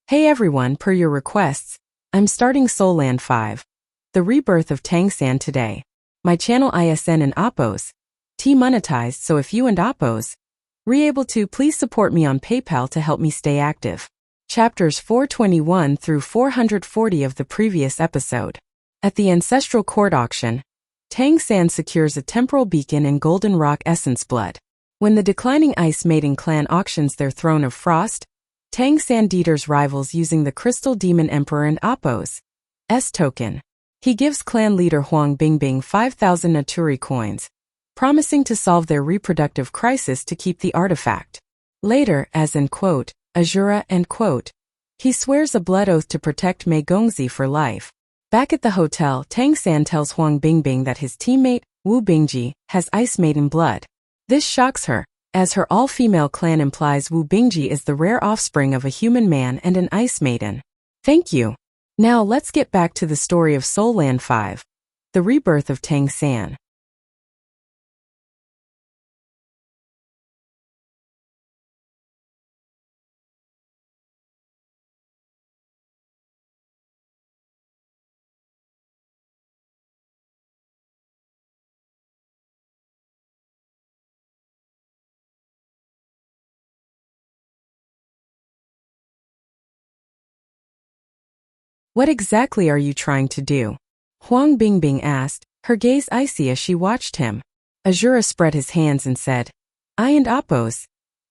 Hey everyone, per your requests, I'm starting Soul Land 5, the Rebirth of Tang San today. My channel ISN and Oppos, T monetized, so if you and Oppos able to, please support me on PayPal to help me stay active. Chapters 421 through 440 of the previous episode. At the Ancestral Court auction, Tang San secures a temporal beacon and golden rock essence blood. When the declining Ice Maiden clan auctions their throne of frost, Tang San Dieter's rivals using the Crystal Demon Emperor and Oppos' token. He gives clan leader Huang Bingbing 5,000 Naturi coins, promising to solve their reproductive crisis to keep the artifact. Later, as in quote, Azura end quote, he swears a blood oath to protect Mei Gongzi for life. Back at the hotel, Tang San tells Huang Bingbing that his teammate, Wu Bingji, has Ice Maiden blood. This shocks her, as her all-female clan implies Wu Bingji is the rare offspring of a human man and an Ice Maiden. Thank you. Now let's get back to the story of Soul Land 5, the Rebirth of Tang San. What exactly are you trying to do? Huang Bingbing asked, her gaze icy as she watched him. Azura spread his hands and said, I and Oppos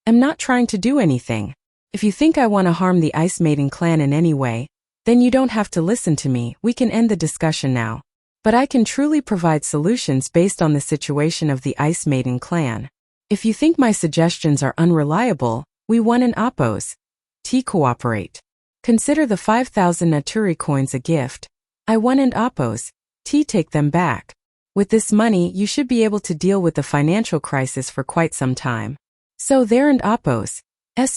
am not trying to do anything. If you think I want to harm the Ice Maiden clan in any way, then you don't have to listen to me, we can end the discussion now. But I can truly provide solutions based on the situation of the Ice Maiden clan. If you think my suggestions are unreliable, we want an Oppos cooperate. Consider the 5,000 Naturi coins a gift. I want and Oppos take them back. With this money you should be able to deal with the financial crisis for quite some time. So there and Oppos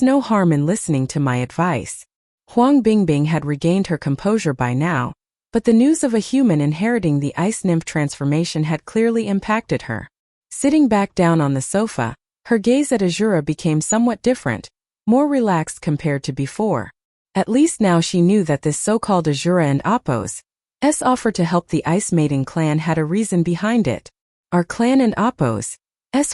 no harm in listening to my advice. Huang Bingbing had regained her composure by now, but the news of a human inheriting the ice nymph transformation had clearly impacted her. Sitting back down on the sofa, her gaze at Azura became somewhat different, more relaxed compared to before. At least now she knew that this so-called Azura and Oppos' offer to help the Ice Maiden clan had a reason behind it. Our clan and Oppos'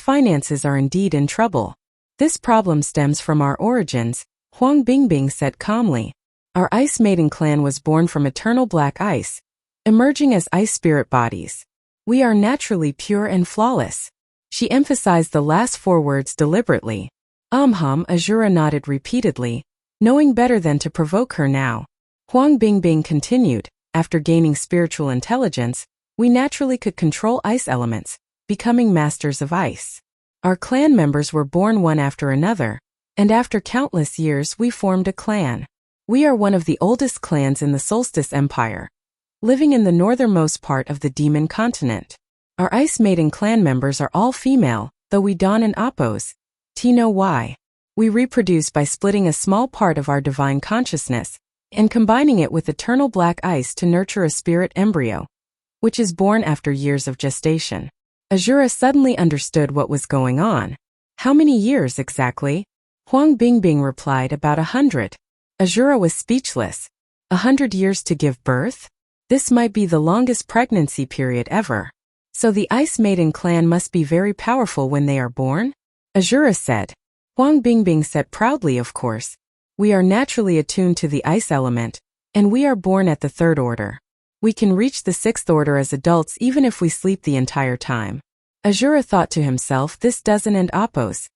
finances are indeed in trouble. This problem stems from our origins, Huang Bingbing said calmly. Our Ice Maiden clan was born from eternal black ice, emerging as ice spirit bodies. We are naturally pure and flawless. She emphasized the last four words deliberately. Azura nodded repeatedly, knowing better than to provoke her now. Huang Bingbing continued, after gaining spiritual intelligence, we naturally could control ice elements, becoming masters of ice. Our clan members were born one after another, and after countless years we formed a clan. We are one of the oldest clans in the Solstice Empire, living in the northernmost part of the Demon Continent. Our Ice Maiden clan members are all female, though we don and Oppos know why. We reproduce by splitting a small part of our divine consciousness and combining it with eternal black ice to nurture a spirit embryo, which is born after years of gestation. Azura suddenly understood what was going on. How many years exactly? Huang Bingbing replied, about 100. Azura was speechless. 100 years to give birth? This might be the longest pregnancy period ever. So the Ice Maiden clan must be very powerful when they are born? Azura said. Huang Bingbing said proudly, of course. We are naturally attuned to the ice element, and we are born at the third order. We can reach the sixth order as adults even if we sleep the entire time. Azura thought to himself, this doesn't and Oppos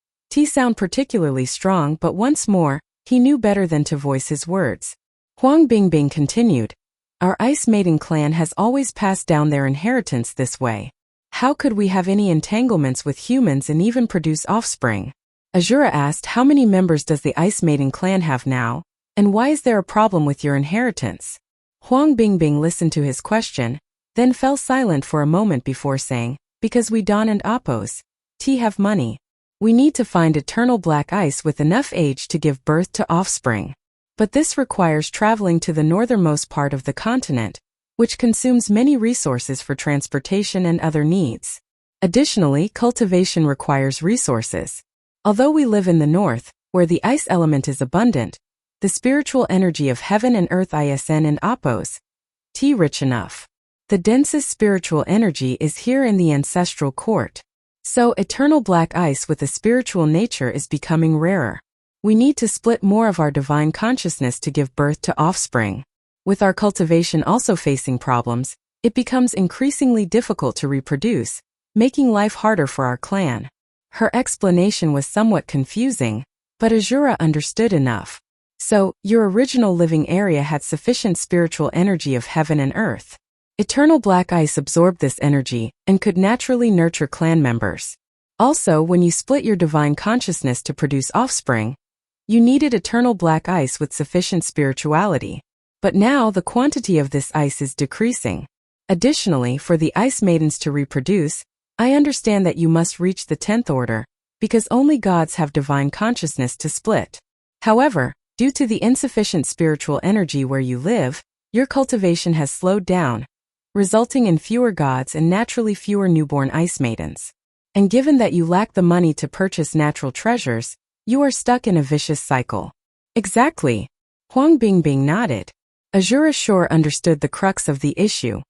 sound particularly strong, but once more, he knew better than to voice his words. Huang Bingbing continued, our Ice Maiden clan has always passed down their inheritance this way. How could we have any entanglements with humans and even produce offspring? Azura asked, how many members does the Ice Maiden clan have now, and why is there a problem with your inheritance? Huang Bingbing listened to his question, then fell silent for a moment before saying, because we don and Oppos have money. We need to find eternal black ice with enough age to give birth to offspring. But this requires traveling to the northernmost part of the continent, which consumes many resources for transportation and other needs. Additionally, cultivation requires resources. Although we live in the north, where the ice element is abundant, The spiritual energy of heaven and earth isn and Appos. T rich enough. The densest spiritual energy is here in the ancestral court. So eternal black ice with a spiritual nature is becoming rarer. We need to split more of our divine consciousness to give birth to offspring. With our cultivation also facing problems, it becomes increasingly difficult to reproduce, making life harder for our clan. Her explanation was somewhat confusing, but Azura understood enough. So, your original living area had sufficient spiritual energy of heaven and earth. Eternal black ice absorbed this energy and could naturally nurture clan members. Also, when you split your divine consciousness to produce offspring, you needed eternal black ice with sufficient spirituality. But now the quantity of this ice is decreasing. Additionally, for the ice maidens to reproduce, I understand that you must reach the 10th order, because only gods have divine consciousness to split. However, due to the insufficient spiritual energy where you live, your cultivation has slowed down, resulting in fewer gods and naturally fewer newborn ice maidens. And given that you lack the money to purchase natural treasures, you are stuck in a vicious cycle. Exactly. Huang Bingbing nodded. Azura sure understood the crux of the issue.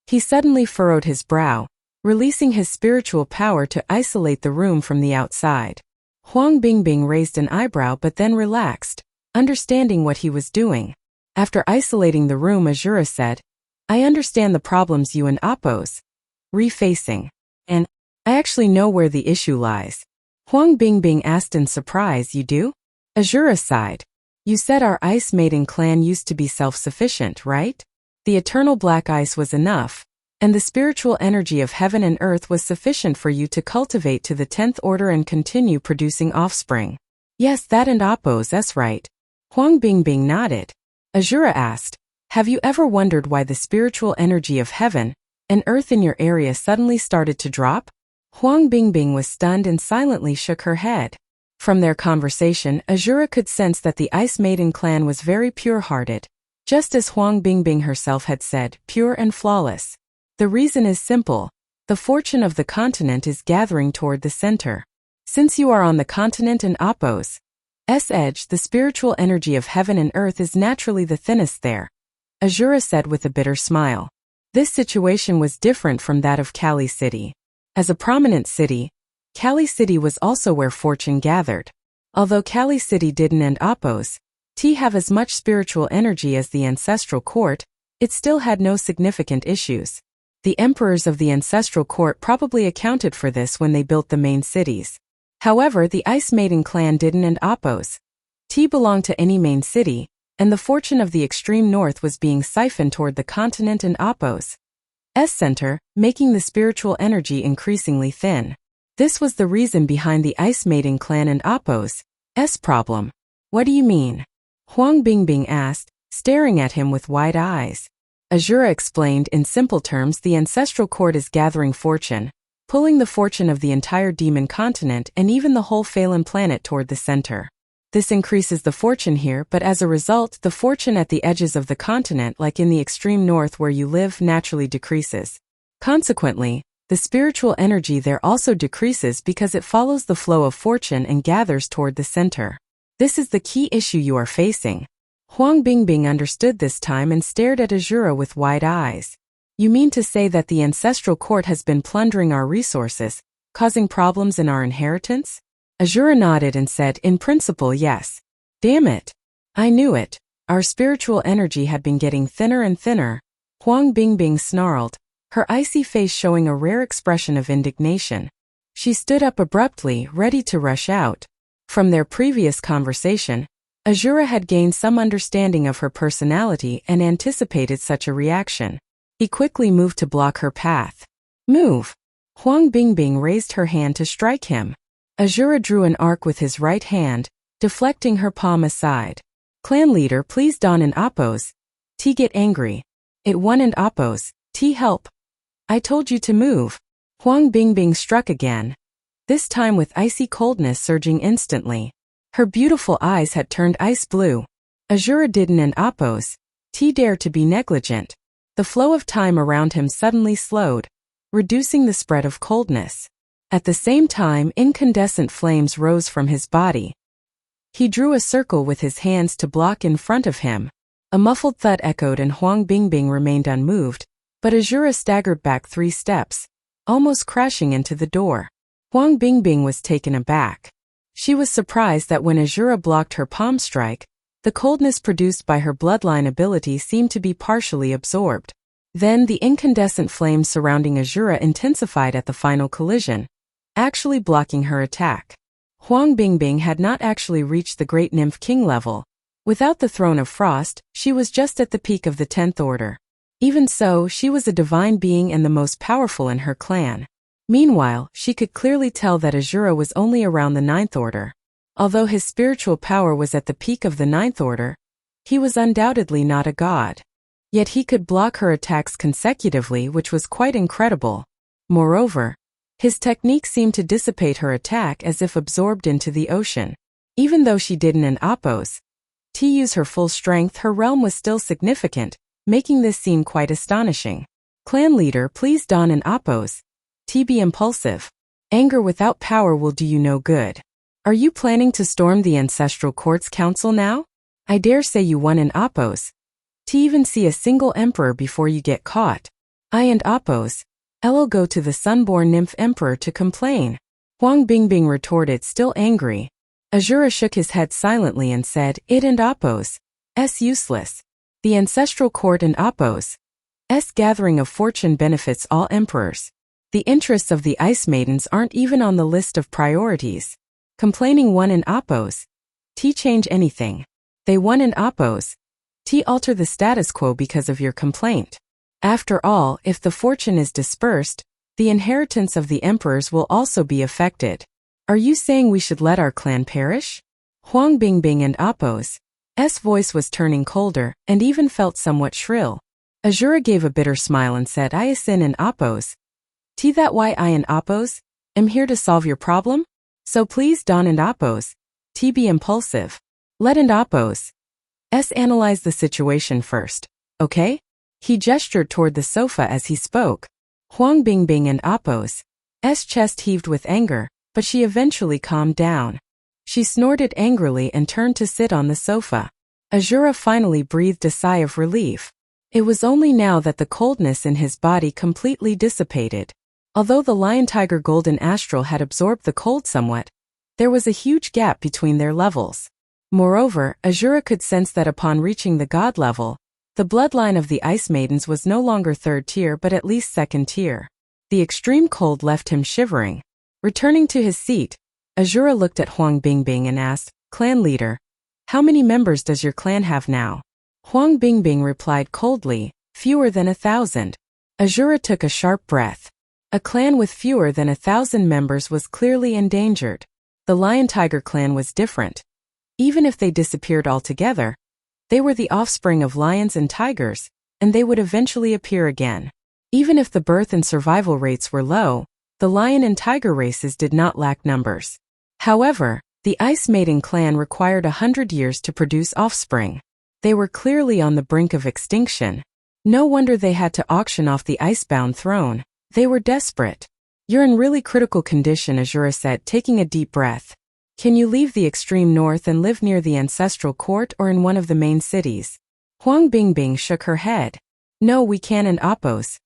He suddenly furrowed his brow, releasing his spiritual power to isolate the room from the outside. Huang Bingbing raised an eyebrow but then relaxed, understanding what he was doing. After isolating the room, Azura said, I understand the problems you and Appos refacing, and I actually know where the issue lies. Huang Bingbing asked in surprise, you do? Azura sighed. You said our ice maiden clan used to be self-sufficient, right? The eternal black ice was enough, and the spiritual energy of heaven and earth was sufficient for you to cultivate to the 10th order and continue producing offspring. Yes, that and Appos, that's right. Huang Bingbing nodded. Azura asked, have you ever wondered why the spiritual energy of heaven and earth in your area suddenly started to drop? Huang Bingbing was stunned and silently shook her head. From their conversation, Azura could sense that the Ice Maiden clan was very pure-hearted, just as Huang Bingbing herself had said, pure and flawless. The reason is simple. The fortune of the continent is gathering toward the center. Since you are on the continent and Appos' edge, the spiritual energy of heaven and earth is naturally the thinnest there, Azura said with a bitter smile. This situation was different from that of Kali City. As a prominent city, Kali City was also where fortune gathered. Although Kali City didn't and Appos' have as much spiritual energy as the ancestral court, it still had no significant issues. The emperors of the ancestral court probably accounted for this when they built the main cities. However, the Ice Maiden clan didn't and Appos' belonged to any main city, and the fortune of the extreme north was being siphoned toward the continent and Appos' center, making the spiritual energy increasingly thin. This was the reason behind the Ice Maiden clan and Appos' problem. What do you mean? Huang Bingbing asked, staring at him with wide eyes. Azura explained in simple terms, the ancestral court is gathering fortune, pulling the fortune of the entire demon continent and even the whole Phelan planet toward the center. This increases the fortune here, but as a result, the fortune at the edges of the continent, like in the extreme north where you live, naturally decreases. Consequently, the spiritual energy there also decreases because it follows the flow of fortune and gathers toward the center. This is the key issue you are facing. Huang Bingbing understood this time and stared at Azura with wide eyes. You mean to say that the ancestral court has been plundering our resources, causing problems in our inheritance? Azura nodded and said, in principle, yes. Damn it. I knew it. Our spiritual energy had been getting thinner and thinner. Huang Bingbing snarled, her icy face showing a rare expression of indignation. She stood up abruptly, ready to rush out. From their previous conversation, Azura had gained some understanding of her personality and anticipated such a reaction. He quickly moved to block her path. Move! Huang Bingbing raised her hand to strike him. Azura drew an arc with his right hand, deflecting her palm aside. Clan leader, please don and Appos' get angry. It won and Appos' help. I told you to move. Huang Bingbing struck again, this time with icy coldness surging instantly. Her beautiful eyes had turned ice blue. Azura didn't and Appos' dare to be negligent. The flow of time around him suddenly slowed, reducing the spread of coldness. At the same time, incandescent flames rose from his body. He drew a circle with his hands to block in front of him. A muffled thud echoed and Huang Bingbing remained unmoved, but Azura staggered back 3 steps, almost crashing into the door. Huang Bingbing was taken aback. She was surprised that when Azura blocked her palm strike, the coldness produced by her bloodline ability seemed to be partially absorbed. Then the incandescent flames surrounding Azura intensified at the final collision, actually blocking her attack. Huang Bingbing had not actually reached the Great Nymph King level. Without the Throne of Frost, she was just at the peak of the 10th order. Even so, she was a divine being and the most powerful in her clan. Meanwhile, she could clearly tell that Azura was only around the 9th order. Although his spiritual power was at the peak of the 9th order, he was undoubtedly not a god. Yet he could block her attacks consecutively, which was quite incredible. Moreover, his technique seemed to dissipate her attack as if absorbed into the ocean. Even though she didn't oppose to use her full strength, her realm was still significant, making this scene quite astonishing. Clan leader, please don't oppose. Be impulsive. Anger without power will do you no good. Are you planning to storm the Ancestral Court's council now? I dare say you won't oppose to even see a single emperor before you get caught. I oppose. I'll go to the Sunborn Nymph Emperor to complain. Huang Bingbing retorted, still angry. Azura shook his head silently and said, it oppose. Useless. The Ancestral Court oppose. Gathering of fortune benefits all emperors. The interests of the Ice Maidens aren't even on the list of priorities. Complaining won't oppose change anything. They won't oppose alter the status quo because of your complaint. After all, if the fortune is dispersed, the inheritance of the emperors will also be affected. Are you saying we should let our clan perish? Huang Bingbing oppose's voice was turning colder, and even felt somewhat shrill. Azura gave a bitter smile and said, I oppose. That why I oppose? Am here to solve your problem? So please don't oppose. Be impulsive. Let oppose. Analyze the situation first, okay? He gestured toward the sofa as he spoke. Huang Bingbing oppose's chest heaved with anger, but she eventually calmed down. She snorted angrily and turned to sit on the sofa. Azura finally breathed a sigh of relief. It was only now that the coldness in his body completely dissipated. Although the Lion-Tiger Golden Astral had absorbed the cold somewhat, there was a huge gap between their levels. Moreover, Azura could sense that upon reaching the god level, the bloodline of the Ice Maidens was no longer 3rd tier but at least 2nd tier. The extreme cold left him shivering. Returning to his seat, Azura looked at Huang Bingbing and asked, Clan leader, how many members does your clan have now? Huang Bingbing replied coldly, fewer than 1,000. Azura took a sharp breath. A clan with fewer than 1,000 members was clearly endangered. The Lion-Tiger clan was different. Even if they disappeared altogether, they were the offspring of lions and tigers, and they would eventually appear again. Even if the birth and survival rates were low, the lion and tiger races did not lack numbers. However, the Ice Maiden clan required 100 years to produce offspring. They were clearly on the brink of extinction. No wonder they had to auction off the icebound throne. They were desperate. You're in really critical condition, Azura said, taking a deep breath. Can you leave the extreme north and live near the Ancestral Court or in one of the main cities? Huang Bingbing shook her head. No, we can't oppose.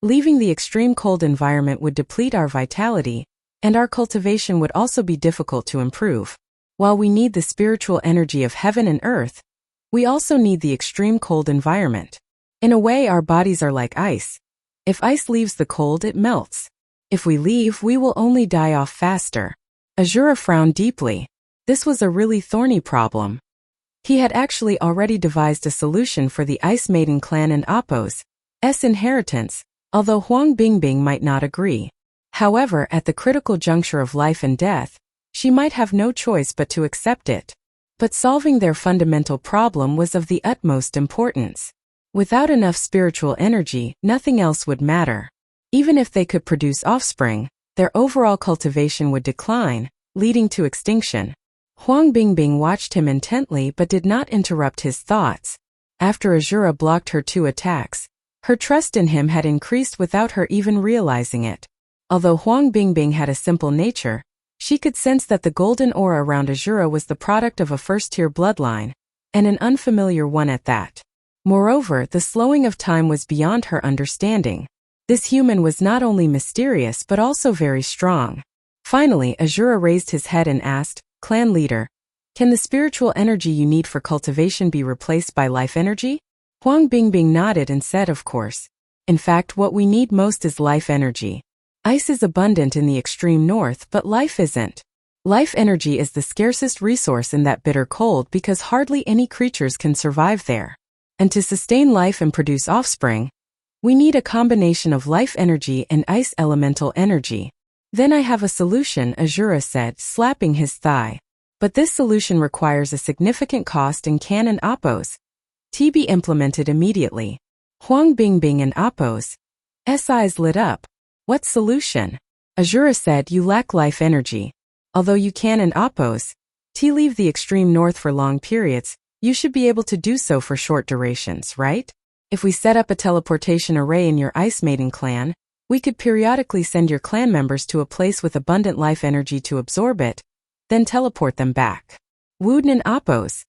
Leaving the extreme cold environment would deplete our vitality, and our cultivation would also be difficult to improve. While we need the spiritual energy of heaven and earth, we also need the extreme cold environment. In a way, our bodies are like ice. If ice leaves the cold, it melts. If we leave, we will only die off faster. Azura frowned deeply. This was a really thorny problem. He had actually already devised a solution for the Ice Maiden clan and Appo's inheritance, although Huang Bingbing might not agree. However, at the critical juncture of life and death, she might have no choice but to accept it. But solving their fundamental problem was of the utmost importance. Without enough spiritual energy, nothing else would matter. Even if they could produce offspring, their overall cultivation would decline, leading to extinction. Huang Bingbing watched him intently but did not interrupt his thoughts. After Azura blocked her 2 attacks, her trust in him had increased without her even realizing it. Although Huang Bingbing had a simple nature, She could sense that the golden aura around Azura was the product of a first-tier bloodline, and an unfamiliar one at that. Moreover, the slowing of time was beyond her understanding. This human was not only mysterious but also very strong. Finally, Azura raised his head and asked, "Clan leader, can the spiritual energy you need for cultivation be replaced by life energy?" Huang Bingbing nodded and said, "Of course. In fact, what we need most is life energy. Ice is abundant in the extreme north, but life isn't. Life energy is the scarcest resource in that bitter cold because hardly any creatures can survive there. And to sustain life and produce offspring, we need a combination of life energy and ice elemental energy." "Then I have a solution," Azura said, slapping his thigh. "But this solution requires a significant cost and can and Appo's be implemented immediately." Huang Bingbing and Appo's eyes lit up. "What solution?" Azura said, "You lack life energy. Although you can and Appo's leave the extreme north for long periods, you should be able to do so for short durations, right? If we set up a teleportation array in your Ice Maiden clan, we could periodically send your clan members to a place with abundant life energy to absorb it, then teleport them back. Would and Appo's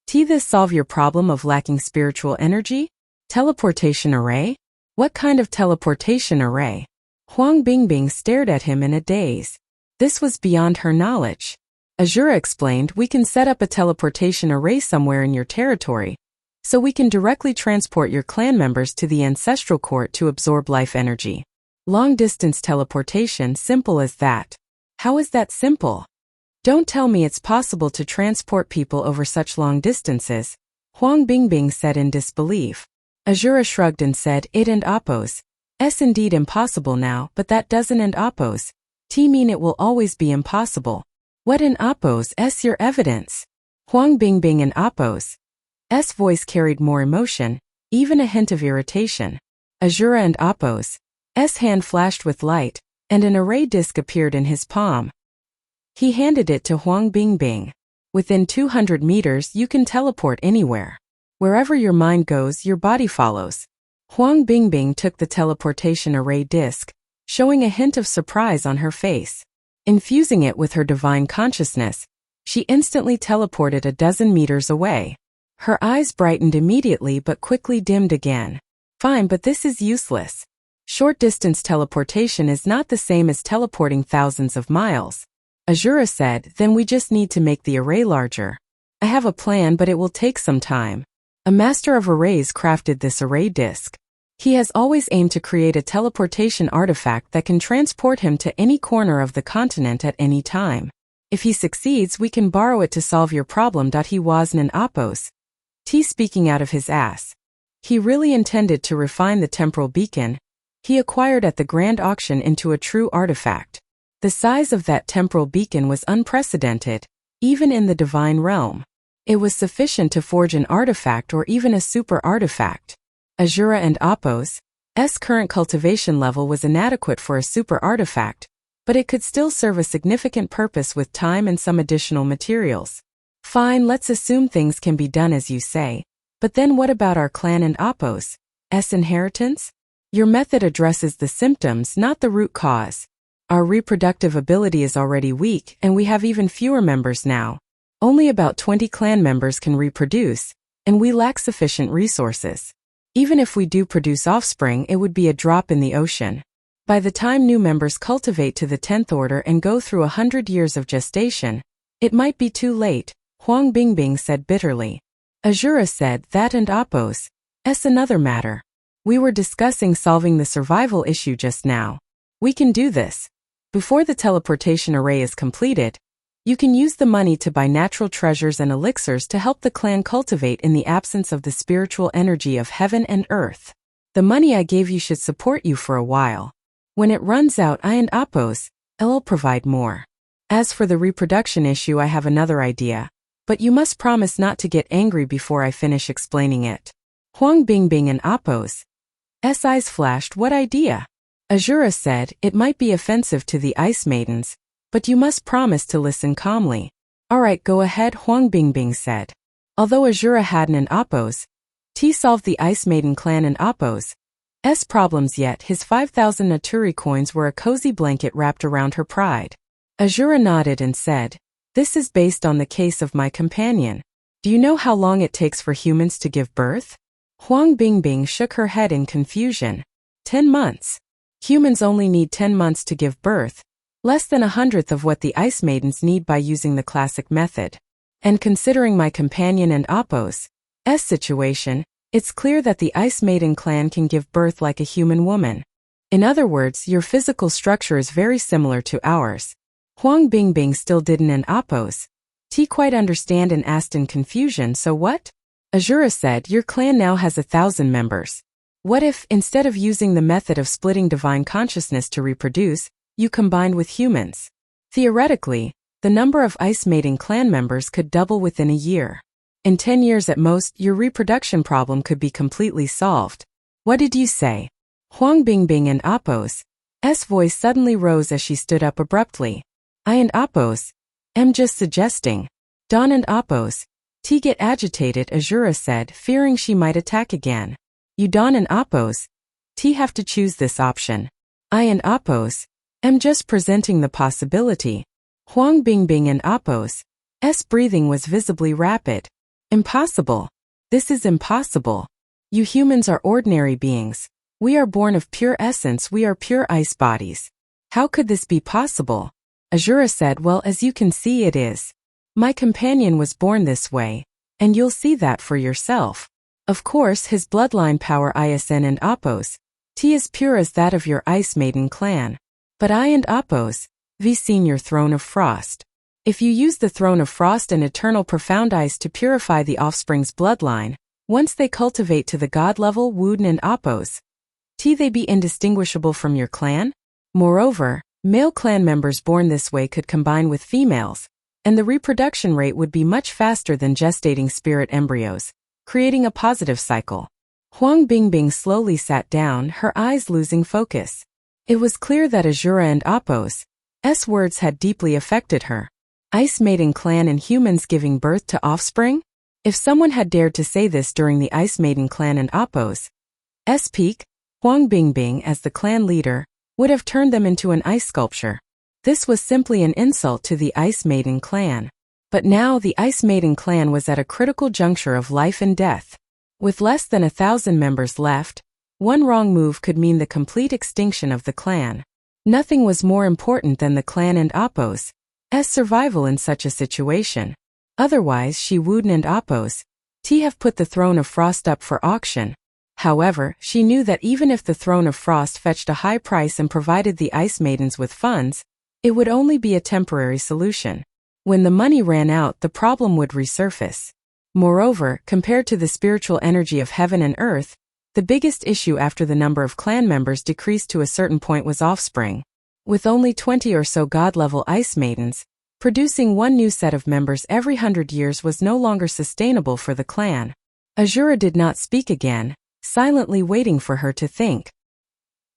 this solve your problem of lacking spiritual energy? Teleportation array? What kind of teleportation array?" Huang Bingbing stared at him in a daze. This was beyond her knowledge. Azura explained, "We can set up a teleportation array somewhere in your territory, so we can directly transport your clan members to the ancestral court to absorb life energy. Long-distance teleportation, simple as that." "How is that simple?" "Don't tell me it's possible to transport people over such long distances," Huang Bingbing said in disbelief. Azura shrugged and said, "It and Appo's indeed impossible now, but that doesn't and Appo's mean it will always be impossible." "What and Appo's your evidence?" Huang Bingbing and Appo's voice carried more emotion, even a hint of irritation. Azura and Appo's hand flashed with light, and an array disc appeared in his palm. He handed it to Huang Bingbing. "Within 200 meters you can teleport anywhere. Wherever your mind goes, your body follows." Huang Bingbing took the teleportation array disc, showing a hint of surprise on her face. Infusing it with her divine consciousness, she instantly teleported a dozen meters away. Her eyes brightened immediately but quickly dimmed again. "Fine, but this is useless. Short-distance teleportation is not the same as teleporting thousands of miles." Azura said, "Then we just need to make the array larger. I have a plan, but it will take some time." A master of arrays crafted this array disc. He has always aimed to create a teleportation artifact that can transport him to any corner of the continent at any time. If he succeeds, we can borrow it to solve your problem. He was an Appo's speaking out of his ass. He really intended to refine the temporal beacon he acquired at the grand auction into a true artifact. The size of that temporal beacon was unprecedented, even in the divine realm. It was sufficient to forge an artifact or even a super artifact. Azura and Appo's current cultivation level was inadequate for a super artifact, but it could still serve a significant purpose with time and some additional materials. "Fine, let's assume things can be done as you say, but then what about our clan and Appo's inheritance? Your method addresses the symptoms, not the root cause. Our reproductive ability is already weak, and we have even fewer members now. Only about 20 clan members can reproduce, and we lack sufficient resources. Even if we do produce offspring, it would be a drop in the ocean. By the time new members cultivate to the 10th order and go through 100 years of gestation, it might be too late," Huang Bingbing said bitterly. Azura said, "That and Appo's another matter. We were discussing solving the survival issue just now. We can do this. Before the teleportation array is completed, you can use the money to buy natural treasures and elixirs to help the clan cultivate in the absence of the spiritual energy of heaven and earth. The money I gave you should support you for a while. When it runs out, I and Appo's will provide more. As for the reproduction issue, I have another idea, but you must promise not to get angry before I finish explaining it." Huang Bingbing and Appo's eyes flashed. "What idea?" Azura said, "It might be offensive to the Ice Maidens, but you must promise to listen calmly." "All right, go ahead," Huang Bingbing said. Although Azura hadn't and Appo's solved the Ice Maiden clan and Appo's problems yet, his 5,000 Naturi coins were a cozy blanket wrapped around her pride. Azura nodded and said, "This is based on the case of my companion. Do you know how long it takes for humans to give birth?" Huang Bingbing shook her head in confusion. 10 months. Humans only need 10 months to give birth, less than 1/100th of what the Ice Maidens need by using the classic method. And considering my companion and Appo's situation, it's clear that the Ice Maiden clan can give birth like a human woman. In other words, your physical structure is very similar to ours. Huang Bingbing still didn't and Appo's quite understand and asked in confusion, "So what?" Azura said, "Your clan now has 1,000 members. What if, instead of using the method of splitting divine consciousness to reproduce, you combined with humans? Theoretically, the number of Ice Maiden clan members could double within a year. In 10 years at most, your reproduction problem could be completely solved. What did you say?" Huang Bingbing and Appo's voice suddenly rose as she stood up abruptly. "I and Appo's am just suggesting." Dawn and Appo's get agitated, Azura said, fearing she might attack again. "You Dawn and Appo's have to choose this option. I and Appo's am just presenting the possibility." Huang Bingbing and Appo's breathing was visibly rapid. "Impossible. This is impossible. You humans are ordinary beings. We are born of pure essence, we are pure ice bodies. How could this be possible?" Azura said, "Well, as you can see, it is. My companion was born this way, and you'll see that for yourself. Of course, his bloodline power ISN and Appo's is pure as that of your Ice Maiden clan. But I and Appo's seen your Throne of Frost. If you use the Throne of Frost and Eternal Profound Ice to purify the offspring's bloodline, once they cultivate to the god level, Wooden and Appo's they be indistinguishable from your clan? Moreover, male clan members born this way could combine with females, and the reproduction rate would be much faster than gestating spirit embryos, creating a positive cycle." Huang Bingbing slowly sat down, her eyes losing focus. It was clear that Azura and Appo's words had deeply affected her. Ice Maiden clan and humans giving birth to offspring? If someone had dared to say this during the Ice Maiden clan and Appo's peak, Huang Bingbing, as the clan leader, would have turned them into an ice sculpture. This was simply an insult to the Ice Maiden clan. But now the Ice Maiden clan was at a critical juncture of life and death. With less than 1,000 members left, one wrong move could mean the complete extinction of the clan. Nothing was more important than the clan and Appo's survival in such a situation. Otherwise, she Wooden and Appo's have put the Throne of Frost up for auction. However, she knew that even if the Throne of Frost fetched a high price and provided the Ice Maidens with funds, it would only be a temporary solution. When the money ran out, the problem would resurface. Moreover, compared to the spiritual energy of heaven and earth, the biggest issue after the number of clan members decreased to a certain point was offspring. With only 20 or so god-level Ice Maidens, producing one new set of members every 100 years was no longer sustainable for the clan. Azura did not speak again, silently waiting for her to think.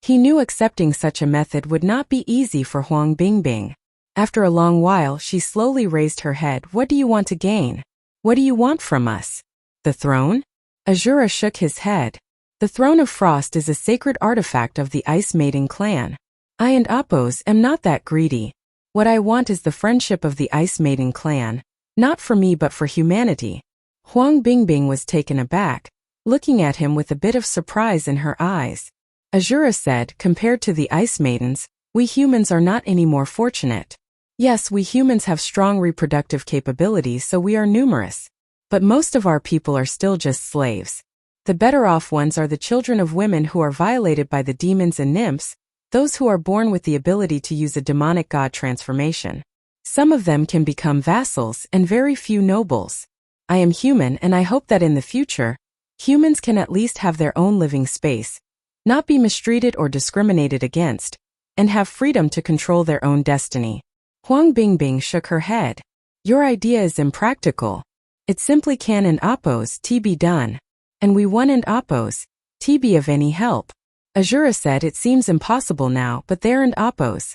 He knew accepting such a method would not be easy for Huang Bingbing. After a long while, she slowly raised her head. "What do you want to gain? What do you want from us? The throne?" Azura shook his head. "The Throne of Frost is a sacred artifact of the Ice Maiden clan. I and Appo's am not that greedy. What I want is the friendship of the Ice Maiden clan, not for me but for humanity." Huang Bingbing was taken aback, looking at him with a bit of surprise in her eyes. Azura said, "Compared to the Ice Maidens, we humans are not any more fortunate. Yes, we humans have strong reproductive capabilities, so we are numerous. But most of our people are still just slaves. The better off ones are the children of women who are violated by the demons and nymphs, those who are born with the ability to use a demonic god transformation. Some of them can become vassals and very few nobles. I am human, and I hope that in the future, humans can at least have their own living space, not be mistreated or discriminated against, and have freedom to control their own destiny." Huang Bingbing shook her head. "Your idea is impractical. It simply can and Appo's be done. And we one and Appo's be of any help." Azura said, "It seems impossible now, but there and Appo's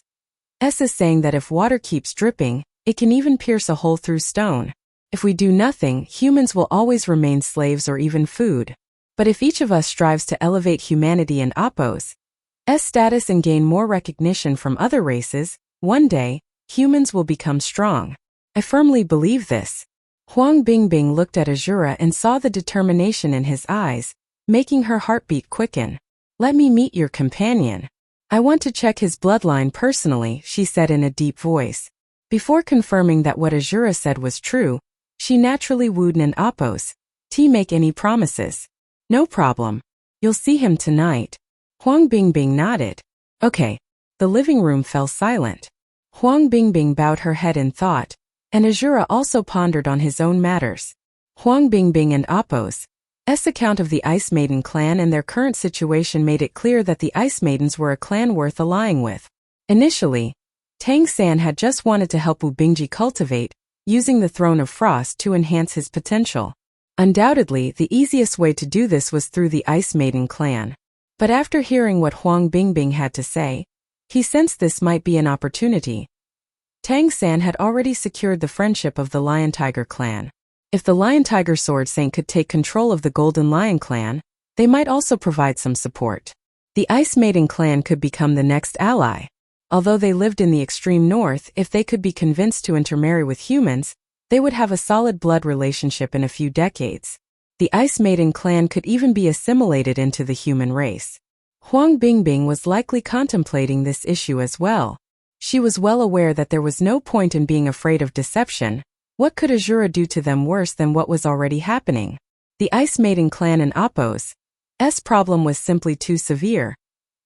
is saying that if water keeps dripping, it can even pierce a hole through stone. If we do nothing, humans will always remain slaves or even food. But if each of us strives to elevate humanity and Appo's status and gain more recognition from other races, one day, humans will become strong. I firmly believe this. Huang Bingbing looked at Azura and saw the determination in his eyes, making her heartbeat quicken. Let me meet your companion. I want to check his bloodline personally, she said in a deep voice. Before confirming that what Azura said was true, she naturally wooed Nan Appos. Make any promises? No problem. You'll see him tonight. Huang Bingbing nodded. Okay. The living room fell silent. Huang Bingbing bowed her head in thought, and Azura also pondered on his own matters. Huang Bingbing and Appos' account of the Ice Maiden clan and their current situation made it clear that the Ice Maidens were a clan worth allying with. Initially, Tang San had just wanted to help Wu Bingji cultivate, using the Throne of Frost to enhance his potential. Undoubtedly, the easiest way to do this was through the Ice Maiden clan. But after hearing what Huang Bingbing had to say, he sensed this might be an opportunity. Tang San had already secured the friendship of the Lion Tiger clan. If the Lion Tiger Sword Saint could take control of the Golden Lion clan, they might also provide some support. The Ice Maiden clan could become the next ally. Although they lived in the extreme north, if they could be convinced to intermarry with humans, they would have a solid blood relationship in a few decades. The Ice Maiden clan could even be assimilated into the human race. Huang Bingbing was likely contemplating this issue as well. She was well aware that there was no point in being afraid of deception. What could Azura do to them worse than what was already happening? The Ice Maiden clan and Appos' problem was simply too severe.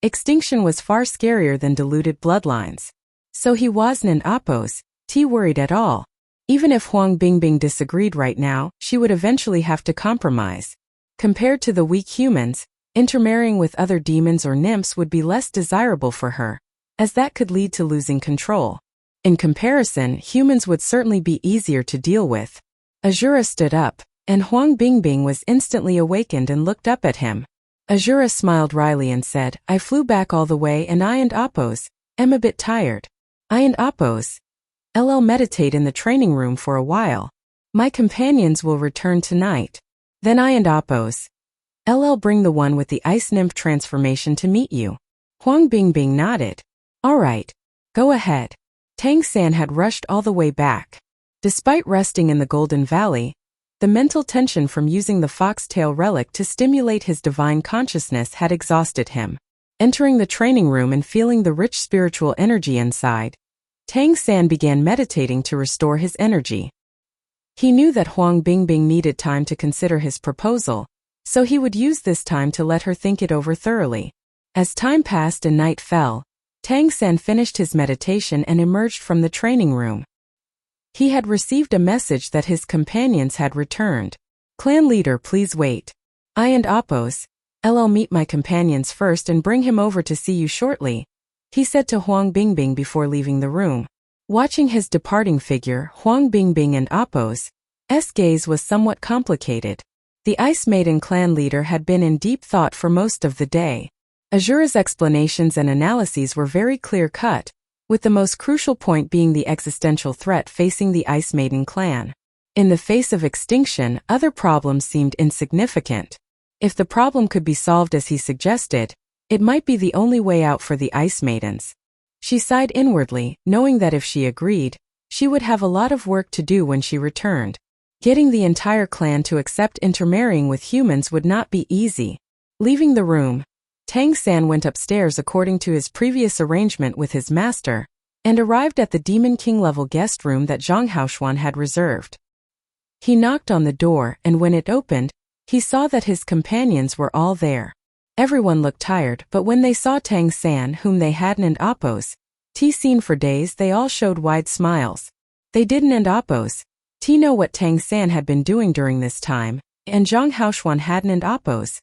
Extinction was far scarier than diluted bloodlines. So he wasn't Appos' worried at all. Even if Huang Bingbing disagreed right now, she would eventually have to compromise. Compared to the weak humans, intermarrying with other demons or nymphs would be less desirable for her, as that could lead to losing control. In comparison, humans would certainly be easier to deal with. Azura stood up, and Huang Bingbing was instantly awakened and looked up at him. Azura smiled wryly and said, I flew back all the way and I and Appos am a bit tired. I and Appos meditate in the training room for a while. My companions will return tonight. Then I and Appos bring the one with the ice nymph transformation to meet you. Huang Bingbing nodded. All right. Go ahead. Tang San had rushed all the way back. Despite resting in the Golden Valley, the mental tension from using the foxtail relic to stimulate his divine consciousness had exhausted him. Entering the training room and feeling the rich spiritual energy inside, Tang San began meditating to restore his energy. He knew that Huang Bingbing needed time to consider his proposal, so he would use this time to let her think it over thoroughly. As time passed and night fell, Tang San finished his meditation and emerged from the training room. He had received a message that his companions had returned. Clan leader, please wait. I and Appos meet my companions first and bring him over to see you shortly, he said to Huang Bingbing before leaving the room. Watching his departing figure, Huang Bingbing and Appos' gaze was somewhat complicated. The Ice Maiden clan leader had been in deep thought for most of the day. Azura's explanations and analyses were very clear-cut, with the most crucial point being the existential threat facing the Ice Maiden clan. In the face of extinction, other problems seemed insignificant. If the problem could be solved as he suggested, it might be the only way out for the Ice Maidens. She sighed inwardly, knowing that if she agreed, she would have a lot of work to do when she returned. Getting the entire clan to accept intermarrying with humans would not be easy. Leaving the room, Tang San went upstairs according to his previous arrangement with his master, and arrived at the Demon King level guest room that Zhang Haoshuan had reserved. He knocked on the door, and when it opened, he saw that his companions were all there. Everyone looked tired, but when they saw Tang San, whom they hadn't and Appos seen for days, they all showed wide smiles. They didn't and Appos know what Tang San had been doing during this time, and Zhang Haoshuan hadn't and Appos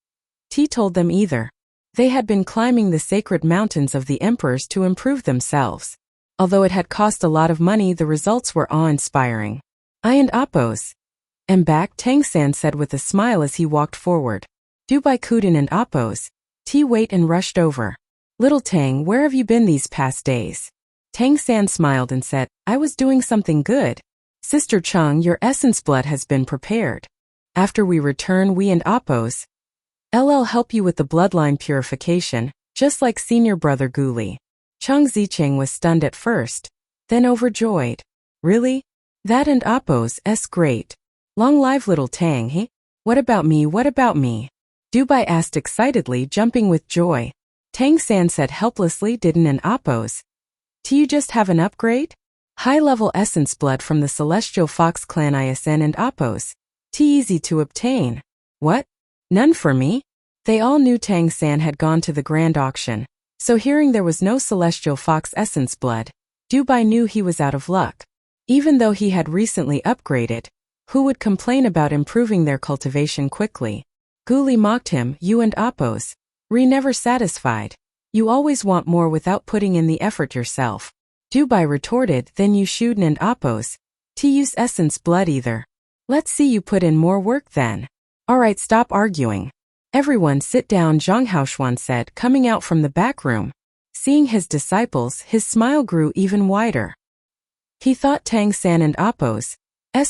told them either. They had been climbing the sacred mountains of the emperors to improve themselves. Although it had cost a lot of money, the results were awe-inspiring. I and Appos am back, Tang San said with a smile as he walked forward. Dubai Kudin and Appos wait and rushed over. Little Tang, where have you been these past days? Tang San smiled and said, I was doing something good. Sister Chung, your essence blood has been prepared. After we return, we and Appos help you with the bloodline purification, just like senior brother Guli. Chung Zicheng was stunned at first, then overjoyed. Really? That and Appo's great. Long live little Tang, he? What about me, what about me? Dubai asked excitedly, jumping with joy. Tang San said helplessly, didn't an Appo's? You just have an upgrade? High-level essence blood from the Celestial Fox clan ISN and Appo's. Easy to obtain. What? None for me? They all knew Tang San had gone to the grand auction, so hearing there was no Celestial Fox essence blood, Dubai knew he was out of luck. Even though he had recently upgraded, who would complain about improving their cultivation quickly? Guli mocked him, you and Appo's. Never satisfied. You always want more without putting in the effort yourself. Dubai retorted, then you shouldn't and Appo's. Use essence blood either. Let's see you put in more work then. Alright, stop arguing. Everyone sit down, Zhang Haoshuan said, coming out from the back room. Seeing his disciples, his smile grew even wider. He thought Tang San and Appo's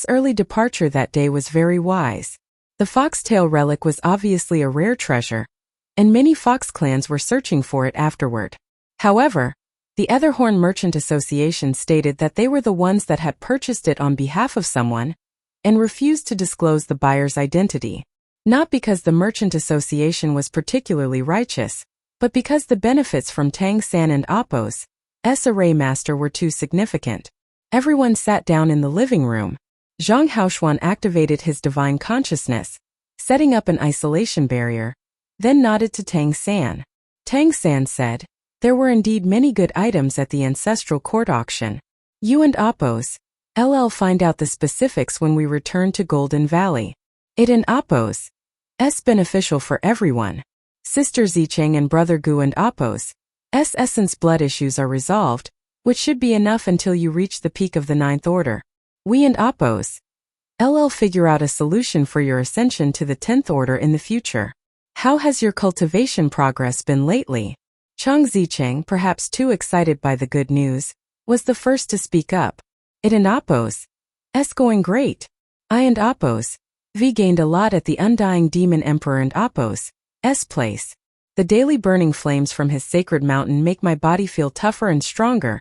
early departure that day was very wise. The foxtail relic was obviously a rare treasure, and many fox clans were searching for it afterward. However, the Etherhorn Merchant Association stated that they were the ones that had purchased it on behalf of someone, and refused to disclose the buyer's identity. Not because the Merchant Association was particularly righteous, but because the benefits from Tang San and Appo's array master were too significant. Everyone sat down in the living room. Zhang Haoshuan activated his divine consciousness, setting up an isolation barrier, then nodded to Tang San. Tang San said, there were indeed many good items at the ancestral court auction. You and Appo's find out the specifics when we return to Golden Valley. It and Appo's beneficial for everyone. Sister Zicheng and Brother Gu and Appo's essence blood issues are resolved, which should be enough until you reach the peak of the 9th order. We and Appo's figure out a solution for your ascension to the 10th order in the future. How has your cultivation progress been lately? Chang Zicheng, perhaps too excited by the good news, was the first to speak up. It and Appo's going great. I and Appo's gained a lot at the Undying Demon Emperor and Appo's place. The daily burning flames from his sacred mountain make my body feel tougher and stronger,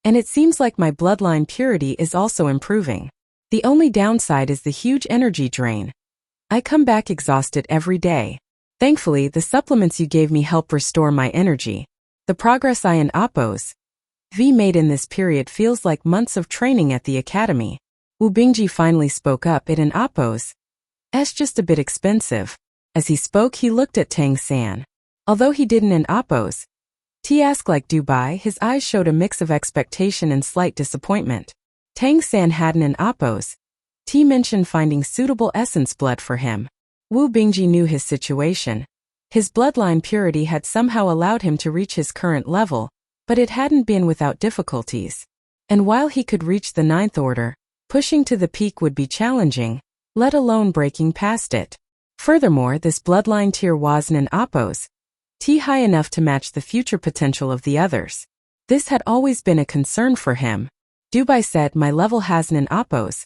and it seems like my bloodline purity is also improving. The only downside is the huge energy drain. I come back exhausted every day. Thankfully, the supplements you gave me help restore my energy. The progress I and Appo's made in this period feels like months of training at the academy. Wu Bingji finally spoke up. It and Appo's just a bit expensive. As he spoke, he looked at Tang San. Although he didn't and Appo's asked like Dubai, his eyes showed a mix of expectation and slight disappointment. Tang San hadn't and Appo's mentioned finding suitable essence blood for him. Wu Bingji knew his situation. His bloodline purity had somehow allowed him to reach his current level, but it hadn't been without difficulties. And while he could reach the 9th order, pushing to the peak would be challenging, let alone breaking past it. Furthermore, this bloodline tier wasn't an Appo's high enough to match the future potential of the others. This had always been a concern for him. Dubai said, my level hasn't an Appo's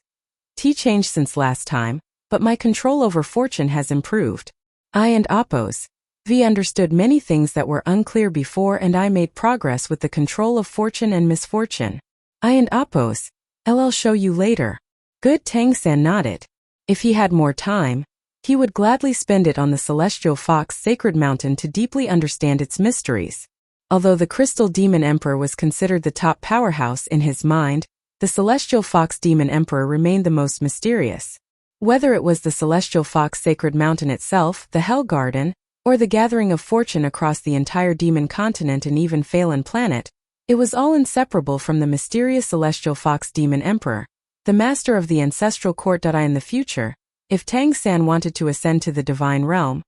changed since last time, but my control over fortune has improved. I and Appo's understood many things that were unclear before, and I made progress with the control of fortune and misfortune. I and Appo's I'll show you later. Good. Tang San nodded. If he had more time, he would gladly spend it on the Celestial Fox Sacred Mountain to deeply understand its mysteries. Although the Crystal Demon Emperor was considered the top powerhouse in his mind, the Celestial Fox Demon Emperor remained the most mysterious. Whether it was the Celestial Fox Sacred Mountain itself, the Hell Garden, or the gathering of fortune across the entire demon continent and even Phelan planet, it was all inseparable from the mysterious Celestial Fox Demon Emperor, the master of the ancestral court. In the future, if Tang San wanted to ascend to the divine realm,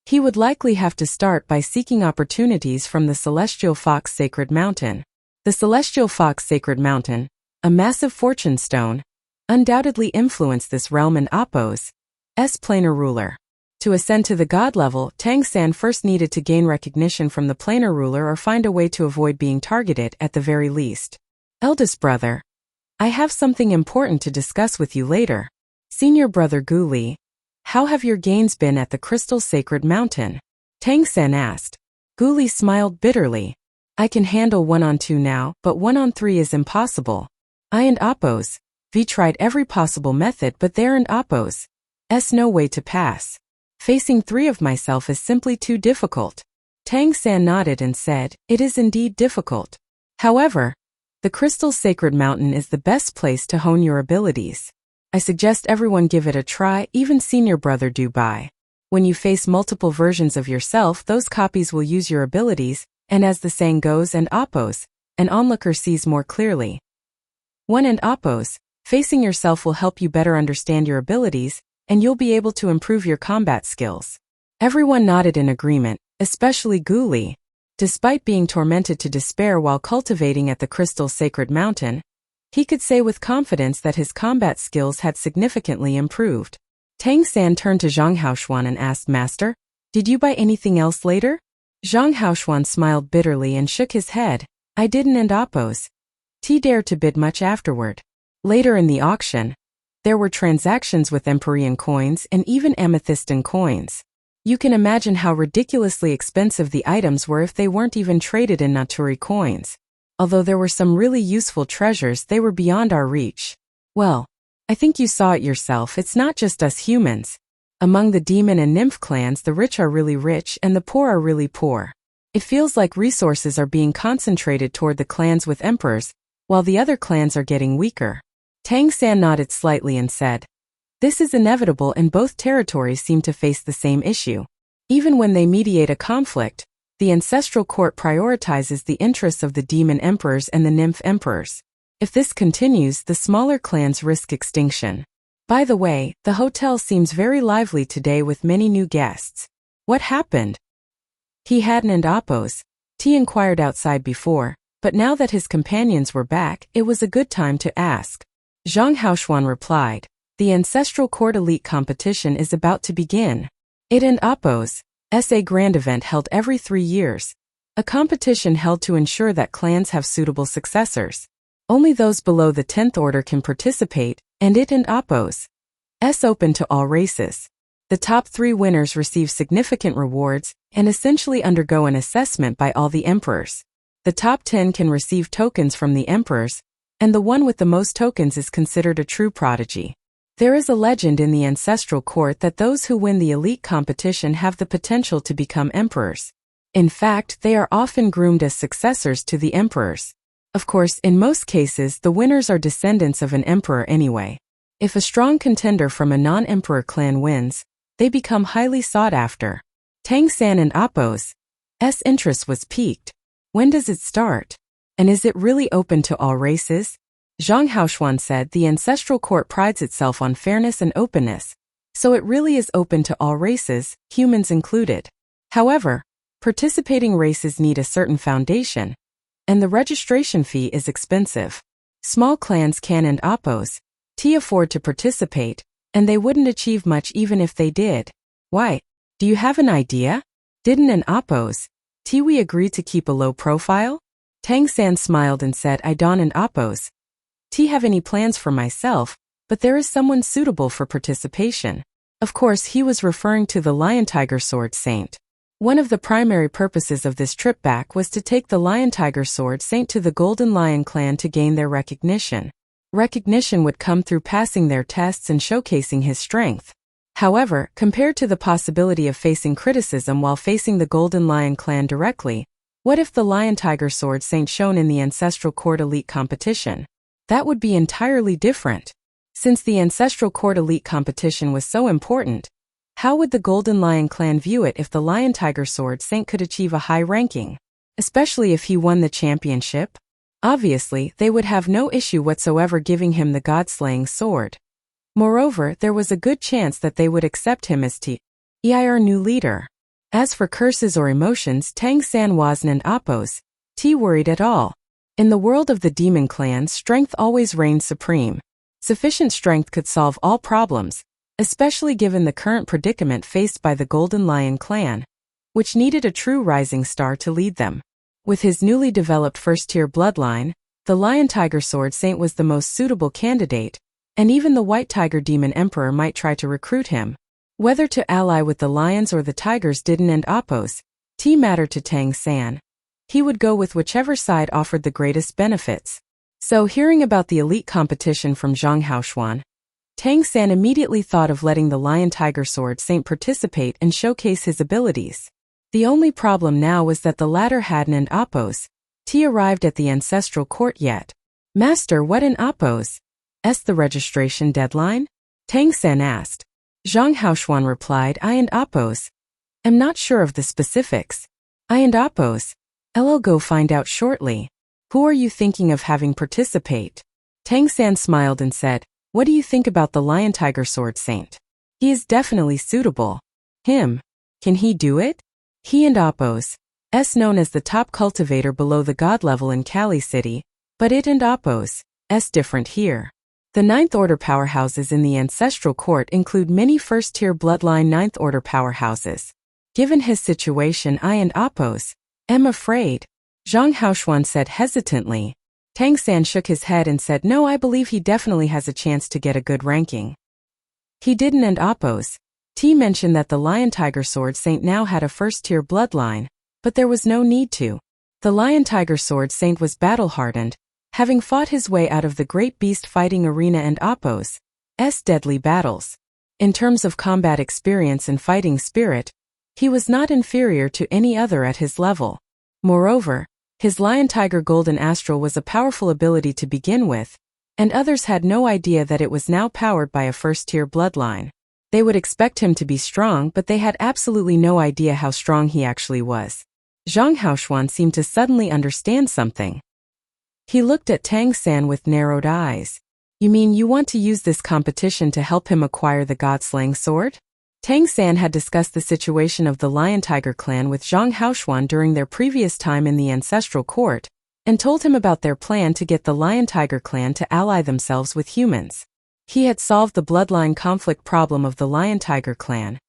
he would likely have to start by seeking opportunities from the Celestial Fox Sacred Mountain. The Celestial Fox Sacred Mountain, a massive fortune stone, undoubtedly influenced this realm and Appo's planar ruler. To ascend to the god level, Tang San first needed to gain recognition from the planar ruler or find a way to avoid being targeted at the very least. Eldest brother, I have something important to discuss with you later. Senior brother Gu Li, how have your gains been at the Crystal Sacred Mountain? Tang San asked. Gu Li smiled bitterly. I can handle 1-on-2 now, but 1-on-3 is impossible. I and Appo's V tried every possible method, but there and Appo's no way to pass. Facing 3 of myself is simply too difficult. Tang San nodded and said, it is indeed difficult. However, the Crystal Sacred Mountain is the best place to hone your abilities. I suggest everyone give it a try, even senior brother Dubai. When you face multiple versions of yourself, those copies will use your abilities, and as the saying goes, and Appo's, an onlooker sees more clearly. 1 and Appo's, facing yourself will help you better understand your abilities, and you'll be able to improve your combat skills. Everyone nodded in agreement, especially Gu Li. Despite being tormented to despair while cultivating at the Crystal Sacred Mountain, he could say with confidence that his combat skills had significantly improved. Tang San turned to Zhang Haoshuan and asked, Master, did you buy anything else later? Zhang Haoshuan smiled bitterly and shook his head. I didn't and Appo's dare to bid much afterward. Later in the auction, there were transactions with Empyrean coins and even amethystin coins. You can imagine how ridiculously expensive the items were if they weren't even traded in Naturi coins. Although there were some really useful treasures, they were beyond our reach. Well, I think you saw it yourself, it's not just us humans. Among the demon and nymph clans, the rich are really rich and the poor are really poor. It feels like resources are being concentrated toward the clans with emperors, while the other clans are getting weaker. Tang San nodded slightly and said, this is inevitable and both territories seem to face the same issue. Even when they mediate a conflict, the ancestral court prioritizes the interests of the demon emperors and the nymph emperors. If this continues, the smaller clans risk extinction. By the way, the hotel seems very lively today with many new guests. What happened? He hadn't and Appo's inquired outside before, but now that his companions were back, it was a good time to ask. Zhang Haoshuan replied, the ancestral court elite competition is about to begin. It and Appo's a grand event held every 3 years. A competition held to ensure that clans have suitable successors. Only those below the 10th order can participate, and it and Appo's open to all races. The top 3 winners receive significant rewards and essentially undergo an assessment by all the emperors. The top 10 can receive tokens from the emperors, and the one with the most tokens is considered a true prodigy. There is a legend in the ancestral court that those who win the elite competition have the potential to become emperors. In fact, they are often groomed as successors to the emperors. Of course, in most cases, the winners are descendants of an emperor anyway. If a strong contender from a non-emperor clan wins, they become highly sought after. Tang San and Appo's interest was piqued. When does it start? And is it really open to all races? Zhang Haoshuan said the ancestral court prides itself on fairness and openness, so it really is open to all races, humans included. However, participating races need a certain foundation, and the registration fee is expensive. Small clans can and Appo's afford to participate, and they wouldn't achieve much even if they did. Why? Do you have an idea? Didn't an Appo's we agree to keep a low profile? Tang San smiled and said, I don't and Appo's have any plans for myself, but there is someone suitable for participation. Of course, he was referring to the Lion Tiger Sword Saint. One of the primary purposes of this trip back was to take the Lion Tiger Sword Saint to the Golden Lion clan to gain their recognition. Recognition would come through passing their tests and showcasing his strength. However, compared to the possibility of facing criticism while facing the Golden Lion clan directly, what if the Lion Tiger Sword Saint shone in the Ancestral Court Elite competition? That would be entirely different. Since the Ancestral Court Elite competition was so important, how would the Golden Lion clan view it if the Lion Tiger Sword Saint could achieve a high ranking? Especially if he won the championship? Obviously, they would have no issue whatsoever giving him the God-slaying sword. Moreover, there was a good chance that they would accept him as their new leader. As for curses or emotions, Tang San wasn't and Appo's worried at all. In the world of the demon clans, strength always reigned supreme. Sufficient strength could solve all problems, especially given the current predicament faced by the Golden Lion clan, which needed a true rising star to lead them. With his newly developed first-tier bloodline, the Lion Tiger Sword Saint was the most suitable candidate, and even the White Tiger Demon Emperor might try to recruit him. Whether to ally with the lions or the tigers didn't and Appo's matter to Tang San. He would go with whichever side offered the greatest benefits. So, hearing about the elite competition from Zhang Haoshuan, Tang San immediately thought of letting the Lion Tiger Sword Saint participate and showcase his abilities. The only problem now was that the latter hadn't Appos arrived at the ancestral court yet. Master, what in Appos? The registration deadline? Tang San asked. Zhang Haoshuan replied, I and Appos. I'm not sure of the specifics. I and Appos. I'll go find out shortly. Who are you thinking of having participate? Tang San smiled and said, what do you think about the Lion Tiger Sword Saint? He is definitely suitable. Him. Can he do it? He and Appos, known as the top cultivator below the god level in Kali City, but it and Appos, different here. The 9th Order powerhouses in the ancestral court include many first-tier bloodline 9th Order powerhouses. Given his situation, I and Appos, am afraid. Zhang Haoshuan said hesitantly. Tang San shook his head and said, no, I believe he definitely has a chance to get a good ranking. He didn't and Appos. T mentioned that the Lion Tiger Sword Saint now had a first-tier bloodline, but there was no need to. The Lion Tiger Sword Saint was battle-hardened, having fought his way out of the Great Beast fighting arena and Appos' deadly battles. In terms of combat experience and fighting spirit, he was not inferior to any other at his level. Moreover, his Lion Tiger Golden Astral was a powerful ability to begin with, and others had no idea that it was now powered by a first-tier bloodline. They would expect him to be strong, but they had absolutely no idea how strong he actually was. Zhang Haoshuan seemed to suddenly understand something. He looked at Tang San with narrowed eyes. You mean you want to use this competition to help him acquire the God-slaying sword? Tang San had discussed the situation of the Lion Tiger clan with Zhang Haoshuan during their previous time in the ancestral court, and told him about their plan to get the Lion Tiger clan to ally themselves with humans. He had solved the bloodline conflict problem of the Lion Tiger clan,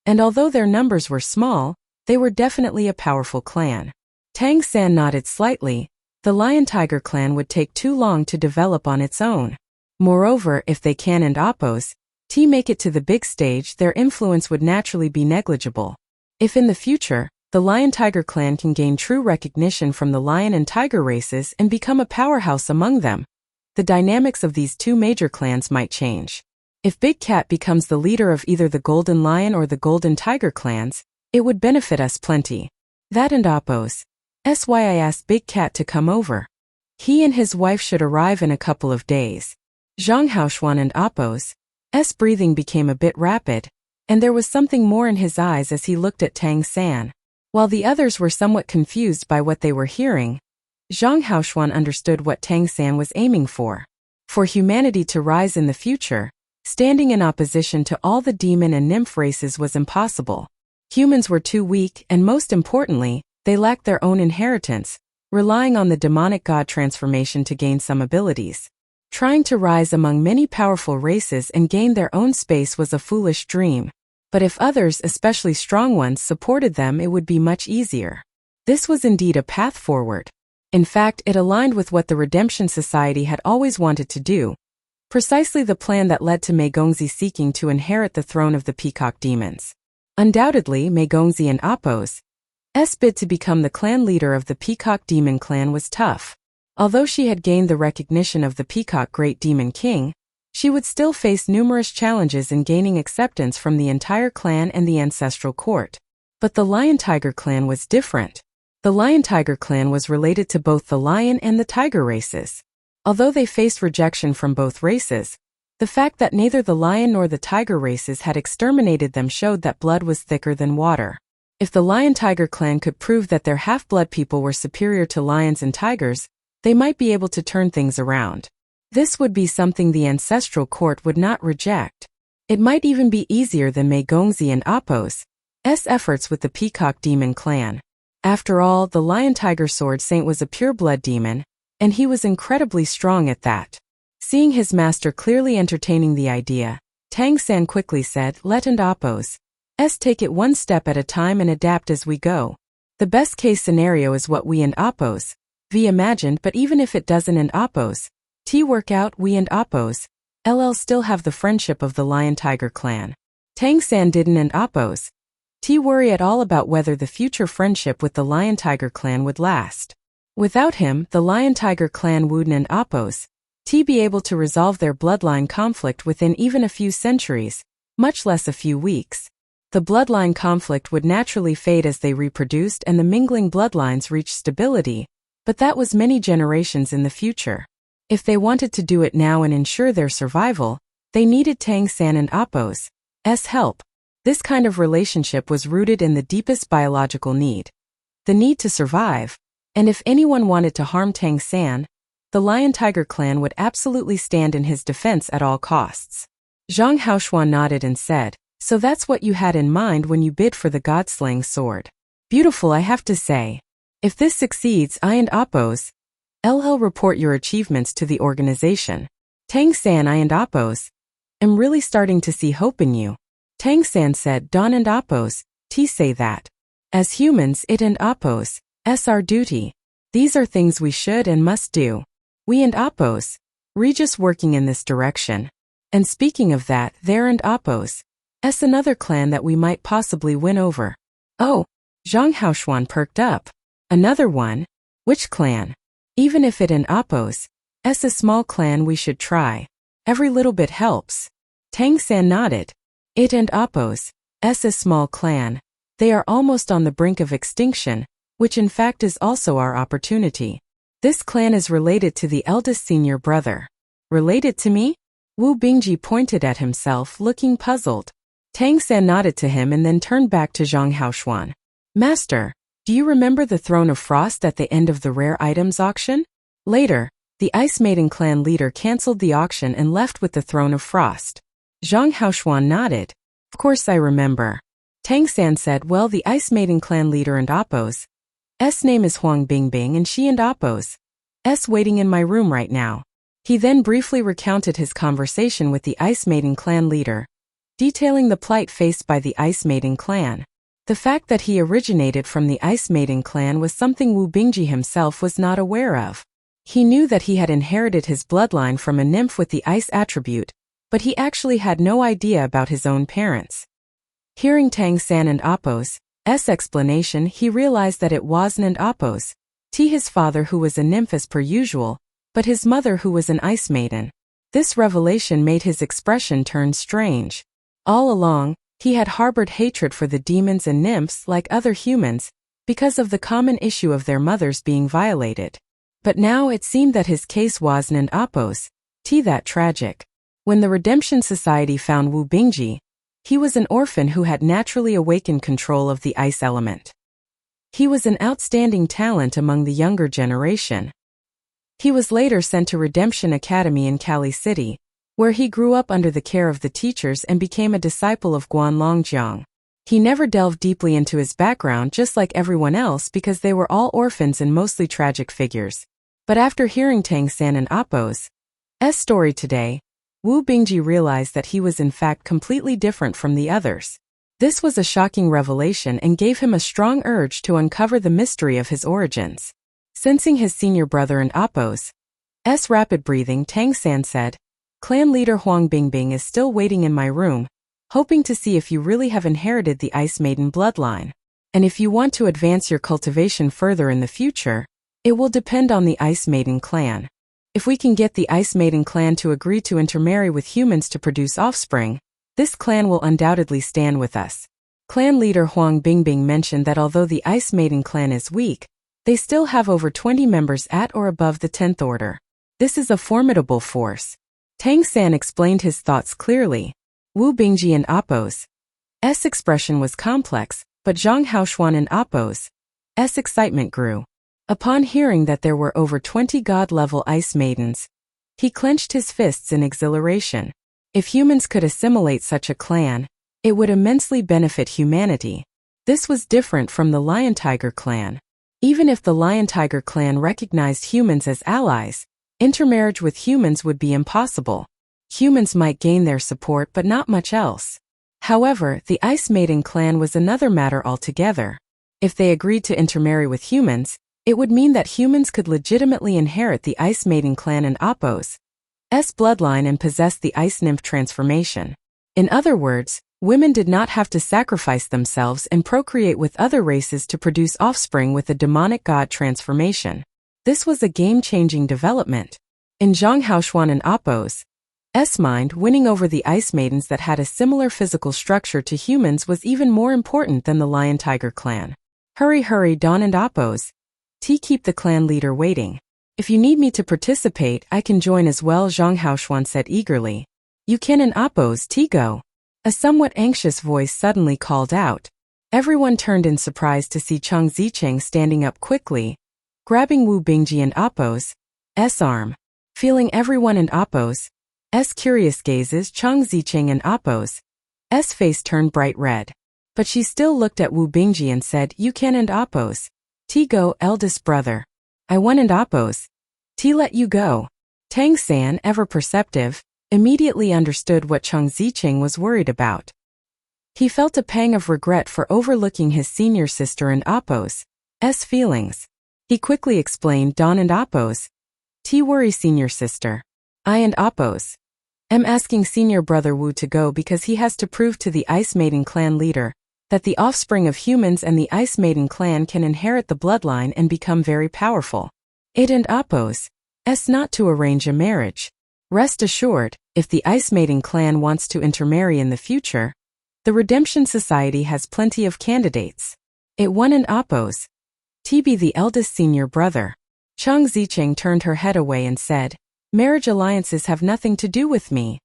and although their numbers were small, they were definitely a powerful clan. Tang San nodded slightly. The Lion Tiger clan would take too long to develop on its own. Moreover, if they can and Appos make it to the big stage, their influence would naturally be negligible. If in the future, the Lion Tiger clan can gain true recognition from the lion and tiger races and become a powerhouse among them, the dynamics of these two major clans might change. If Big Cat becomes the leader of either the Golden Lion or the Golden Tiger clans, it would benefit us plenty. That and Appos. Why I asked Big Cat to come over. He and his wife should arrive in a couple of days. Zhang Haoshuan and Appos' breathing became a bit rapid, and there was something more in his eyes as he looked at Tang San. While the others were somewhat confused by what they were hearing, Zhang Haoshuan understood what Tang San was aiming for. For humanity to rise in the future, standing in opposition to all the demon and nymph races was impossible. Humans were too weak, and most importantly, they lacked their own inheritance, relying on the demonic god transformation to gain some abilities. Trying to rise among many powerful races and gain their own space was a foolish dream. But if others, especially strong ones, supported them, it would be much easier. This was indeed a path forward. In fact, it aligned with what the Redemption Society had always wanted to do, precisely the plan that led to Mei Gongzi seeking to inherit the throne of the Peacock Demons. Undoubtedly, Mei Gongzi and Appos' bid to become the clan leader of the Peacock Demon clan was tough. Although she had gained the recognition of the Peacock Great Demon King, she would still face numerous challenges in gaining acceptance from the entire clan and the ancestral court. But the Lion Tiger clan was different. The Lion Tiger clan was related to both the lion and the tiger races. Although they faced rejection from both races, the fact that neither the lion nor the tiger races had exterminated them showed that blood was thicker than water. If the Lion Tiger clan could prove that their half-blood people were superior to lions and tigers, they might be able to turn things around. This would be something the ancestral court would not reject. It might even be easier than Mei Gongzi and Appos' efforts with the Peacock Demon clan. After all, the Lion Tiger Sword Saint was a pure-blood demon, and he was incredibly strong at that. Seeing his master clearly entertaining the idea, Tang San quickly said, let and Appos' take it one step at a time and adapt as we go. The best-case scenario is what we and Appos' imagined, but even if it doesn't and Appos' work out, we and Appos' still have the friendship of the Lion Tiger clan. Tang San didn't and Appos' T worry at all about whether the future friendship with the Lion-Tiger clan would last. Without him, the Lion-Tiger clan wouldn't oppose T be able to resolve their bloodline conflict within even a few centuries, much less a few weeks. The bloodline conflict would naturally fade as they reproduced and the mingling bloodlines reached stability, but that was many generations in the future. If they wanted to do it now and ensure their survival, they needed Tang San and Appo's help. This kind of relationship was rooted in the deepest biological need, the need to survive, and if anyone wanted to harm Tang San, the Lion-Tiger clan would absolutely stand in his defense at all costs. Zhang Haoshuan nodded and said, "So that's what you had in mind when you bid for the God-slaying sword. Beautiful, I have to say. If this succeeds, I and Appo's LL report your achievements to the organization. Tang San, I and Appo's am really starting to see hope in you." Tang San said, "Don and Appo's T say that. As humans, it and Appo's our duty. These are things we should and must do. We and Appo's just working in this direction. And speaking of that, there and Appo's another clan that we might possibly win over." "Oh," Zhang Haoshuan perked up. "Another one? Which clan? Even if it and Appo's a small clan, we should try. Every little bit helps." Tang San nodded. "It and Appo's a small clan. They are almost on the brink of extinction, which in fact is also our opportunity. This clan is related to the eldest senior brother." "Related to me?" Wu Bingji pointed at himself, looking puzzled. Tang San nodded to him and then turned back to Zhang Haoshuan. "Master, do you remember the Throne of Frost at the end of the rare items auction? Later, the Ice Maiden clan leader cancelled the auction and left with the Throne of Frost." Zhang Haoshuan nodded. "Of course I remember." Tang San said, "Well, the Ice Maiden clan leader and Appo's name is Huang Bingbing and she and Appo's waiting in my room right now." He then briefly recounted his conversation with the Ice Maiden clan leader, detailing the plight faced by the Ice Maiden clan. The fact that he originated from the Ice Maiden clan was something Wu Bingji himself was not aware of. He knew that he had inherited his bloodline from a nymph with the ice attribute, but he actually had no idea about his own parents. Hearing Tang San and Appo's explanation, he realized that it wasn't Appo's his father who was a nymph as per usual, but his mother who was an ice maiden. This revelation made his expression turn strange. All along, he had harbored hatred for the demons and nymphs like other humans, because of the common issue of their mothers being violated. But now it seemed that his case wasn't Appo's that tragic. When the Redemption Society found Wu Bingji, he was an orphan who had naturally awakened control of the ice element. He was an outstanding talent among the younger generation. He was later sent to Redemption Academy in Kali City, where he grew up under the care of the teachers and became a disciple of Guanlong Jiang. He never delved deeply into his background just like everyone else because they were all orphans and mostly tragic figures. But after hearing Tang San and Appo's story today, Wu Bingji realized that he was in fact completely different from the others. This was a shocking revelation and gave him a strong urge to uncover the mystery of his origins. Sensing his senior brother and Appo's rapid breathing, Tang San said, "Clan leader Huang Bingbing is still waiting in my room, hoping to see if you really have inherited the Ice Maiden bloodline. And if you want to advance your cultivation further in the future, it will depend on the Ice Maiden clan. If we can get the Ice Maiden clan to agree to intermarry with humans to produce offspring, this clan will undoubtedly stand with us." Clan leader Huang Bingbing mentioned that although the Ice Maiden clan is weak, they still have over 20 members at or above the 10th order. This is a formidable force. Tang San explained his thoughts clearly. Wu Bingji and Appo's expression was complex, but Zhang Haoshuan and Appo's excitement grew. Upon hearing that there were over 20 god-level ice maidens, he clenched his fists in exhilaration. If humans could assimilate such a clan, it would immensely benefit humanity. This was different from the Lion-Tiger clan. Even if the Lion-Tiger clan recognized humans as allies, intermarriage with humans would be impossible. Humans might gain their support but not much else. However, the Ice Maiden clan was another matter altogether. If they agreed to intermarry with humans, it would mean that humans could legitimately inherit the Ice Maiden clan and Appo's bloodline and possess the Ice Nymph transformation. In other words, Women did not have to sacrifice themselves and procreate with other races to produce offspring with a demonic god transformation. This was a game-changing development. In Zhang Haoxuan and Appo's mind, winning over the ice maidens that had a similar physical structure to humans was even more important than the lion-tiger clan. Hurry, Dawn and Appo's. Keep the clan leader waiting. If you need me to participate, I can join as well, Zhang Haoxuan said eagerly. You can and Appo's go. A somewhat anxious voice suddenly called out. Everyone turned in surprise to see Chang Zicheng standing up quickly, grabbing Wu Bingji and Appo's arm. Feeling everyone and Appo's curious gazes, Chang Zicheng and Appo's face turned bright red. But she still looked at Wu Bingji and said, You can and Appo's go, eldest brother. I won and Appo's let you go. Tang San, ever perceptive, immediately understood what Chang Zicheng was worried about. He felt a pang of regret for overlooking his senior sister and Appo's feelings. He quickly explained, Dawn and Appo's worry senior sister. I and Appo's am asking senior brother Wu to go because he has to prove to the Ice Maiden clan leader that the offspring of humans and the Ice Maiden clan can inherit the bloodline and become very powerful. It and Appo's not to arrange a marriage. Rest assured, if the Ice Maiden clan wants to intermarry in the future, the Redemption Society has plenty of candidates. It won and Appo's be the eldest senior brother. Chang Zicheng turned her head away and said, Marriage alliances have nothing to do with me.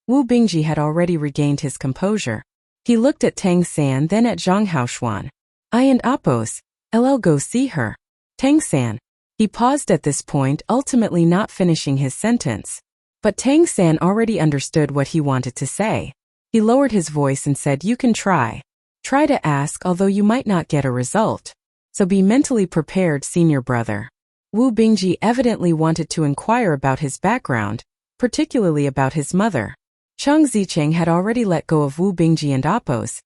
Wu Bingji had already regained his composure. He looked at Tang San, then at Zhang Haoxuan. I and Appo's go see her. Tang San. He paused at this point, ultimately not finishing his sentence. But Tang San already understood what he wanted to say. He lowered his voice and said, You can try. Try to ask, although you might not get a result. So be mentally prepared, senior brother. Wu Bingji evidently wanted to inquire about his background, particularly about his mother. Chang Zicheng had already let go of Wu Bingji and Appo's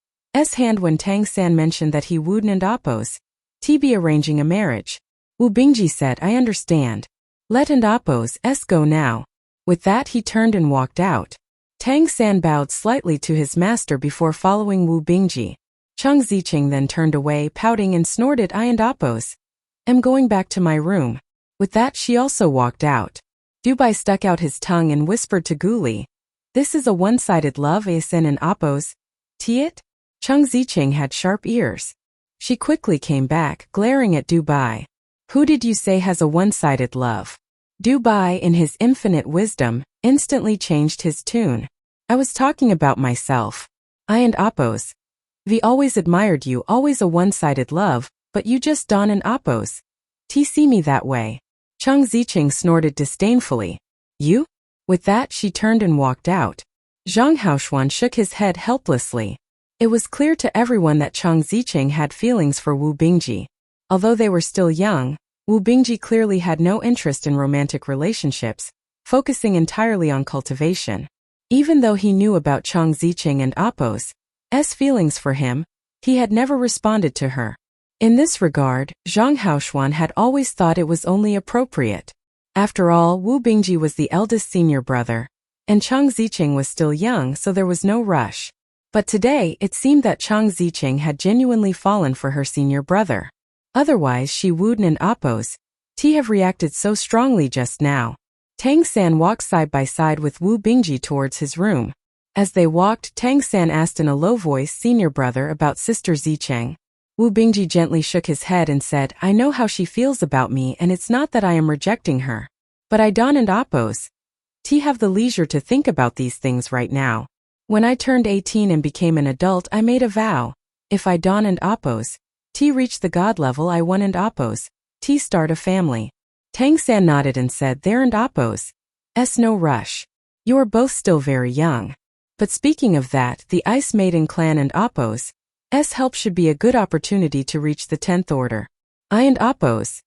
hand when Tang San mentioned that he would and Appo's be arranging a marriage. Wu Bingji said, I understand. Let and Appo's go now. With that he turned and walked out. Tang San bowed slightly to his master before following Wu Bingji. Chang Zicheng then turned away, pouting and snorted, I and Appo's am going back to my room. With that she also walked out. Dubai stuck out his tongue and whispered to Guli, This is a one-sided love, Asen and Appo's it? Chang Zicheng had sharp ears. She quickly came back, glaring at Dubai. Who did you say has a one-sided love? Dubai, in his infinite wisdom, instantly changed his tune. I was talking about myself. I and Appo's always admired you, always a one-sided love, but you just Dawn and Appo's see me that way. Chang Zicheng snorted disdainfully. You? With that she turned and walked out. Zhang Haoxuan shook his head helplessly. It was clear to everyone that Chang Zicheng had feelings for Wu Bingji. Although they were still young, Wu Bingji clearly had no interest in romantic relationships, focusing entirely on cultivation. Even though he knew about Chang Zicheng and Appo's feelings for him, he had never responded to her. In this regard, Zhang Haoxuan had always thought it was only appropriate. After all, Wu Bingji was the eldest senior brother, and Chang Zicheng was still young, so there was no rush. But today, it seemed that Chang Zicheng had genuinely fallen for her senior brother. Otherwise she wouldn't and Appo's have reacted so strongly just now. Tang San walked side by side with Wu Bingji towards his room. As they walked, Tang San asked in a low voice, Senior brother, about Sister Zicheng. Wu Bingji gently shook his head and said, I know how she feels about me, and it's not that I am rejecting her. But I Dawn and Appo's have the leisure to think about these things right now. When I turned 18 and became an adult, I made a vow. If I Dawn and Appo's reach the god level, I won and Appo's start a family. Tang San nodded and said, There and Appo's no rush. You are both still very young. But speaking of that, the Ice Maiden clan and Appo's help should be a good opportunity to reach the 10th order. I and Appo's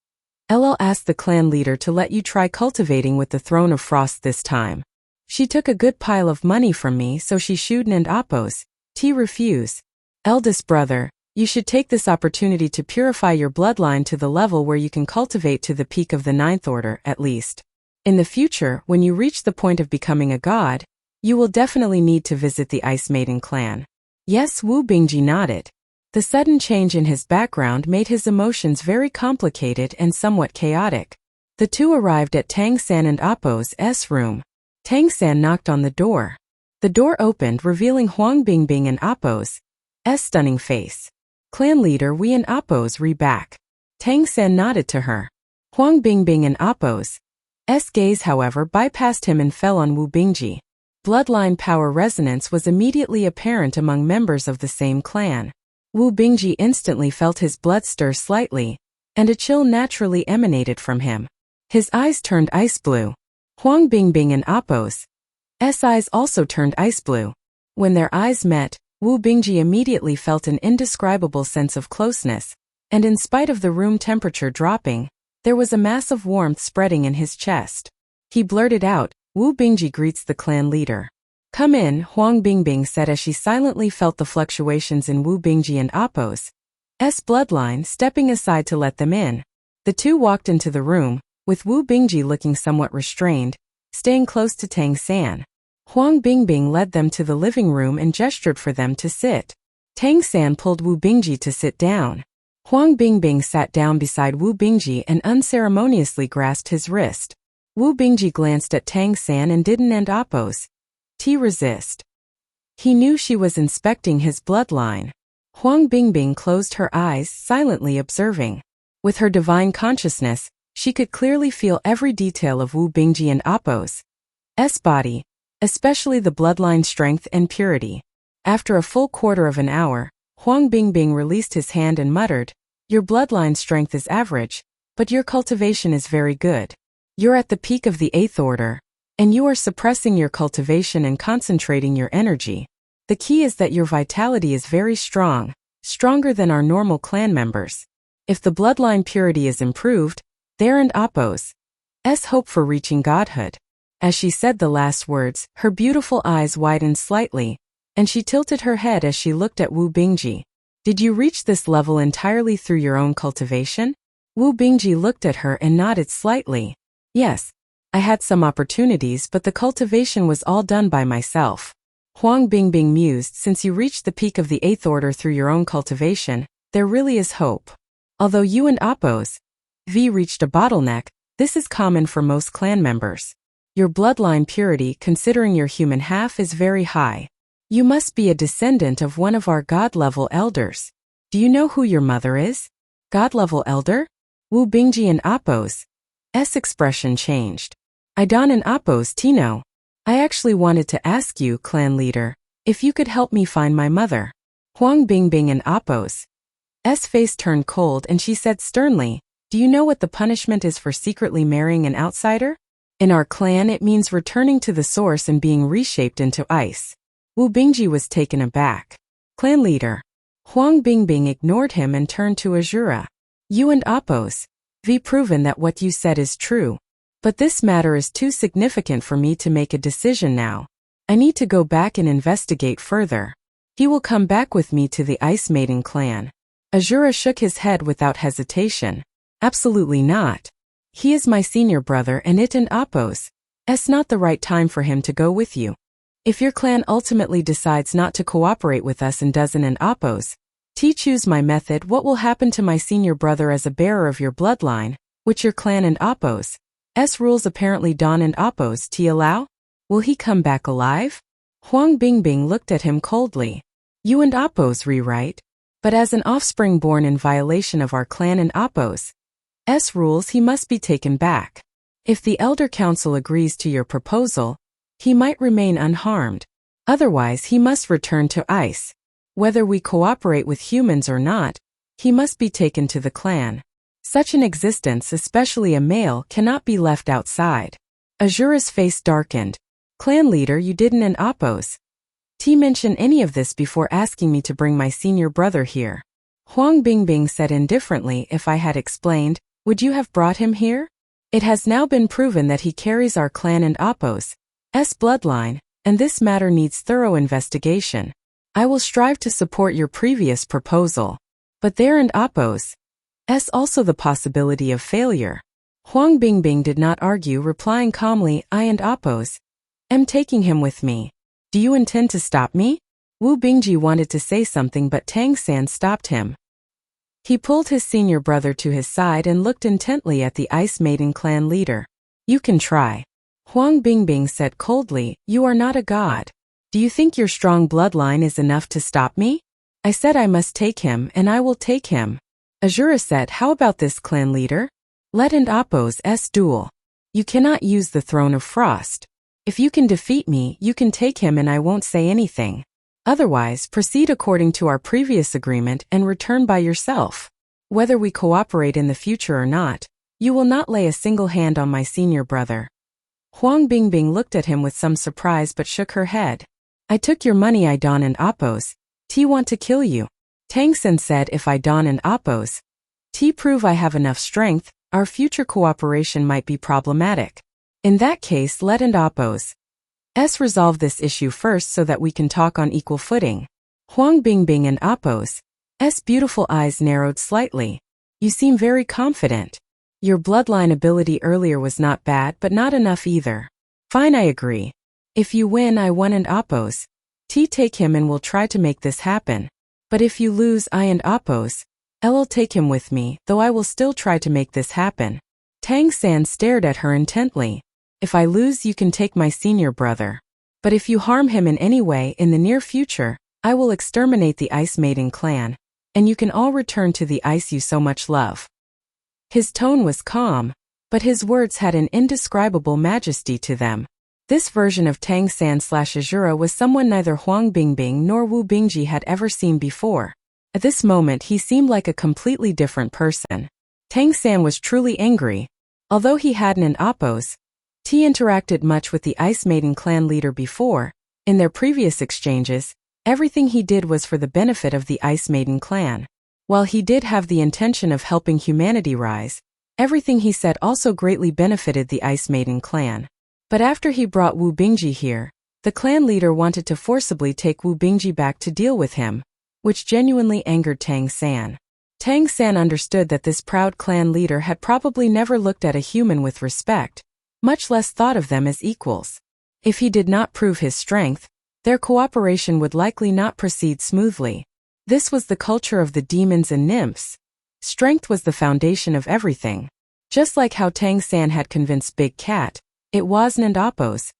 asked the clan leader to let you try cultivating with the Throne of Frost this time. She took a good pile of money from me, so she shouldn't and Appo's refuse. Eldest brother, you should take this opportunity to purify your bloodline to the level where you can cultivate to the peak of the 9th order, at least. In the future, when you reach the point of becoming a god, you will definitely need to visit the Ice Maiden clan. Yes, Wu Bingji nodded. The sudden change in his background made his emotions very complicated and somewhat chaotic. The two arrived at Tang San and Appo's room. Tang San knocked on the door. The door opened, revealing Huang Bingbing and Appo's stunning face. Clan leader, we and Appo's back. Tang San nodded to her. Huang Bingbing and Appo's gaze, however, bypassed him and fell on Wu Bingji. Bloodline power resonance was immediately apparent among members of the same clan. Wu Bingji instantly felt his blood stir slightly, and a chill naturally emanated from him. His eyes turned ice blue. Huang Bingbing and Appo's eyes also turned ice blue. When their eyes met, Wu Bingji immediately felt an indescribable sense of closeness, and in spite of the room temperature dropping, there was a massive warmth spreading in his chest. He blurted out, Wu Bingji greets the clan leader. Come in, Huang Bingbing said as she silently felt the fluctuations in Wu Bingji and Appo's bloodline, stepping aside to let them in. The two walked into the room, with Wu Bingji looking somewhat restrained, staying close to Tang San. Huang Bingbing led them to the living room and gestured for them to sit. Tang San pulled Wu Bingji to sit down. Huang Bingbing sat down beside Wu Bingji and unceremoniously grasped his wrist. Wu Bingji glanced at Tang San and didn't Appo's resist. He knew she was inspecting his bloodline. Huang Bingbing closed her eyes, silently observing. With her divine consciousness, she could clearly feel every detail of Wu Bingji and Appo's body, especially the bloodline strength and purity. After a full quarter of an hour, Huang Bingbing released his hand and muttered, Your bloodline strength is average, but your cultivation is very good. You're at the peak of the 8th order, and you are suppressing your cultivation and concentrating your energy. The key is that your vitality is very strong, stronger than our normal clan members. If the bloodline purity is improved, there and Appo's hope for reaching godhood. As she said the last words, her beautiful eyes widened slightly, and she tilted her head as she looked at Wu Bingji. Did you reach this level entirely through your own cultivation? Wu Bingji looked at her and nodded slightly. Yes. I had some opportunities, but the cultivation was all done by myself. Huang Bingbing mused, since you reached the peak of the 8th order through your own cultivation, there really is hope. Although you and Appo's reached a bottleneck, this is common for most clan members. Your bloodline purity, considering your human half, is very high. You must be a descendant of one of our god-level elders. Do you know who your mother is? God-level elder? Wu Bingji and Appo's expression changed. I don't and Appo's know. I actually wanted to ask you, clan leader, if you could help me find my mother. Huang Bingbing and Appo's face turned cold and she said sternly, Do you know what the punishment is for secretly marrying an outsider? In our clan it means returning to the source and being reshaped into ice. Wu Bingji was taken aback. Clan leader. Huang Bingbing ignored him and turned to Azura. You and Appo's proven that what you said is true. But this matter is too significant for me to make a decision now. I need to go back and investigate further. He will come back with me to the Ice Maiden clan. Azura shook his head without hesitation. Absolutely not. He is my senior brother and it and Appo's not the right time for him to go with you. If your clan ultimately decides not to cooperate with us and doesn't and Appo's choose my method, what will happen to my senior brother as a bearer of your bloodline, which your clan and Appo's rules apparently don't and Appo's allow? Will he come back alive? Huang Bingbing looked at him coldly. You and Appo's right? But as an offspring born in violation of our clan and Appo's rules, he must be taken back. If the Elder Council agrees to your proposal, he might remain unharmed. Otherwise, he must return to ice. Whether we cooperate with humans or not, he must be taken to the clan. Such an existence, especially a male, cannot be left outside. Azura's face darkened. Clan leader, you didn't and Appo's mention any of this before asking me to bring my senior brother here. Huang Bingbing said indifferently, if I had explained, would you have brought him here? It has now been proven that he carries our clan and Appo's bloodline, and this matter needs thorough investigation. I will strive to support your previous proposal. But there and Appo's also the possibility of failure. Huang Bingbing did not argue, replying calmly, I and Appo's am taking him with me. Do you intend to stop me? Wu Bingji wanted to say something but Tang San stopped him. He pulled his senior brother to his side and looked intently at the Ice Maiden clan leader. You can try. Huang Bingbing said coldly, you are not a god. Do you think your strong bloodline is enough to stop me? I said I must take him and I will take him. Azura said, how about this clan leader? Let and oppose s duel. You cannot use the Throne of Frost. If you can defeat me, you can take him and I won't say anything. Otherwise, proceed according to our previous agreement and return by yourself. Whether we cooperate in the future or not, you will not lay a single hand on my senior brother. Huang Bingbing looked at him with some surprise but shook her head. I took your money I don and oppose. T want to kill you. Tang San said if I don and oppose. T prove I have enough strength, our future cooperation might be problematic. In that case let and oppose. S resolve this issue first so that we can talk on equal footing. Huang Bingbing and oppose. S beautiful eyes narrowed slightly. You seem very confident. Your bloodline ability earlier was not bad but not enough either. Fine, I agree. If you win I won and oppose. T take him and we'll try to make this happen. But if you lose I and oppose. L'll take him with me, though I will still try to make this happen. Tang San stared at her intently. If I lose you can take my senior brother. But if you harm him in any way in the near future, I will exterminate the Ice Maiden clan, and you can all return to the ice you so much love. His tone was calm, but his words had an indescribable majesty to them. This version of Tang San/Azura was someone neither Huang Bingbing nor Wu Bingji had ever seen before. At this moment he seemed like a completely different person. Tang San was truly angry. Although he hadn't an oppose, T interacted much with the Ice Maiden clan leader before. In their previous exchanges, everything he did was for the benefit of the Ice Maiden clan. While he did have the intention of helping humanity rise, everything he said also greatly benefited the Ice Maiden clan. But after he brought Wu Bingji here, the clan leader wanted to forcibly take Wu Bingji back to deal with him, which genuinely angered Tang San. Tang San understood that this proud clan leader had probably never looked at a human with respect, much less thought of them as equals. If he did not prove his strength, their cooperation would likely not proceed smoothly. This was the culture of the demons and nymphs. Strength was the foundation of everything. Just like how Tang San had convinced Big Cat, it wasn't and oppose.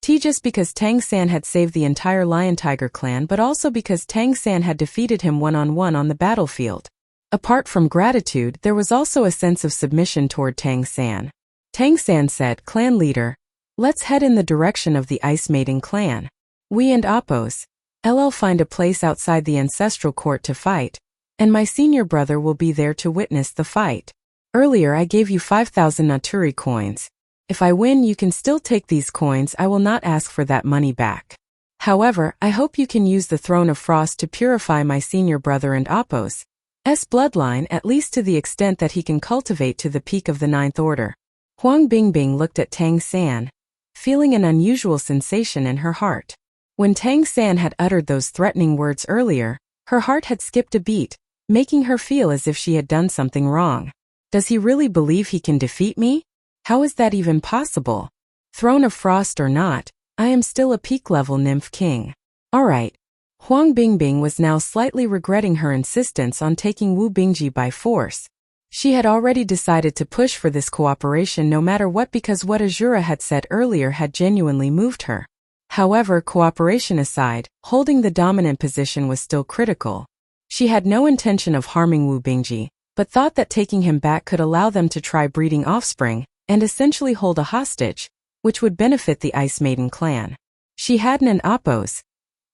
T just because Tang San had saved the entire Lion Tiger clan but also because Tang San had defeated him one-on-one on the battlefield. Apart from gratitude, there was also a sense of submission toward Tang San. Tang San said, Clan leader, let's head in the direction of the Ice Maiden clan. We and oppose. L'll find a place outside the ancestral court to fight, and my senior brother will be there to witness the fight. Earlier I gave you 5,000 Naturi coins. If I win you can still take these coins, I will not ask for that money back. However, I hope you can use the Throne of Frost to purify my senior brother and Appo's bloodline at least to the extent that he can cultivate to the peak of the Ninth Order. Huang Bingbing looked at Tang San, feeling an unusual sensation in her heart. When Tang San had uttered those threatening words earlier, her heart had skipped a beat, making her feel as if she had done something wrong. Does he really believe he can defeat me? How is that even possible? Throne of Frost or not, I am still a peak-level nymph king. Alright. Huang Bingbing was now slightly regretting her insistence on taking Wu Bingji by force. She had already decided to push for this cooperation no matter what because what Azura had said earlier had genuinely moved her. However, cooperation aside, holding the dominant position was still critical. She had no intention of harming Wu Bingji, but thought that taking him back could allow them to try breeding offspring, and essentially hold a hostage, which would benefit the Ice Maiden clan. She hadn't an oppose.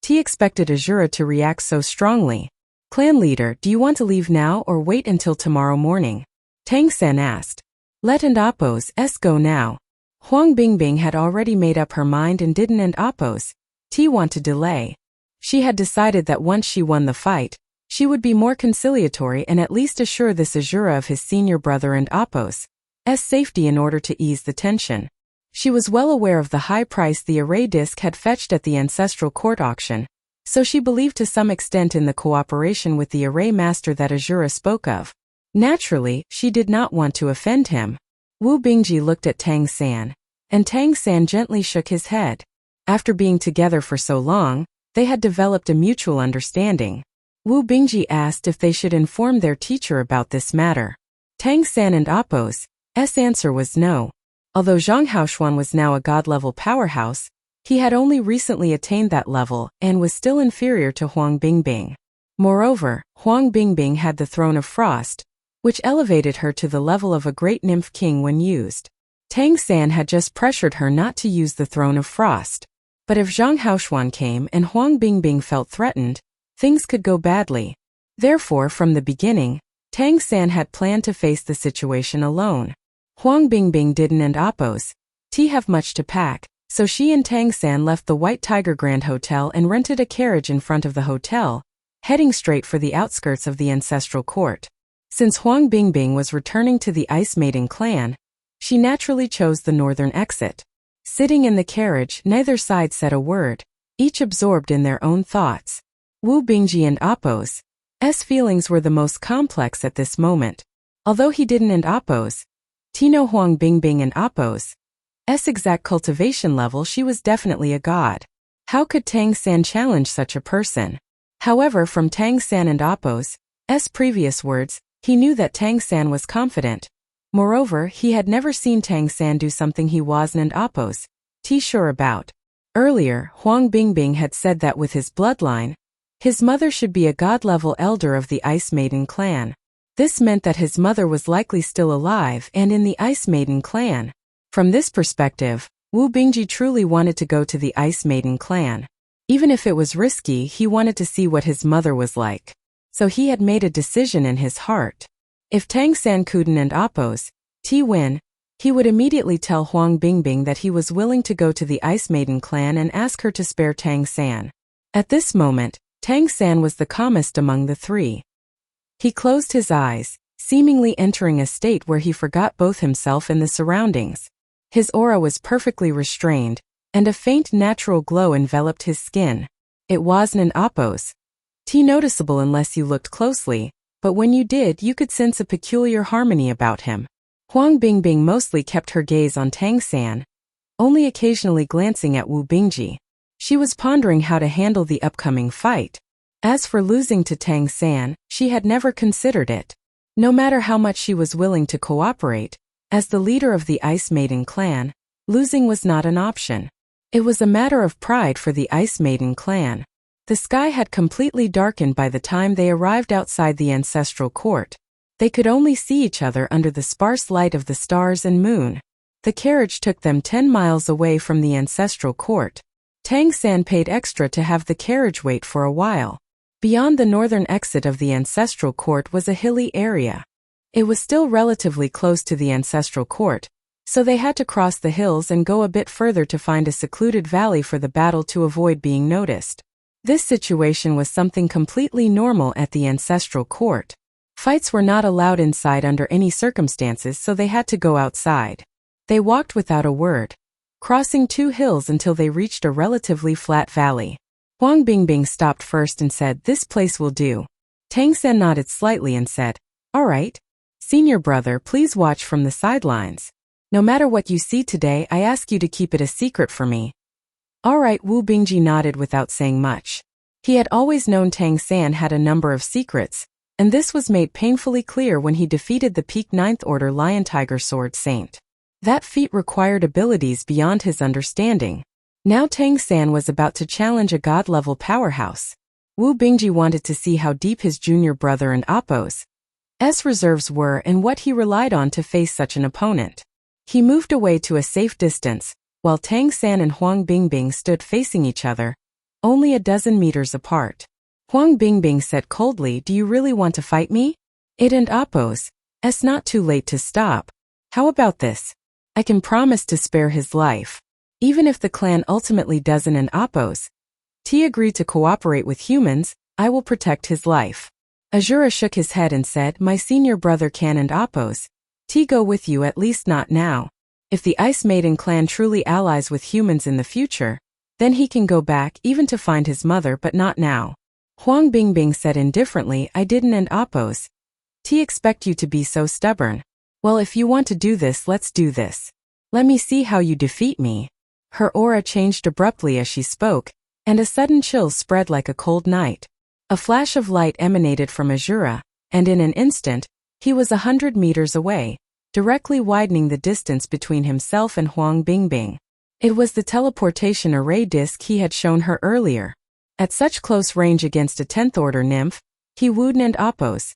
T expected Azura to react so strongly. Clan leader, do you want to leave now or wait until tomorrow morning? Tang San asked. Let and oppose go now. Huang Bingbing had already made up her mind and didn't and oppose. T want to delay. She had decided that once she won the fight, she would be more conciliatory and at least assure this Azura of his senior brother and Appo's safety in order to ease the tension. She was well aware of the high price the array disc had fetched at the ancestral court auction, so she believed to some extent in the cooperation with the array master that Azura spoke of. Naturally, she did not want to offend him. Wu Bingji looked at Tang San, and Tang San gently shook his head. After being together for so long, They had developed a mutual understanding. Wu Bingji asked if they should inform their teacher about this matter. Tang San and Appo's answer was no. Although Zhang Haoxuan was now a god-level powerhouse, he had only recently attained that level and was still inferior to Huang Bingbing. Moreover, Huang Bingbing had the Throne of Frost, which elevated her to the level of a great nymph king when used. Tang San had just pressured her not to use the Throne of Frost. But if Zhang Haoxuan came and Huang Bingbing felt threatened, things could go badly. Therefore, from the beginning, Tang San had planned to face the situation alone. Huang Bingbing didn't and Appo's have much to pack, so she and Tang San left the White Tiger Grand Hotel and rented a carriage in front of the hotel, heading straight for the outskirts of the ancestral court. Since Huang Bingbing was returning to the Ice Maiden clan, she naturally chose the northern exit. Sitting in the carriage, neither side said a word, each absorbed in their own thoughts. Wu Bingji and Appo's feelings were the most complex at this moment. Although he didn't and Appo's know Huang Bingbing and Appo's exact cultivation level, she was definitely a god. How could Tang San challenge such a person? However, from Tang San and Appo's previous words, he knew that Tang San was confident. Moreover, he had never seen Tang San do something he wasn't and Appo's sure about. Earlier, Huang Bingbing had said that with his bloodline, his mother should be a god-level elder of the Ice Maiden clan. This meant that his mother was likely still alive and in the Ice Maiden clan. From this perspective, Wu Bingji truly wanted to go to the Ice Maiden clan. Even if it was risky, he wanted to see what his mother was like. So he had made a decision in his heart. If Tang San couldn't and Appo's win, he would immediately tell Huang Bingbing that he was willing to go to the Ice Maiden clan and ask her to spare Tang San. At this moment, Tang San was the calmest among the three. He closed his eyes, seemingly entering a state where he forgot both himself and the surroundings. His aura was perfectly restrained, and a faint natural glow enveloped his skin. It wasn't an Appo's noticeable unless you looked closely, but when you did, you could sense a peculiar harmony about him. Huang Bingbing mostly kept her gaze on Tang San, only occasionally glancing at Wu Bingji. She was pondering how to handle the upcoming fight. As for losing to Tang San, she had never considered it. No matter how much she was willing to cooperate, as the leader of the Ice Maiden clan, losing was not an option. It was a matter of pride for the Ice Maiden clan. The sky had completely darkened by the time they arrived outside the ancestral court. They could only see each other under the sparse light of the stars and moon. The carriage took them 10 miles away from the ancestral court. Tang San paid extra to have the carriage wait for a while. Beyond the northern exit of the ancestral court was a hilly area. It was still relatively close to the ancestral court, so they had to cross the hills and go a bit further to find a secluded valley for the battle to avoid being noticed. This situation was something completely normal at the ancestral court. Fights were not allowed inside under any circumstances, so they had to go outside. They walked without a word, crossing 2 hills until they reached a relatively flat valley. Huang Bingbing stopped first and said, "This place will do." Tang San nodded slightly and said, "All right. Senior brother, please watch from the sidelines. No matter what you see today, I ask you to keep it a secret for me." "All right." Wu Bingji nodded without saying much. He had always known Tang San had a number of secrets, and this was made painfully clear when he defeated the peak 9th Order Lion Tiger Sword Saint. That feat required abilities beyond his understanding. Now Tang San was about to challenge a god-level powerhouse. Wu Bingji wanted to see how deep his junior brother and Appo's reserves were and what he relied on to face such an opponent. He moved away to a safe distance, while Tang San and Huang Bingbing stood facing each other, only a dozen meters apart. Huang Bingbing said coldly, "Do you really want to fight me? It and Appo's not too late to stop. How about this? I can promise to spare his life. Even if the clan ultimately doesn't and Appo's agree to cooperate with humans, I will protect his life." Azura shook his head and said, "My senior brother can and Appo's go with you, at least not now. If the Ice Maiden clan truly allies with humans in the future, then he can go back even to find his mother, but not now." Huang Bingbing said indifferently, "I didn't and Appo's expect you to be so stubborn. Well, if you want to do this, let's do this. Let me see how you defeat me." Her aura changed abruptly as she spoke, and a sudden chill spread like a cold night. A flash of light emanated from Azura, and in an instant, he was 100 meters away, directly widening the distance between himself and Huang Bingbing. It was the teleportation array disk he had shown her earlier. At such close range against a 10th order nymph, he Wooden and Oppos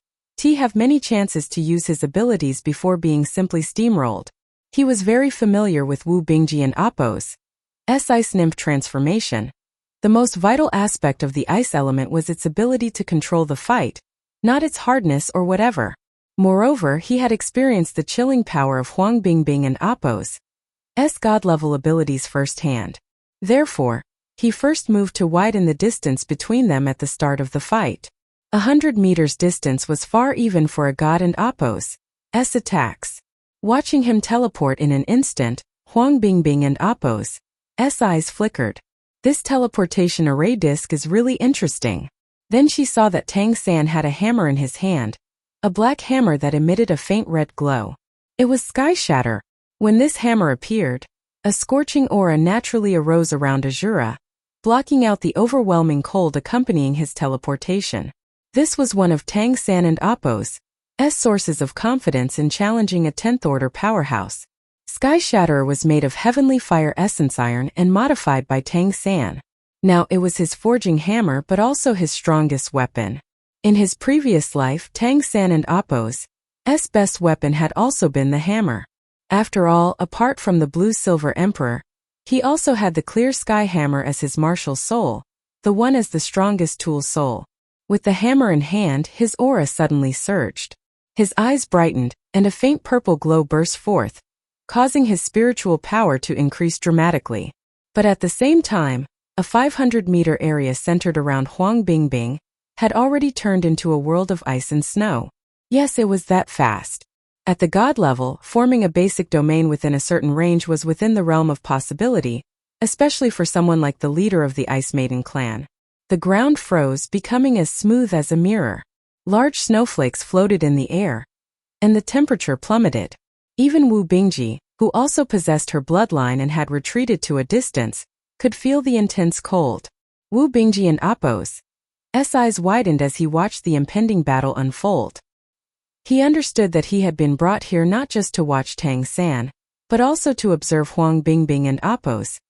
have many chances to use his abilities before being simply steamrolled. He was very familiar with Wu Bingji and Oppos' ice nymph transformation. The most vital aspect of the ice element was its ability to control the fight, not its hardness or whatever. Moreover, he had experienced the chilling power of Huang Bingbing and Oppos' god-level abilities firsthand. Therefore, he first moved to widen the distance between them at the start of the fight. 100 meters distance was far even for a god and Oppos' attacks. Watching him teleport in an instant, Huang Bingbing and Oppos' eyes flickered. This teleportation array disk is really interesting. Then she saw that Tang San had a hammer in his hand, a black hammer that emitted a faint red glow. It was Sky Shatter. When this hammer appeared, a scorching aura naturally arose around Azura, blocking out the overwhelming cold accompanying his teleportation. This was one of Tang San and Oppos' sources of confidence in challenging a 10th order powerhouse. Sky Shatterer was made of heavenly fire essence iron and modified by Tang San. Now it was his forging hammer but also his strongest weapon. In his previous life, Tang San and Oppos' best weapon had also been the hammer. After all, apart from the Blue-Silver Emperor, he also had the Clear Sky Hammer as his martial soul, the one as the strongest tool soul. With the hammer in hand, his aura suddenly surged. His eyes brightened, and a faint purple glow burst forth, causing his spiritual power to increase dramatically. But at the same time, a 500-meter area centered around Huang Bingbing had already turned into a world of ice and snow. Yes, it was that fast. At the god level, forming a basic domain within a certain range was within the realm of possibility, especially for someone like the leader of the Ice Maiden clan. The ground froze, becoming as smooth as a mirror. Large snowflakes floated in the air, and the temperature plummeted. Even Wu Bingji, who also possessed her bloodline and had retreated to a distance, could feel the intense cold. Wu Bingji and Oppos' eyes widened as he watched the impending battle unfold. He understood that he had been brought here not just to watch Tang San, but also to observe Huang Bingbing and Oppos'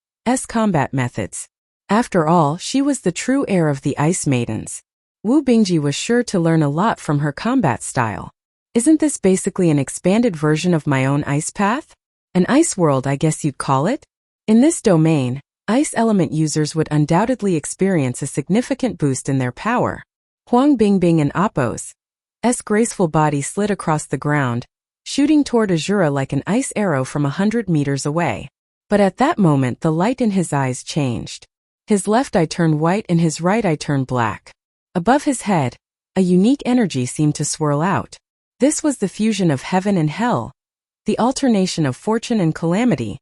combat methods. After all, she was the true heir of the Ice Maidens. Wu Bingji was sure to learn a lot from her combat style. Isn't this basically an expanded version of my own ice path? An ice world, I guess you'd call it? In this domain, ice element users would undoubtedly experience a significant boost in their power. Huang Bingbing and Oppos' graceful body slid across the ground, shooting toward Azura like an ice arrow from 100 meters away. But at that moment the light in his eyes changed. His left eye turned white and his right eye turned black. Above his head, a unique energy seemed to swirl out. This was the fusion of heaven and hell, the alternation of fortune and calamity,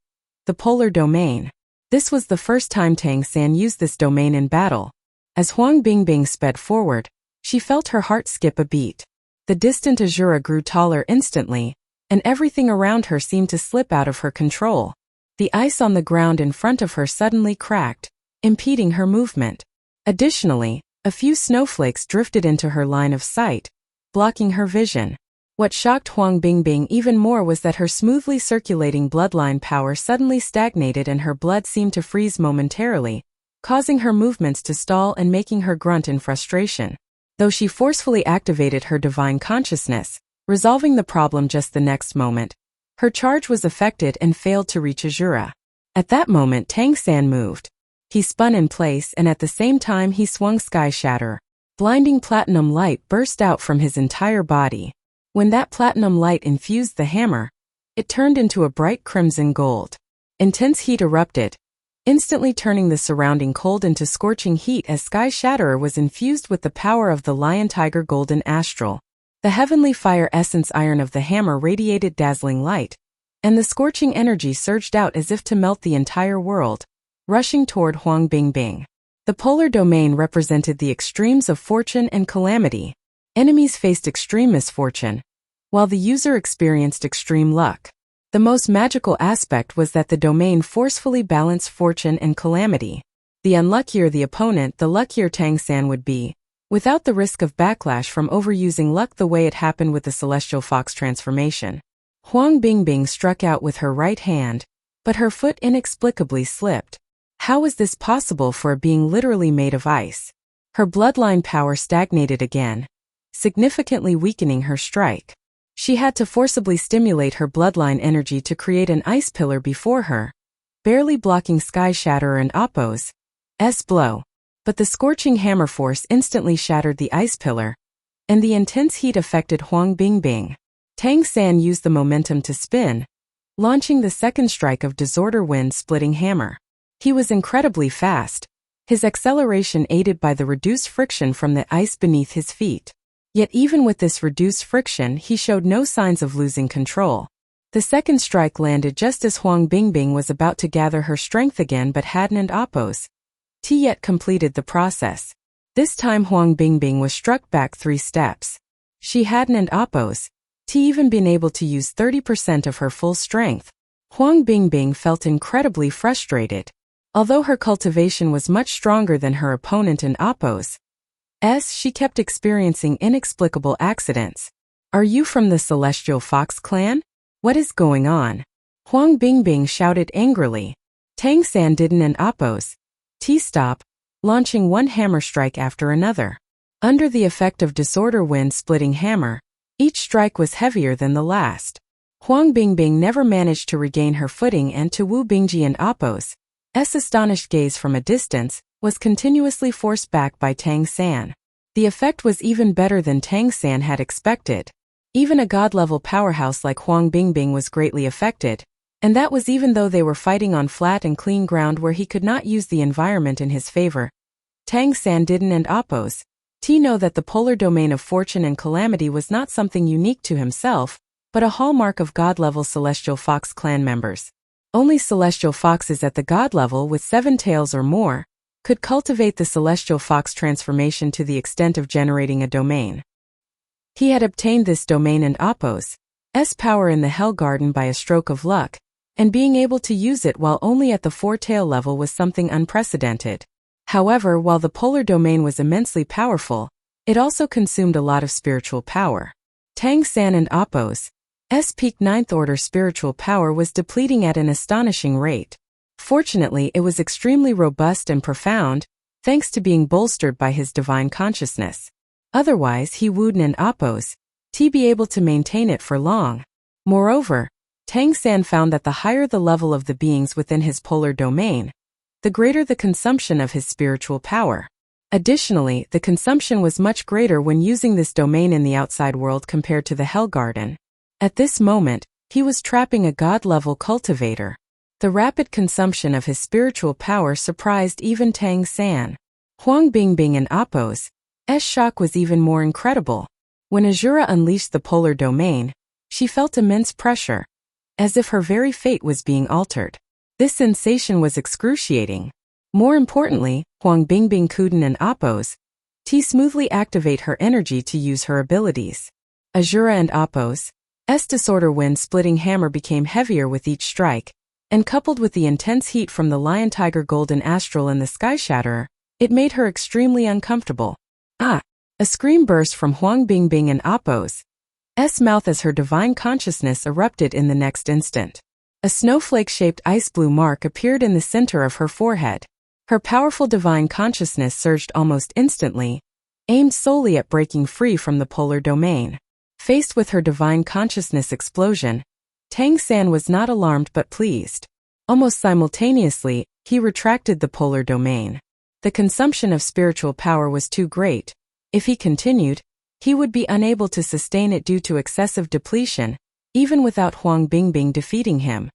the polar domain. This was the first time Tang San used this domain in battle. As Huang Bingbing sped forward, she felt her heart skip a beat. The distant Azura grew taller instantly, and everything around her seemed to slip out of her control. The ice on the ground in front of her suddenly cracked, impeding her movement. Additionally, a few snowflakes drifted into her line of sight, blocking her vision. What shocked Huang Bingbing even more was that her smoothly circulating bloodline power suddenly stagnated and her blood seemed to freeze momentarily, causing her movements to stall and making her grunt in frustration. Though she forcefully activated her divine consciousness, resolving the problem just the next moment, her charge was affected and failed to reach Azura. At that moment Tang San moved. He spun in place and at the same time he swung Sky Shatter. Blinding platinum light burst out from his entire body. When that platinum light infused the hammer, it turned into a bright crimson gold. Intense heat erupted, instantly turning the surrounding cold into scorching heat as Sky Shatterer was infused with the power of the Lion Tiger Golden Astral. The heavenly fire essence iron of the hammer radiated dazzling light, and the scorching energy surged out as if to melt the entire world, rushing toward Huang Bingbing. The polar domain represented the extremes of fortune and calamity. Enemies faced extreme misfortune, while the user experienced extreme luck. The most magical aspect was that the domain forcefully balanced fortune and calamity. The unluckier the opponent, the luckier Tang San would be, without the risk of backlash from overusing luck the way it happened with the Celestial Fox transformation. Huang Bingbing struck out with her right hand, but her foot inexplicably slipped. How was this possible for a being literally made of ice? Her bloodline power stagnated again, significantly weakening her strike. She had to forcibly stimulate her bloodline energy to create an ice pillar before her, barely blocking Sky Shatterer and Oppo's blow. But the scorching hammer force instantly shattered the ice pillar, and the intense heat affected Huang Bingbing. Tang San used the momentum to spin, launching the second strike of Disorder Wind Splitting Hammer. He was incredibly fast, his acceleration aided by the reduced friction from the ice beneath his feet. Yet even with this reduced friction, he showed no signs of losing control. The second strike landed just as Huang Bingbing was about to gather her strength again, but hadn't Oppo's yet completed the process. This time Huang Bingbing was struck back 3 steps. She hadn't Oppo's even been able to use 30% of her full strength. Huang Bingbing felt incredibly frustrated. Although her cultivation was much stronger than her opponent in Oppo's, she kept experiencing inexplicable accidents. Are you from the Celestial Fox clan? What is going on? Huang Bingbing shouted angrily. Tang San didn't Oppo's stop, launching one hammer strike after another. Under the effect of Disorder Wind Splitting Hammer, each strike was heavier than the last. Huang Bingbing never managed to regain her footing, and to Wu Bingji and Oppo's astonished gaze from a distance was continuously forced back by Tang San. The effect was even better than Tang San had expected. Even a god-level powerhouse like Huang Bingbing was greatly affected, and that was even though they were fighting on flat and clean ground where he could not use the environment in his favor. Tang San didn't Oppo's know that the polar domain of fortune and calamity was not something unique to himself, but a hallmark of god-level Celestial Fox clan members. Only Celestial Foxes at the god level with 7 tails or more could cultivate the Celestial Fox transformation to the extent of generating a domain. He had obtained this domain and Oppo's power in the Hell Garden by a stroke of luck, and being able to use it while only at the 4-tail level was something unprecedented. However, while the polar domain was immensely powerful, it also consumed a lot of spiritual power. Tang San and Oppo's peak 9th order spiritual power was depleting at an astonishing rate. Fortunately, it was extremely robust and profound, thanks to being bolstered by his divine consciousness. Otherwise, he wouldn't Oppo's be able to maintain it for long. Moreover, Tang San found that the higher the level of the beings within his polar domain, the greater the consumption of his spiritual power. Additionally, the consumption was much greater when using this domain in the outside world compared to the Hell Garden. At this moment, he was trapping a god-level cultivator. The rapid consumption of his spiritual power surprised even Tang San. Huang Bingbing and Oppo's shock was even more incredible. When Azura unleashed the polar domain, she felt immense pressure, as if her very fate was being altered. This sensation was excruciating. More importantly, Huang Bingbing couldn't and Oppo's smoothly activate her energy to use her abilities. Azura and Oppo's Disorder Wind Splitting Hammer became heavier with each strike, and coupled with the intense heat from the Lion Tiger Golden Astral and the Sky Shatterer, it made her extremely uncomfortable. A scream burst from Huang Bingbing and Oppo's mouth as her divine consciousness erupted in the next instant. A snowflake-shaped ice blue mark appeared in the center of her forehead. Her powerful divine consciousness surged almost instantly, aimed solely at breaking free from the polar domain. Faced with her divine consciousness explosion, Tang San was not alarmed but pleased. Almost simultaneously, he retracted the polar domain. The consumption of spiritual power was too great. If he continued, he would be unable to sustain it due to excessive depletion, even without Huang Bingbing defeating him.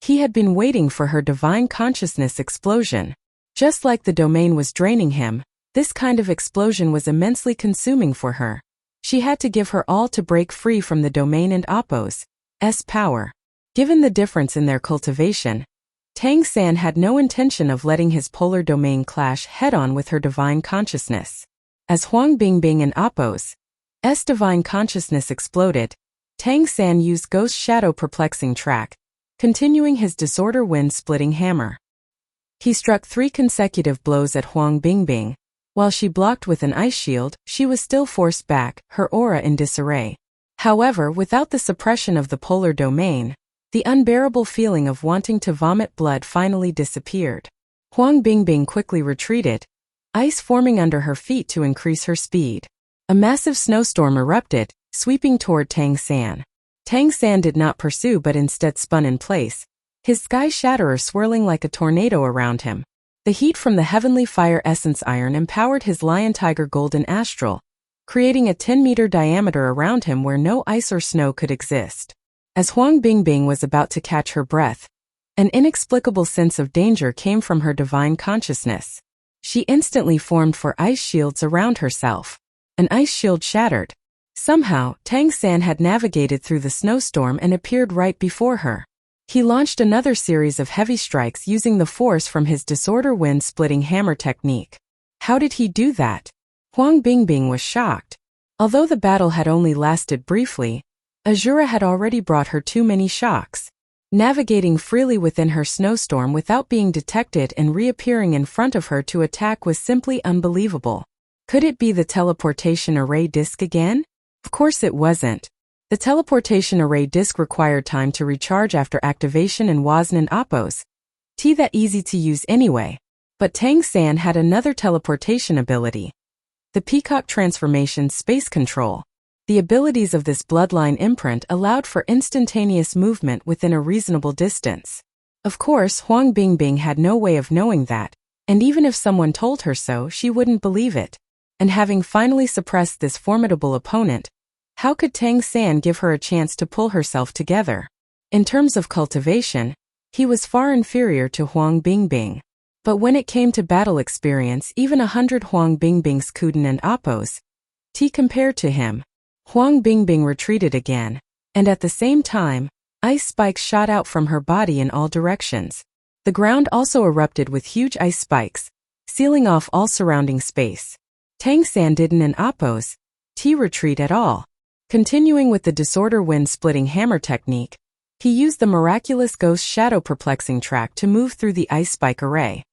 He had been waiting for her divine consciousness explosion. Just like the domain was draining him, this kind of explosion was immensely consuming for her. She had to give her all to break free from the domain and Oppo's power. Given the difference in their cultivation, Tang San had no intention of letting his polar domain clash head-on with her divine consciousness. As Huang Bingbing and Oppo's divine consciousness exploded, Tang San used Ghost Shadow Perplexing Track, continuing his Disorder Wind Splitting Hammer. He struck 3 consecutive blows at Huang Bingbing. While she blocked with an ice shield, she was still forced back, her aura in disarray. However, without the suppression of the polar domain, the unbearable feeling of wanting to vomit blood finally disappeared. Huang Bingbing quickly retreated, ice forming under her feet to increase her speed. A massive snowstorm erupted, sweeping toward Tang San. Tang San did not pursue but instead spun in place, his sky shatterer swirling like a tornado around him. The heat from the heavenly fire essence iron empowered his lion tiger golden astral, creating a 10-meter diameter around him where no ice or snow could exist. As Huang Bingbing was about to catch her breath, an inexplicable sense of danger came from her divine consciousness. She instantly formed for ice shields around herself. An ice shield shattered. Somehow, Tang San had navigated through the snowstorm and appeared right before her. He launched another series of heavy strikes using the force from his disorder wind-splitting hammer technique. How did he do that? Huang Bingbing was shocked. Although the battle had only lasted briefly, Azura had already brought her too many shocks. Navigating freely within her snowstorm without being detected and reappearing in front of her to attack was simply unbelievable. Could it be the teleportation array disk again? Of course it wasn't. The teleportation array disk required time to recharge after activation and wasn't Appos. That easy to use anyway. But Tang San had another teleportation ability. The Peacock Transformation Space Control. The abilities of this bloodline imprint allowed for instantaneous movement within a reasonable distance. Of course, Huang Bingbing had no way of knowing that, and even if someone told her so, she wouldn't believe it. And having finally suppressed this formidable opponent, how could Tang San give her a chance to pull herself together? In terms of cultivation, he was far inferior to Huang Bingbing. But when it came to battle experience, even 100 Huang Bingbing's Kuden and Appos, compared to him. Huang Bingbing retreated again, and at the same time, ice spikes shot out from her body in all directions. The ground also erupted with huge ice spikes, sealing off all surrounding space. Tang San didn't an Appos retreat at all. Continuing with the disorder wind-splitting hammer technique, he used the miraculous ghost shadow perplexing track to move through the ice spike array.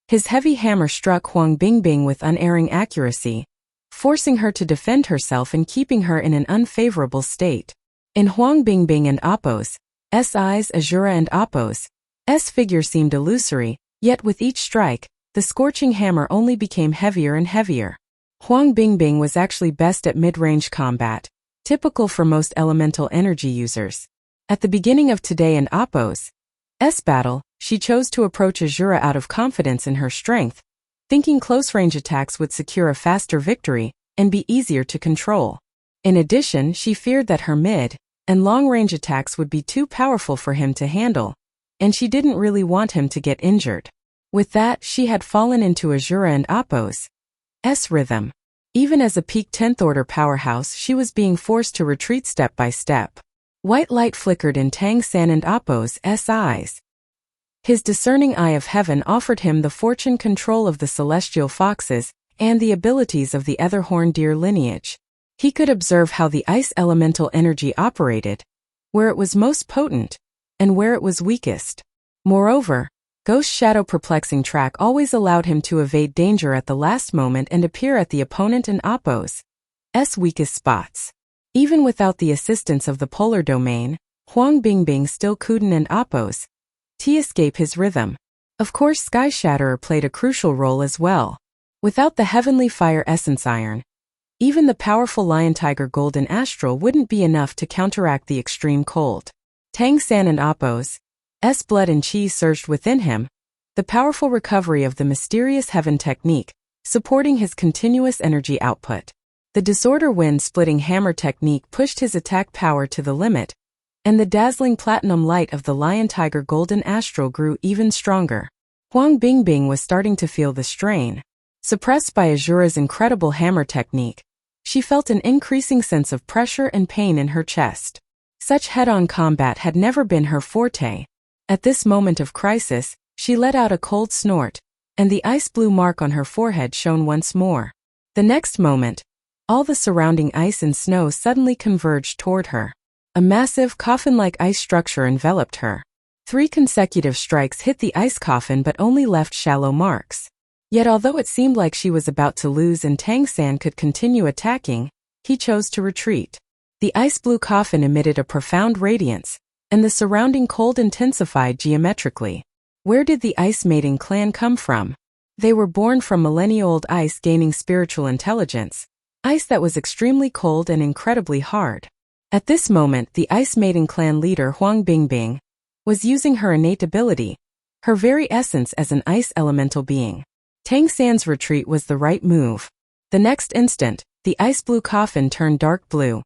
His heavy hammer struck Huang Bingbing with unerring accuracy, forcing her to defend herself and keeping her in an unfavorable state. In Huang Bingbing and Appos' eyes, Azura and Appos' figure seemed illusory, yet with each strike, the scorching hammer only became heavier and heavier. Huang Bingbing was actually best at mid-range combat, typical for most elemental energy users. At the beginning of today in Appos' battle, she chose to approach Azura out of confidence in her strength, thinking close-range attacks would secure a faster victory and be easier to control. In addition, she feared that her mid- and long-range attacks would be too powerful for him to handle, and she didn't really want him to get injured. With that, she had fallen into Azura and Appos' rhythm. Even as a peak 10th-order powerhouse, she was being forced to retreat step by step. White light flickered in Tang San and Appos' eyes. His discerning eye of heaven offered him the fortune control of the celestial foxes and the abilities of the Etherhorn deer lineage. He could observe how the ice elemental energy operated, where it was most potent, and where it was weakest. Moreover, Ghost Shadow Perplexing Track always allowed him to evade danger at the last moment and appear at the opponent and Appos' weakest spots. Even without the assistance of the polar domain, Huang Bingbing still couldn't and Appos' escape his rhythm. Of course, Sky Shatterer played a crucial role as well. Without the heavenly fire essence iron, even the powerful Lion Tiger Golden Astral wouldn't be enough to counteract the extreme cold. Tang San and Appos' blood and chi surged within him, the powerful recovery of the mysterious heaven technique, supporting his continuous energy output. The disorder wind-splitting hammer technique pushed his attack power to the limit, and the dazzling platinum light of the Lion Tiger Golden Astral grew even stronger. Huang Bingbing was starting to feel the strain. Suppressed by Azura's incredible hammer technique, she felt an increasing sense of pressure and pain in her chest. Such head-on combat had never been her forte. At this moment of crisis, she let out a cold snort, and the ice-blue mark on her forehead shone once more. The next moment, all the surrounding ice and snow suddenly converged toward her. A massive, coffin-like ice structure enveloped her. 3 consecutive strikes hit the ice coffin but only left shallow marks. Yet although it seemed like she was about to lose and Tang San could continue attacking, he chose to retreat. The ice-blue coffin emitted a profound radiance, and the surrounding cold intensified geometrically. Where did the Ice Maiden clan come from? They were born from millennia-old ice gaining spiritual intelligence, ice that was extremely cold and incredibly hard. At this moment, the Ice Maiden clan leader Huang Bingbing was using her innate ability, her very essence as an ice elemental being. Tang San's retreat was the right move. The next instant, the ice-blue coffin turned dark blue,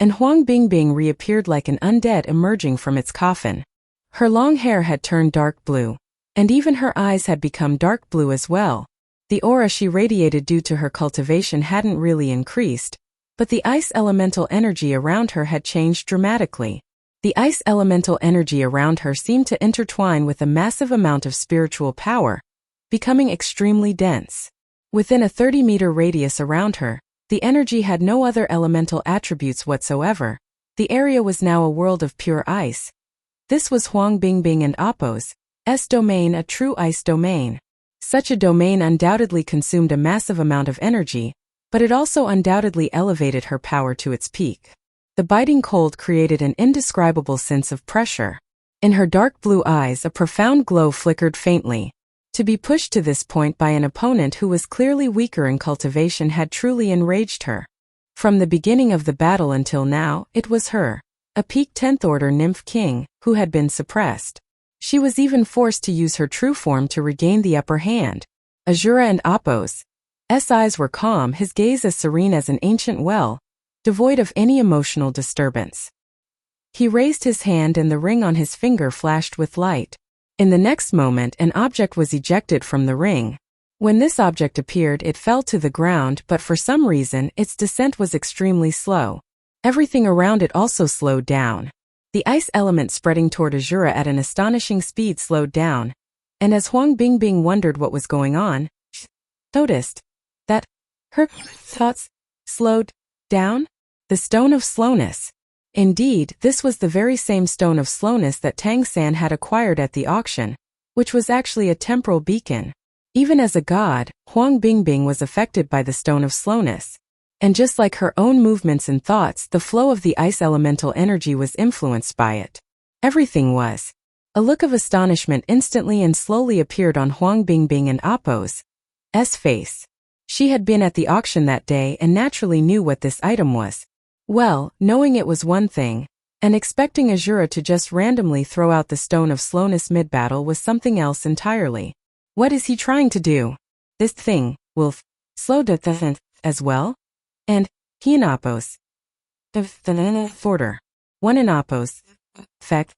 and Huang Bingbing reappeared like an undead emerging from its coffin. Her long hair had turned dark blue, and even her eyes had become dark blue as well. The aura she radiated due to her cultivation hadn't really increased, but the ice elemental energy around her had changed dramatically. The ice elemental energy around her seemed to intertwine with a massive amount of spiritual power, becoming extremely dense. Within a 30-meter radius around her, the energy had no other elemental attributes whatsoever. The area was now a world of pure ice. This was Huang Bingbing and Appo's domain, a true ice domain. Such a domain undoubtedly consumed a massive amount of energy, but it also undoubtedly elevated her power to its peak. The biting cold created an indescribable sense of pressure. In her dark blue eyes, a profound glow flickered faintly. To be pushed to this point by an opponent who was clearly weaker in cultivation had truly enraged her. From the beginning of the battle until now, it was her, a peak 10th Order Nymph King, who had been suppressed. She was even forced to use her true form to regain the upper hand. Azura and Appo's eyes were calm, his gaze as serene as an ancient well, devoid of any emotional disturbance. He raised his hand and the ring on his finger flashed with light. In the next moment, an object was ejected from the ring. When this object appeared, it fell to the ground, but for some reason, its descent was extremely slow. Everything around it also slowed down. The ice element spreading toward Azura at an astonishing speed slowed down, and as Huang Bingbing wondered what was going on, she noticed that her thoughts slowed down. The Stone of Slowness. Indeed, this was the very same Stone of Slowness that Tang San had acquired at the auction, which was actually a temporal beacon. Even as a god, Huang Bingbing was affected by the Stone of Slowness. And just like her own movements and thoughts, the flow of the ice elemental energy was influenced by it. Everything was. A look of astonishment instantly and slowly appeared on Huang Bingbing and Appo's face. She had been at the auction that day and naturally knew what this item was. Well, knowing it was one thing, and expecting Azura to just randomly throw out the Stone of Slowness mid-battle was something else entirely. What is he trying to do? This thing will slow down as well? And he and Appo's order. One in Appo's effect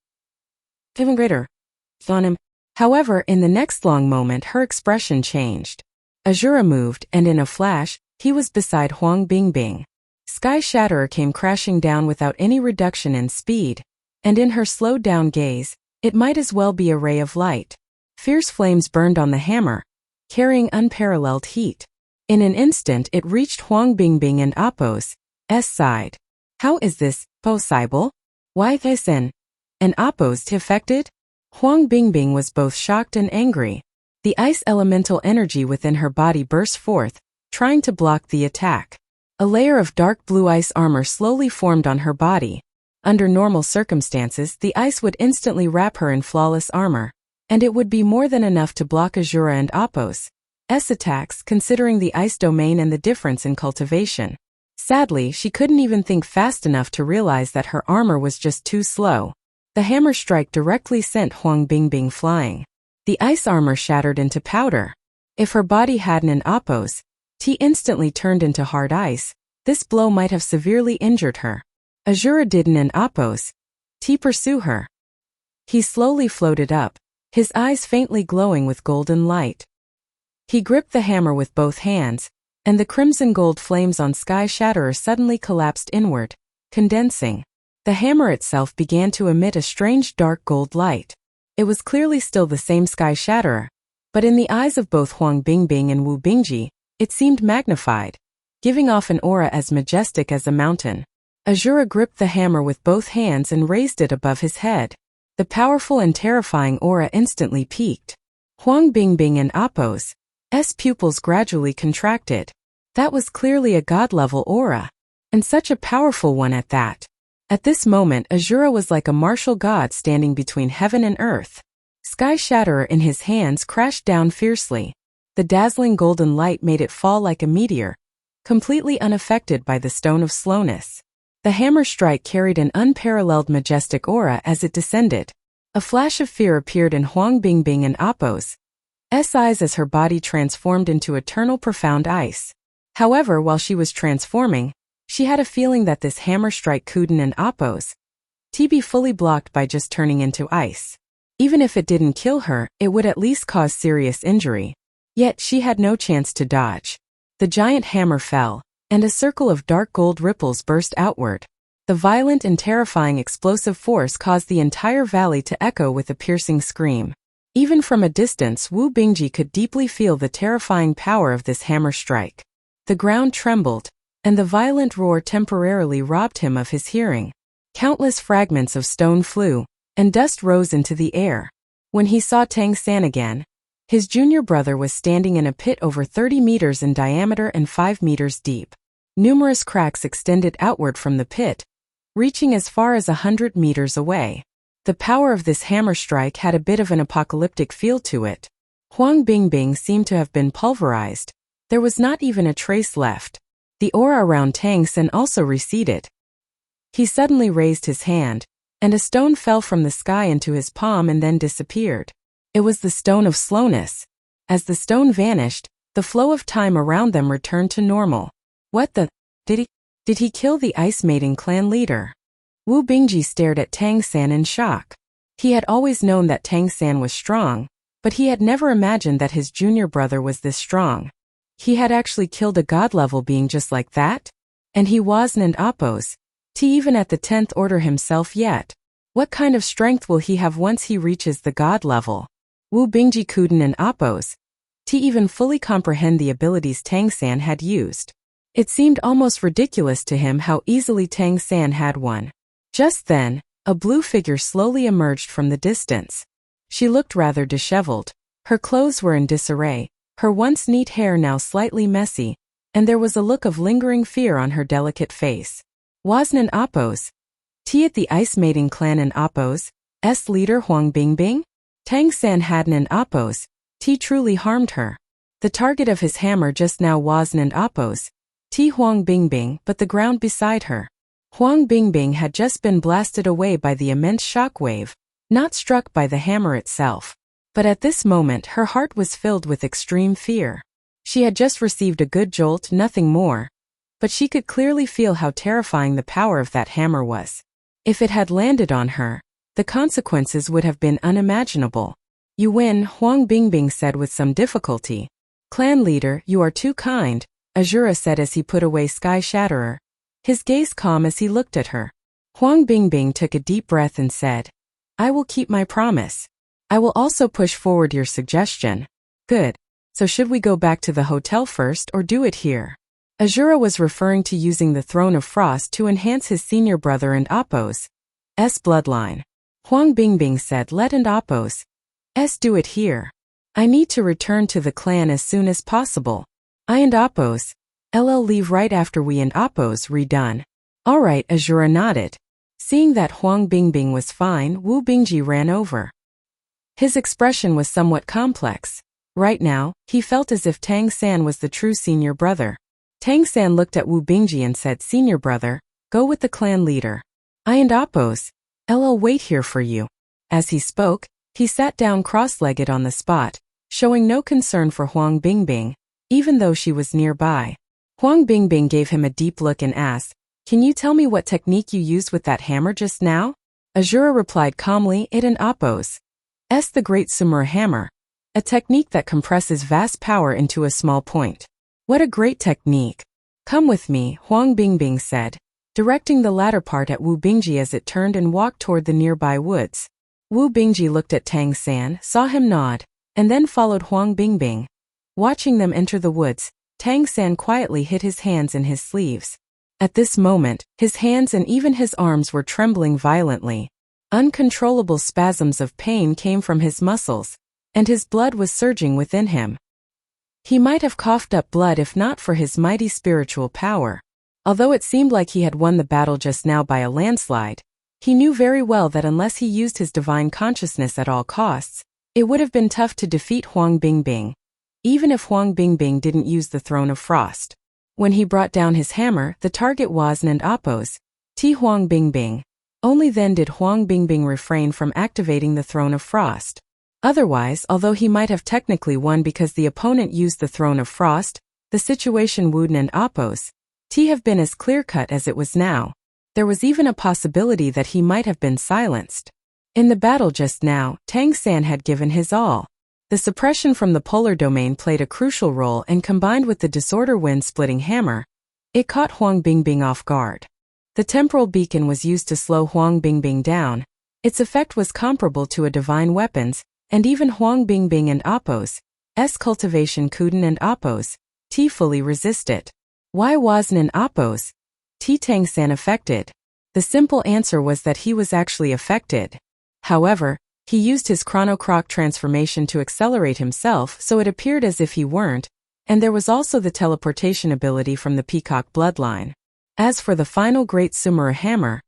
even greater on him. However, in the next long moment her expression changed. Azura moved, and in a flash, he was beside Huang Bingbing. Sky Shatterer came crashing down without any reduction in speed, and in her slowed-down gaze, it might as well be a ray of light. Fierce flames burned on the hammer, carrying unparalleled heat. In an instant it reached Huang Bingbing and Appo's side. How is this possible? Why listen? And Appo's affected? Huang Bingbing was both shocked and angry. The ice elemental energy within her body burst forth, trying to block the attack. A layer of dark blue ice armor slowly formed on her body. Under normal circumstances, the ice would instantly wrap her in flawless armor, and it would be more than enough to block Azura and Appo's attacks, considering the ice domain and the difference in cultivation. Sadly, she couldn't even think fast enough to realize that her armor was just too slow. The hammer strike directly sent Huang Bingbing flying. The ice armor shattered into powder. If her body hadn't an Appo's instantly turned into hard ice, this blow might have severely injured her. Azura didn't and Appo's pursue her. He slowly floated up, his eyes faintly glowing with golden light. He gripped the hammer with both hands, and the crimson gold flames on Sky Shatterer suddenly collapsed inward, condensing. The hammer itself began to emit a strange dark gold light. It was clearly still the same Sky Shatterer, but in the eyes of both Huang Bingbing and Wu Bingji, it seemed magnified, giving off an aura as majestic as a mountain. Azura gripped the hammer with both hands and raised it above his head. The powerful and terrifying aura instantly peaked. Huang Bingbing and Appo's pupils gradually contracted. That was clearly a god-level aura, and such a powerful one at that. At this moment, Azura was like a martial god standing between heaven and earth. Sky Shatterer in his hands crashed down fiercely. The dazzling golden light made it fall like a meteor, completely unaffected by the Stone of Slowness. The hammer strike carried an unparalleled majestic aura as it descended. A flash of fear appeared in Huang Bingbing and Appo's eyes as her body transformed into eternal profound ice. However, while she was transforming, she had a feeling that this hammer strike couldn't and Appo's be fully blocked by just turning into ice. Even if it didn't kill her, it would at least cause serious injury. Yet she had no chance to dodge. The giant hammer fell, and a circle of dark gold ripples burst outward. The violent and terrifying explosive force caused the entire valley to echo with a piercing scream. Even from a distance, Wu Bingji could deeply feel the terrifying power of this hammer strike. The ground trembled, and the violent roar temporarily robbed him of his hearing. Countless fragments of stone flew, and dust rose into the air. When he saw Tang San again, his junior brother was standing in a pit over 30 meters in diameter and 5 meters deep. Numerous cracks extended outward from the pit, reaching as far as 100 meters away. The power of this hammer strike had a bit of an apocalyptic feel to it. Huang Bingbing seemed to have been pulverized. There was not even a trace left. The aura around Tang San also receded. He suddenly raised his hand, and a stone fell from the sky into his palm and then disappeared. It was the Stone of Slowness. As the stone vanished, the flow of time around them returned to normal. What the? Did he kill the Ice Maiden clan leader? Wu Bingji stared at Tang San in shock. He had always known that Tang San was strong, but he had never imagined that his junior brother was this strong. He had actually killed a god-level being just like that? And he wasn't Appo's even at the 10th order himself yet. What kind of strength will he have once he reaches the god level? Wu Bingji couldn't and Appo's even fully comprehend the abilities Tang San had used. It seemed almost ridiculous to him how easily Tang San had won. Just then, a blue figure slowly emerged from the distance. She looked rather disheveled. Her clothes were in disarray, her once neat hair now slightly messy, and there was a look of lingering fear on her delicate face. Wasn't Appo's at the Ice Maiden clan and Appo's leader Huang Bingbing? Tang San hadn't Appo's truly harmed her. The target of his hammer just now wasn't Appo's Huang Bingbing but the ground beside her. Huang Bingbing had just been blasted away by the immense shockwave, not struck by the hammer itself. But at this moment her heart was filled with extreme fear. She had just received a good jolt, nothing more. But she could clearly feel how terrifying the power of that hammer was. If it had landed on her, the consequences would have been unimaginable. You win, Huang Bingbing said with some difficulty. Clan leader, you are too kind, Azura said as he put away Sky Shatterer, his gaze calm as he looked at her. Huang Bingbing took a deep breath and said, I will keep my promise. I will also push forward your suggestion. Good. So should we go back to the hotel first or do it here? Azura was referring to using the Throne of Frost to enhance his senior brother and Appo's bloodline. Huang Bingbing said let and Appo's do it here. I need to return to the clan as soon as possible. I and Appo's leave right after we and Appo's redone. Alright, Azura nodded. Seeing that Huang Bingbing was fine, Wu Bingji ran over. His expression was somewhat complex. Right now, he felt as if Tang San was the true senior brother. Tang San looked at Wu Bingji and said, Senior brother, go with the clan leader. I and Appo's wait here for you. As he spoke, he sat down cross-legged on the spot, showing no concern for Huang Bingbing, even though she was nearby. Huang Bingbing gave him a deep look and asked, Can you tell me what technique you used with that hammer just now? Azura replied calmly, It and Appo's the Great Sumur Hammer, a technique that compresses vast power into a small point. What a great technique. Come with me, Huang Bingbing said, directing the latter part at Wu Bingji as it turned and walked toward the nearby woods. Wu Bingji looked at Tang San, saw him nod, and then followed Huang Bingbing. Watching them enter the woods, Tang San quietly hid his hands in his sleeves. At this moment, his hands and even his arms were trembling violently. Uncontrollable spasms of pain came from his muscles, and his blood was surging within him. He might have coughed up blood if not for his mighty spiritual power. Although it seemed like he had won the battle just now by a landslide, he knew very well that unless he used his divine consciousness at all costs, it would have been tough to defeat Huang Bingbing, even if Huang Bingbing didn't use the Throne of Frost. When he brought down his hammer, the target wasn't and oppose Huang Bingbing. Only then did Huang Bingbing refrain from activating the Throne of Frost. Otherwise, although he might have technically won because the opponent used the Throne of Frost, the situation wouldn't and oppose have been as clear-cut as it was now. There was even a possibility that he might have been silenced. In the battle just now, Tang San had given his all. The suppression from the polar domain played a crucial role, and combined with the disorder wind-splitting hammer, it caught Huang Bingbing off guard. The temporal beacon was used to slow Huang Bingbing down. Its effect was comparable to a divine weapon's, and even Huang Bingbing and Oppo's cultivation couldn't and Oppo's fully resist it. Why wasn't an Oppo's Tang San affected? The simple answer was that he was actually affected. However, he used his chronocroc transformation to accelerate himself, so it appeared as if he weren't, and there was also the teleportation ability from the peacock bloodline. As for the final great Sumera hammer,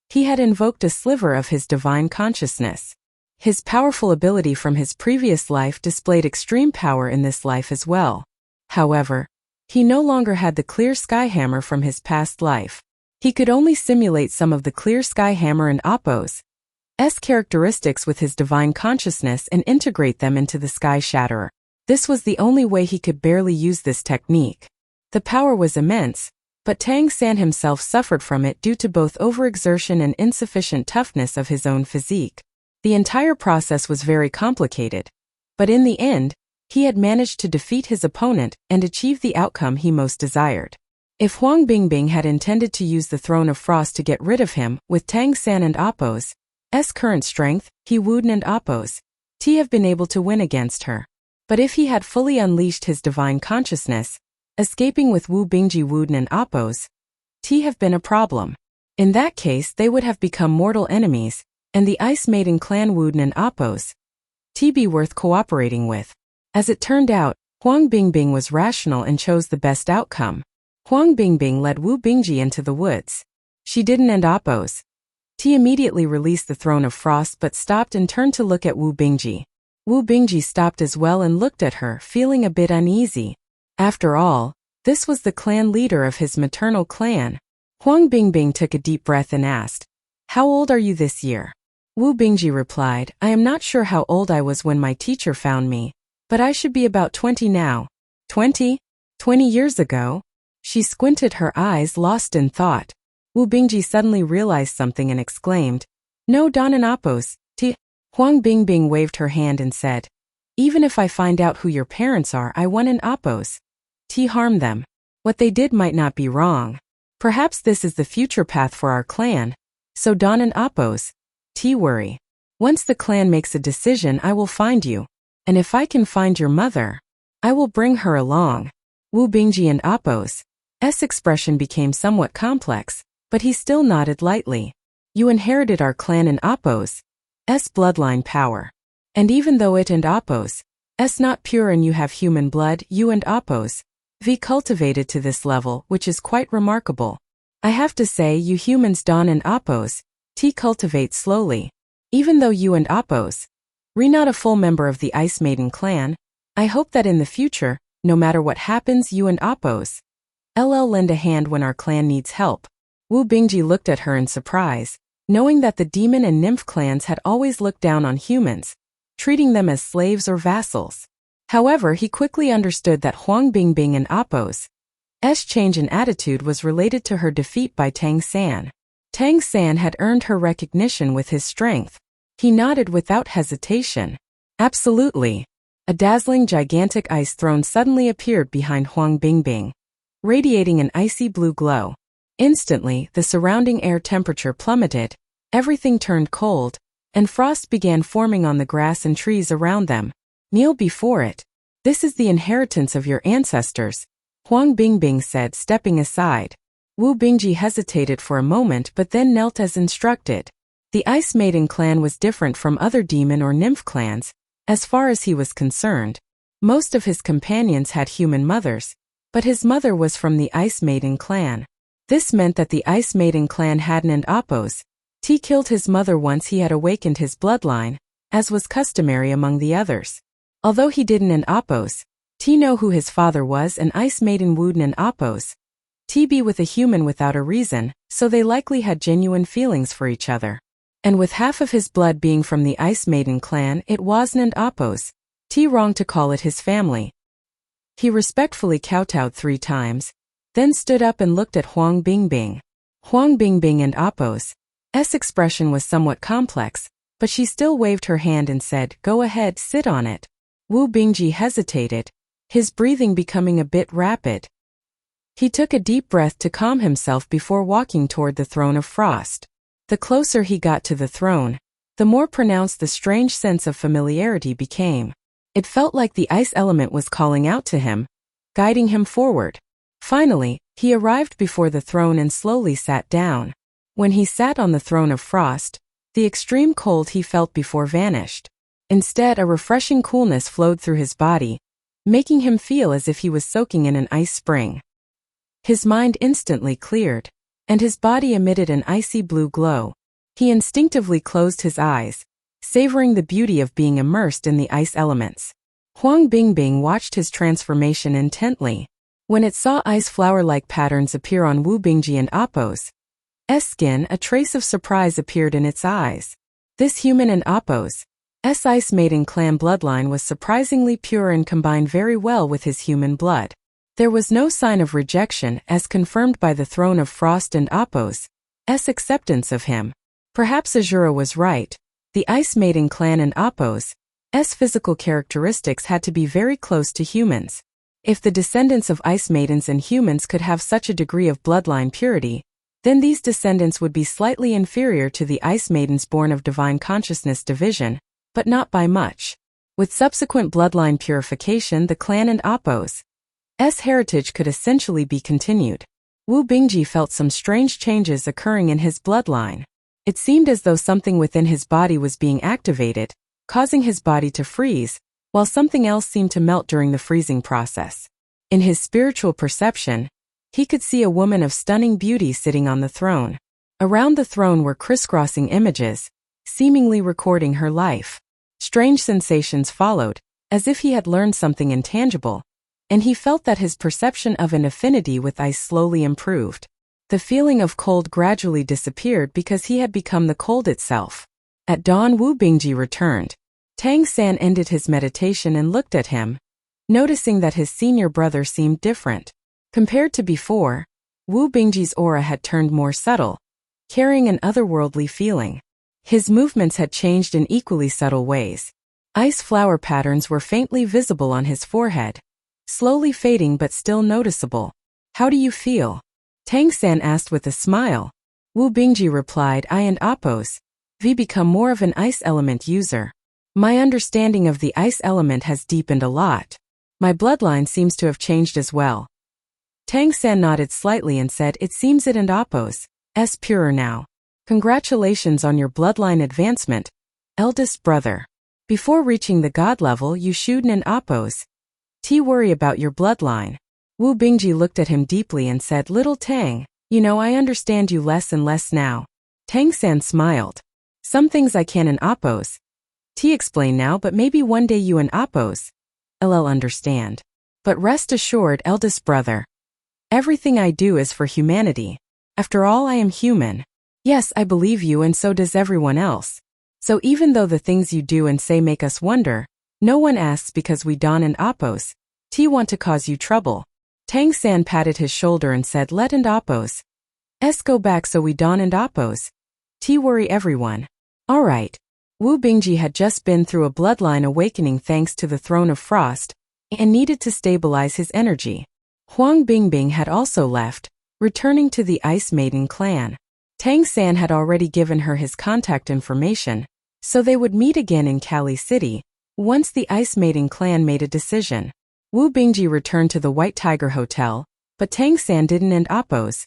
he had invoked a sliver of his divine consciousness. His powerful ability from his previous life displayed extreme power in this life as well. However, he no longer had the clear sky hammer from his past life. He could only simulate some of the clear sky hammer and Oppo's characteristics with his divine consciousness and integrate them into the sky shatterer. This was the only way he could barely use this technique. The power was immense, but Tang San himself suffered from it due to both overexertion and insufficient toughness of his own physique. The entire process was very complicated, but in the end, he had managed to defeat his opponent and achieve the outcome he most desired. If Huang Bingbing had intended to use the Throne of Frost to get rid of him, with Tang San and Oppo's current strength, he wouldn't and Oppo's have been able to win against her. But if he had fully unleashed his divine consciousness, escaping with Wu Bingji wouldn't and Oppo's have been a problem. In that case, they would have become mortal enemies, and the Ice Maiden clan wouldn't and Oppo's be worth cooperating with. As it turned out, Huang Bingbing was rational and chose the best outcome. Huang Bingbing led Wu Bingji into the woods. She didn't and Oppo's immediately released the Throne of Frost but stopped and turned to look at Wu Bingji. Wu Bingji stopped as well and looked at her, feeling a bit uneasy. After all, this was the clan leader of his maternal clan. Huang Bingbing took a deep breath and asked, "How old are you this year?" Wu Bingji replied, "I am not sure how old I was when my teacher found me, but I should be about 20 now." 20? 20 years ago? She squinted her eyes, lost in thought. Wu Bingji suddenly realized something and exclaimed, "No, Don and Oppo's Huang Bingbing waved her hand and said, "Even if I find out who your parents are, I won't and Oppo's harm them. What they did might not be wrong. Perhaps this is the future path for our clan, so Don and Oppo's worry. Once the clan makes a decision, I will find you. And if I can find your mother, I will bring her along." Wu Bingji and Oppo's expression became somewhat complex, but he still nodded lightly. "You inherited our clan and Oppo's bloodline power. And even though it and Oppo's not pure and you have human blood, you and Oppo's cultivated to this level, which is quite remarkable. I have to say, you humans Don and Oppo's cultivate slowly. Even though you and Oppo's not a full member of the Ice Maiden clan, I hope that in the future, no matter what happens, you and Oppo's lend a hand when our clan needs help." Wu Bingji looked at her in surprise, knowing that the demon and nymph clans had always looked down on humans, treating them as slaves or vassals. However, he quickly understood that Huang Bingbing and Oppo's change in attitude was related to her defeat by Tang San. Tang San had earned her recognition with his strength. He nodded without hesitation. "Absolutely." A dazzling gigantic ice throne suddenly appeared behind Huang Bingbing, radiating an icy blue glow. Instantly, the surrounding air temperature plummeted, everything turned cold, and frost began forming on the grass and trees around them. "Kneel before it. This is the inheritance of your ancestors," Huang Bingbing said, stepping aside. Wu Bingji hesitated for a moment but then knelt as instructed. The Ice Maiden clan was different from other demon or nymph clans, as far as he was concerned. Most of his companions had human mothers, but his mother was from the Ice Maiden clan. This meant that the Ice Maiden clan had an Appos. T killed his mother once he had awakened his bloodline, as was customary among the others. Although he didn't an Appos, T know who his father was, and Ice Maiden wooed an Appos. T be with a human without a reason, so they likely had genuine feelings for each other. And with half of his blood being from the Ice Maiden clan, it wasn't an Appos. T wrong to call it his family. He respectfully kowtowed 3 times, then stood up and looked at Huang Bingbing. Huang Bingbing and Appos' expression was somewhat complex, but she still waved her hand and said, "Go ahead, sit on it." Wu Bingji hesitated, his breathing becoming a bit rapid. He took a deep breath to calm himself before walking toward the throne of frost. The closer he got to the throne, the more pronounced the strange sense of familiarity became. It felt like the ice element was calling out to him, guiding him forward. Finally, he arrived before the throne and slowly sat down. When he sat on the throne of frost, the extreme cold he felt before vanished. Instead, a refreshing coolness flowed through his body, making him feel as if he was soaking in an ice spring. His mind instantly cleared, and his body emitted an icy blue glow. He instinctively closed his eyes, savoring the beauty of being immersed in the ice elements. Huang Bingbing watched his transformation intently. When it saw ice flower-like patterns appear on Wu Bingji and Appos' skin, a trace of surprise appeared in its eyes. This human and Appos' Ice Maiden clan bloodline was surprisingly pure and combined very well with his human blood. There was no sign of rejection, as confirmed by the throne of frost and Appos' acceptance of him. Perhaps Azura was right. The Ice Maiden clan and Appos' physical characteristics had to be very close to humans. If the descendants of Ice Maidens and humans could have such a degree of bloodline purity, then these descendants would be slightly inferior to the Ice Maidens born of divine consciousness division, but not by much. With subsequent bloodline purification, the clan and Appos' heritage could essentially be continued. Wu Bingji felt some strange changes occurring in his bloodline. It seemed as though something within his body was being activated, causing his body to freeze, while something else seemed to melt during the freezing process. In his spiritual perception, he could see a woman of stunning beauty sitting on the throne. Around the throne were crisscrossing images, seemingly recording her life. Strange sensations followed, as if he had learned something intangible, and he felt that his perception of an affinity with ice slowly improved. The feeling of cold gradually disappeared because he had become the cold itself. At dawn, Wu Bingji returned. Tang San ended his meditation and looked at him, noticing that his senior brother seemed different. Compared to before, Wu Bingji's aura had turned more subtle, carrying an otherworldly feeling. His movements had changed in equally subtle ways. Ice flower patterns were faintly visible on his forehead, slowly fading but still noticeable. "How do you feel?" Tang San asked with a smile. Wu Bingji replied, "I and Appos' become more of an ice element user. My understanding of the ice element has deepened a lot. My bloodline seems to have changed as well." Tang San nodded slightly and said, "It seems it and Appos' purer now. Congratulations on your bloodline advancement, eldest brother. Before reaching the god level, you should and Appos' worry about your bloodline." Wu Bingji looked at him deeply and said, "Little Tang, you know I understand you less and less now." Tang San smiled. "Some things I can and Appos' explain now, but maybe one day you and Appos' understand. But rest assured, eldest brother, everything I do is for humanity. After all, I am human. Yes, I believe you, and so does everyone else. So even though the things you do and say make us wonder, no one asks because we Don and Appos' want to cause you trouble." Tang San patted his shoulder and said, "Let and Appos' go back so we Don and Appos' worry everyone." All right. Wu Bingji had just been through a bloodline awakening thanks to the Throne of Frost, and needed to stabilize his energy. Huang Bingbing had also left, returning to the Ice Maiden clan. Tang San had already given her his contact information, so they would meet again in Kali City, once the Ice Maiden clan made a decision. Wu Bingji returned to the White Tiger Hotel, but Tang San didn't and Appos'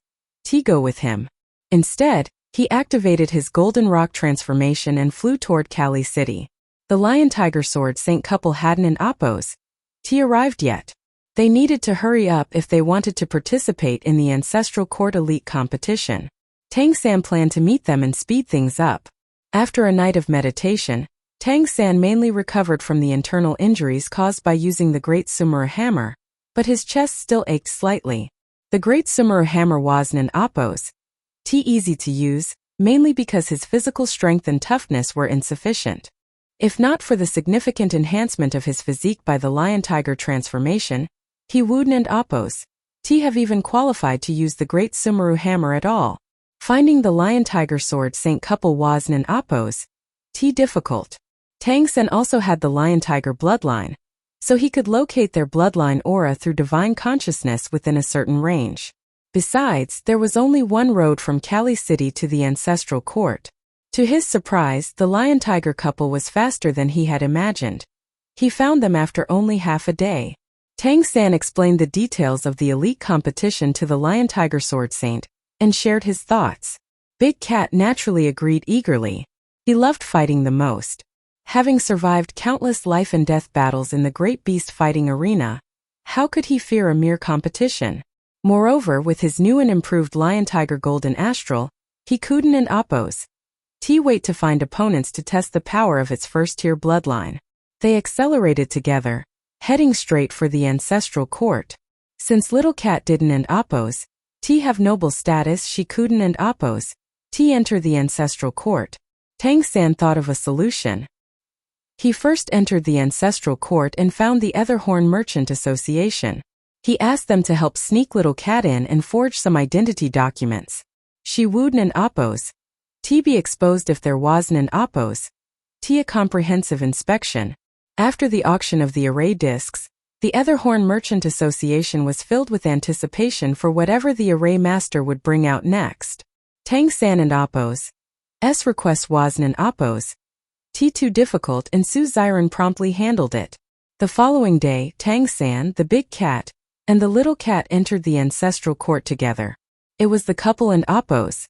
go with him. Instead, He activated his golden rock transformation and flew toward Kali City. The lion-tiger sword saint couple hadn't arrived yet. They needed to hurry up if they wanted to participate in the Ancestral Court Elite competition. Tang San planned to meet them and speed things up. After a night of meditation, Tang San mainly recovered from the internal injuries caused by using the Great Sumeru Hammer, but his chest still ached slightly. The Great Sumeru Hammer wasn't easy to use, mainly because his physical strength and toughness were insufficient. If not for the significant enhancement of his physique by the lion-tiger transformation, he wouldn't have even qualified to use the Great Sumeru Hammer at all. Finding the lion-tiger sword saint couple wasn't difficult. Tang San also had the lion-tiger bloodline, so he could locate their bloodline aura through divine consciousness within a certain range. Besides, there was only one road from Kali City to the Ancestral Court. To his surprise, the lion-tiger couple was faster than he had imagined. He found them after only half a day. Tang San explained the details of the elite competition to the lion-tiger sword saint and shared his thoughts. Big Cat naturally agreed eagerly. He loved fighting the most. Having survived countless life and death battles in the great beast fighting arena, how could he fear a mere competition? Moreover, with his new and improved lion-tiger golden astral, he couldn't wait to find opponents to test the power of its first-tier bloodline. They accelerated together, heading straight for the Ancestral Court. Since Little Cat didn't have noble status, she couldn't enter the Ancestral Court. Tang San thought of a solution. He first entered the Ancestral Court and found the Etherhorn Merchant Association. He asked them to help sneak Little Cat in and forge some identity documents. She wouldn't be exposed if there wasn't a comprehensive inspection. After the auction of the array discs, the Etherhorn Merchant Association was filled with anticipation for whatever the array master would bring out next. Tang San and Appo's request wasn't too difficult, and Su Xiren promptly handled it. The following day, Tang San, the Big Cat, and the Little Cat entered the Ancestral Court together. It was the couple and Appo's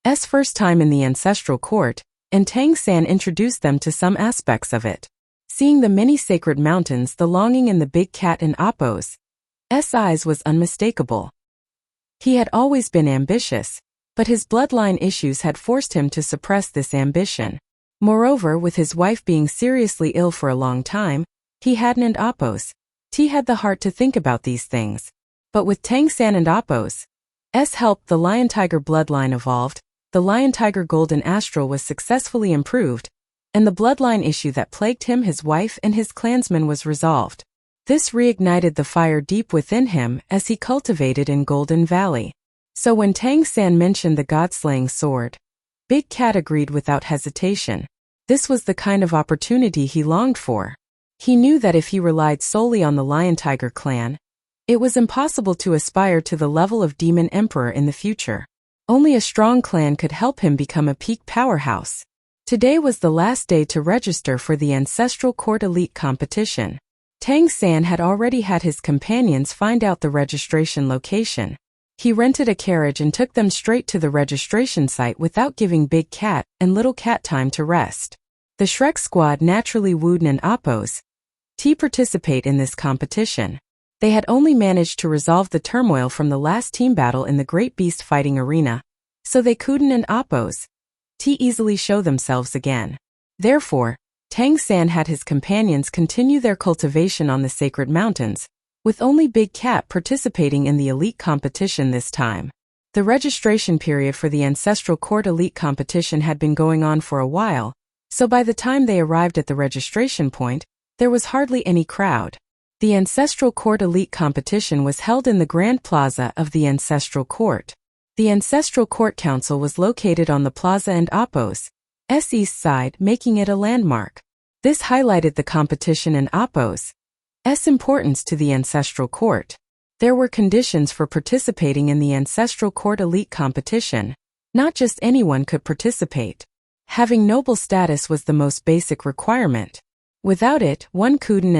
first time in the Ancestral Court, and Tang San introduced them to some aspects of it. Seeing the many sacred mountains, the longing in the Big Cat and Appo's eyes was unmistakable. He had always been ambitious, but his bloodline issues had forced him to suppress this ambition. Moreover, with his wife being seriously ill for a long time, he hadn't had the heart to think about these things. But with Tang San and Appo's help, the lion-tiger bloodline evolved, the lion-tiger golden astral was successfully improved, and the bloodline issue that plagued him, his wife, and his clansmen was resolved. This reignited the fire deep within him as he cultivated in Golden Valley. So when Tang San mentioned the god-slaying sword, Big Cat agreed without hesitation. This was the kind of opportunity he longed for. He knew that if he relied solely on the lion-tiger clan, it was impossible to aspire to the level of Demon Emperor in the future. Only a strong clan could help him become a peak powerhouse. Today was the last day to register for the Ancestral Court Elite competition. Tang San had already had his companions find out the registration location. He rented a carriage and took them straight to the registration site without giving Big Cat and Little Cat time to rest. The Shrek squad naturally wouldn't participate in this competition. They had only managed to resolve the turmoil from the last team battle in the Great Beast fighting arena, so they couldn't easily show themselves again. Therefore, Tang San had his companions continue their cultivation on the sacred mountains, with only Big Cat participating in the elite competition this time. The registration period for the Ancestral Court Elite competition had been going on for a while, so by the time they arrived at the registration point, there was hardly any crowd. The Ancestral Court Elite competition was held in the Grand Plaza of the Ancestral Court. The Ancestral Court Council was located on the plaza and Appo's east side, making it a landmark. This highlighted the competition and Appo's importance to the Ancestral Court. There were conditions for participating in the Ancestral Court Elite competition. Not just anyone could participate. Having noble status was the most basic requirement. Without it, one couldn't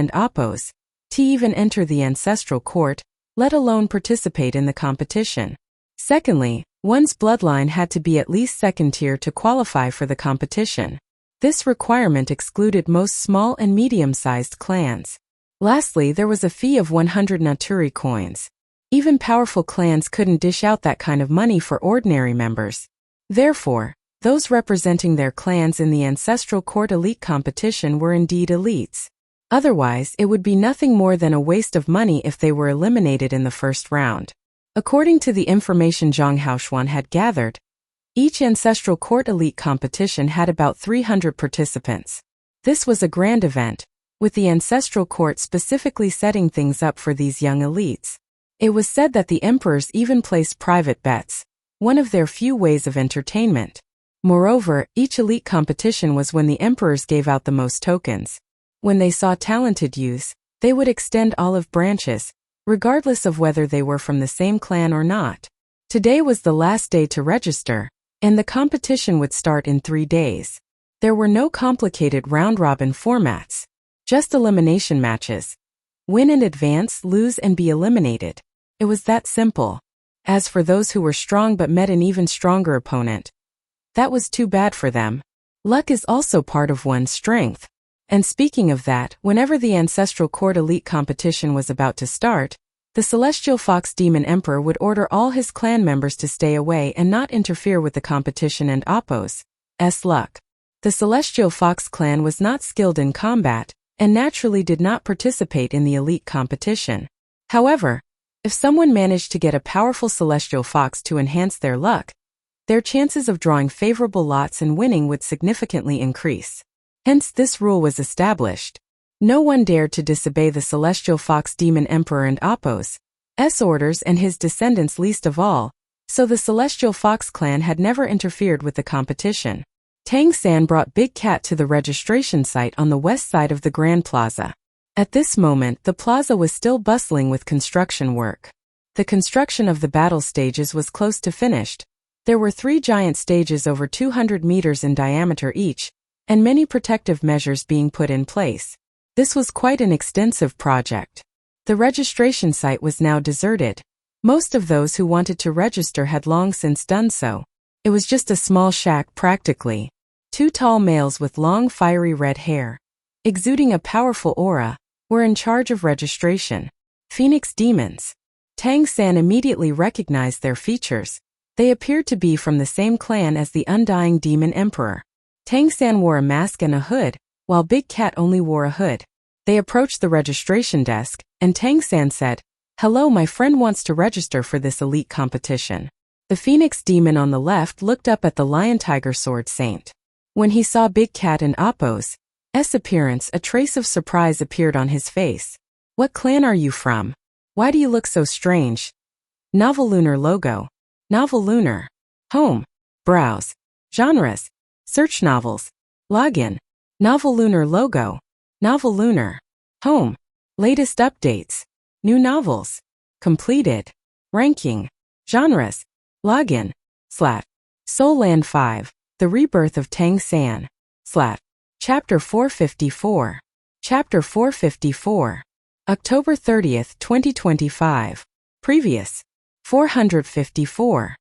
even enter the Ancestral Court, let alone participate in the competition. Secondly, One's bloodline had to be at least second tier to qualify for the competition. This requirement excluded most small and medium-sized clans. Lastly, there was a fee of 100 Naturi coins. Even powerful clans couldn't dish out that kind of money for ordinary members. Therefore, those representing their clans in the Ancestral Court Elite competition were indeed elites. Otherwise, it would be nothing more than a waste of money if they were eliminated in the first round. According to the information Zhang Haoshuan had gathered, each Ancestral Court Elite competition had about 300 participants. This was a grand event, with the Ancestral Court specifically setting things up for these young elites. It was said that the emperors even placed private bets, one of their few ways of entertainment. Moreover, each elite competition was when the emperors gave out the most tokens. When they saw talented youths, they would extend olive branches, regardless of whether they were from the same clan or not. Today was the last day to register, and the competition would start in 3 days. There were no complicated round-robin formats, just elimination matches. Win and advance, lose and be eliminated. It was that simple. As for those who were strong but met an even stronger opponent, that was too bad for them. Luck is also part of one's strength. And speaking of that, whenever the Ancestral Court Elite competition was about to start, the Celestial Fox Demon Emperor would order all his clan members to stay away and not interfere with the competition and Oppo's luck. The Celestial Fox clan was not skilled in combat, and naturally did not participate in the elite competition. However, if someone managed to get a powerful Celestial Fox to enhance their luck, their chances of drawing favorable lots and winning would significantly increase. Hence this rule was established. No one dared to disobey the Celestial Fox Demon Emperor and Oppo's orders, and his descendants least of all, so the Celestial Fox clan had never interfered with the competition. Tang San brought Big Cat to the registration site on the west side of the Grand Plaza. At this moment, the plaza was still bustling with construction work. The construction of the battle stages was close to finished. There were 3 giant stages over 200 meters in diameter each, and many protective measures being put in place. This was quite an extensive project. The registration site was now deserted. Most of those who wanted to register had long since done so. It was just a small shack practically. 2 tall males with long fiery red hair, exuding a powerful aura, were in charge of registration. Phoenix demons. Tang San immediately recognized their features. They appeared to be from the same clan as the Undying Demon Emperor. Tang San wore a mask and a hood, while Big Cat only wore a hood. They approached the registration desk, and Tang San said, "Hello, my friend wants to register for this elite competition." The Phoenix demon on the left looked up at the Lion Tiger Sword Saint. When he saw Big Cat and Oppo's appearance, a trace of surprise appeared on his face. "What clan are you from? Why do you look so strange?" Novel Lunar logo. Novel Lunar. Home. Browse. Genres. Search novels. Login. Novel Lunar logo. Novel Lunar. Home. Latest updates. New novels. Completed. Ranking. Genres. Login. Soul Land 5. The Rebirth of Tang San. Chapter 454. Chapter 454. October 30th, 2025. Previous. 454.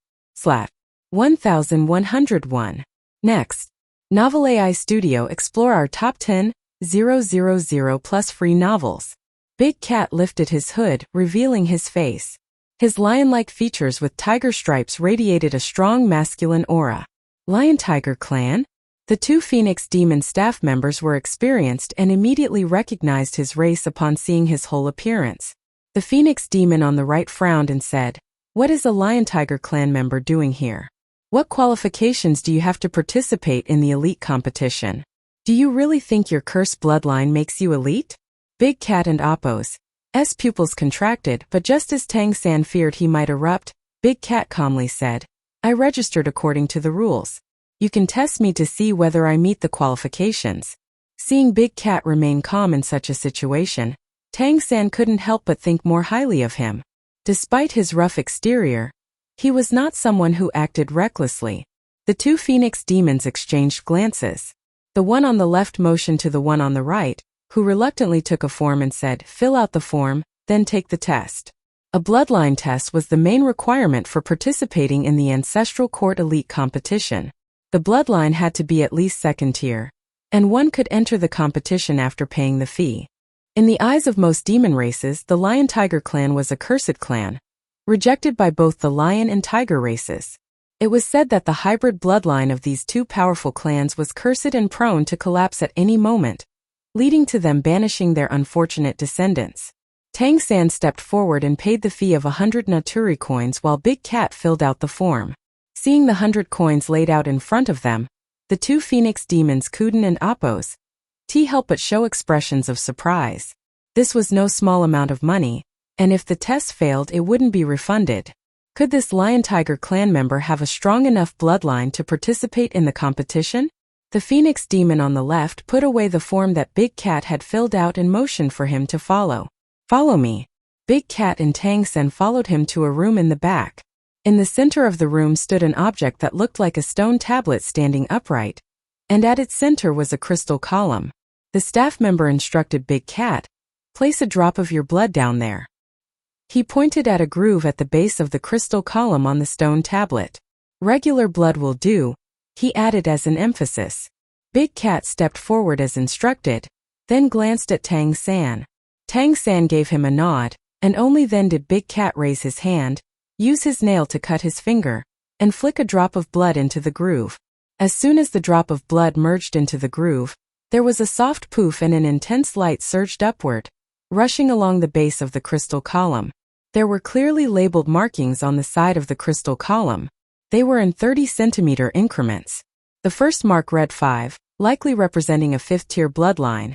1101. Next. Novel AI Studio explore our top 10,000 plus free novels. Big Cat lifted his hood, revealing his face. His lion-like features with tiger stripes radiated a strong masculine aura. Lion Tiger Clan? The 2 Phoenix Demon staff members were experienced and immediately recognized his race upon seeing his whole appearance. The Phoenix Demon on the right frowned and said, "What is a Lion Tiger Clan member doing here? What qualifications do you have to participate in the elite competition? Do you really think your cursed bloodline makes you elite?" Big Cat and Oppo's pupils contracted, but just as Tang San feared he might erupt, Big Cat calmly said, "I registered according to the rules. You can test me to see whether I meet the qualifications." Seeing Big Cat remain calm in such a situation, Tang San couldn't help but think more highly of him. Despite his rough exterior, he was not someone who acted recklessly. The 2 Phoenix demons exchanged glances. The one on the left motioned to the one on the right, who reluctantly took a form and said, "Fill out the form, then take the test." A bloodline test was the main requirement for participating in the Ancestral Court Elite competition. The bloodline had to be at least second tier, and one could enter the competition after paying the fee. In the eyes of most demon races, the Lion-Tiger clan was a cursed clan, rejected by both the lion and tiger races. It was said that the hybrid bloodline of these two powerful clans was cursed and prone to collapse at any moment, leading to them banishing their unfortunate descendants. Tang San stepped forward and paid the fee of 100 Naturi coins while Big Cat filled out the form. Seeing the 100 coins laid out in front of them, the two phoenix demons Kuden and Appos helped but show expressions of surprise. This was no small amount of money, and if the test failed it wouldn't be refunded. Could this Lion-Tiger clan member have a strong enough bloodline to participate in the competition? The phoenix demon on the left put away the form that Big Cat had filled out and motioned for him to follow. "Follow me." Big Cat and Tang San followed him to a room in the back. In the center of the room stood an object that looked like a stone tablet standing upright, and at its center was a crystal column. The staff member instructed Big Cat, "Place a drop of your blood down there." He pointed at a groove at the base of the crystal column on the stone tablet. "Regular blood will do," he added as an emphasis. Big Cat stepped forward as instructed, then glanced at Tang San. Tang San gave him a nod, and only then did Big Cat raise his hand, use his nail to cut his finger, and flick a drop of blood into the groove. As soon as the drop of blood merged into the groove, there was a soft poof and an intense light surged upward, rushing along the base of the crystal column. There were clearly labeled markings on the side of the crystal column. They were in 30-centimeter increments. The first mark read 5, likely representing a 5th-tier bloodline.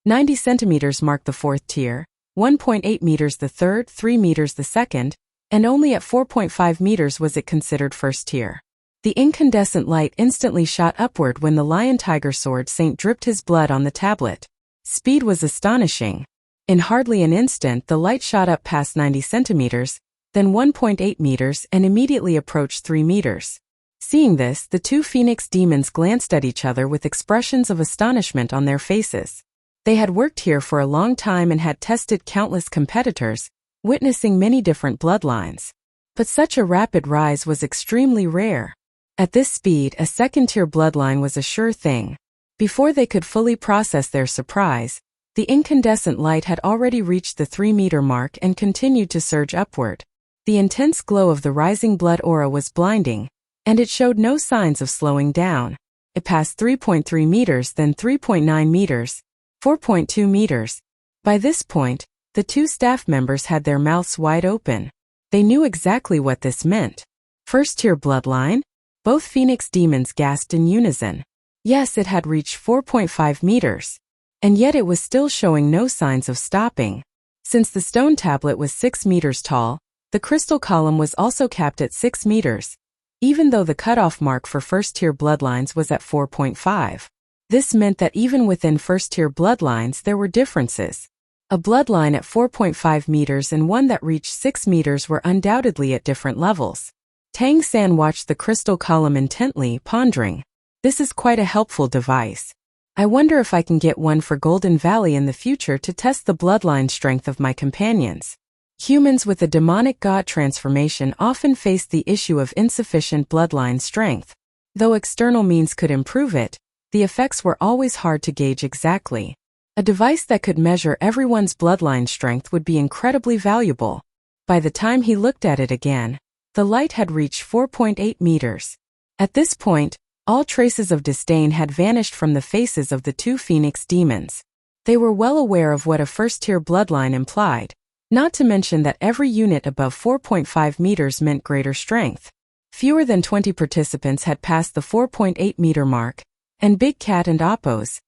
90 centimeters marked the 4th tier, 1.8 meters the 3rd, 3 meters the 2nd, and only at 4.5 meters was it considered 1st tier. The incandescent light instantly shot upward when the Lion-Tiger sword saint dripped his blood on the tablet. Speed was astonishing. In hardly an instant the light shot up past 90 centimeters, then 1.8 meters and immediately approached 3 meters. Seeing this, the two phoenix demons glanced at each other with expressions of astonishment on their faces. They had worked here for a long time and had tested countless competitors, witnessing many different bloodlines. But such a rapid rise was extremely rare. At this speed, a 2nd-tier bloodline was a sure thing. Before they could fully process their surprise, the incandescent light had already reached the 3-meter mark and continued to surge upward. The intense glow of the rising blood aura was blinding, and it showed no signs of slowing down. It passed 3.3 meters, then 3.9 meters, 4.2 meters. By this point, the two staff members had their mouths wide open. They knew exactly what this meant. 1st-tier bloodline? Both phoenix demons gasped in unison. Yes, it had reached 4.5 meters. And yet it was still showing no signs of stopping. Since the stone tablet was 6 meters tall, the crystal column was also capped at 6 meters, even though the cutoff mark for 1st-tier bloodlines was at 4.5. This meant that even within 1st-tier bloodlines there were differences. A bloodline at 4.5 meters and one that reached 6 meters were undoubtedly at different levels. Tang San watched the crystal column intently, pondering. This is quite a helpful device. I wonder if I can get one for Golden Valley in the future to test the bloodline strength of my companions. Humans with a demonic god transformation often face the issue of insufficient bloodline strength. Though external means could improve it, the effects were always hard to gauge exactly. A device that could measure everyone's bloodline strength would be incredibly valuable. By the time he looked at it again, the light had reached 4.8 meters. At this point, all traces of disdain had vanished from the faces of the two phoenix demons. They were well aware of what a 1st-tier bloodline implied, not to mention that every unit above 4.5 meters meant greater strength. Fewer than 20 participants had passed the 4.8 meter mark, and Big Cat and Appos'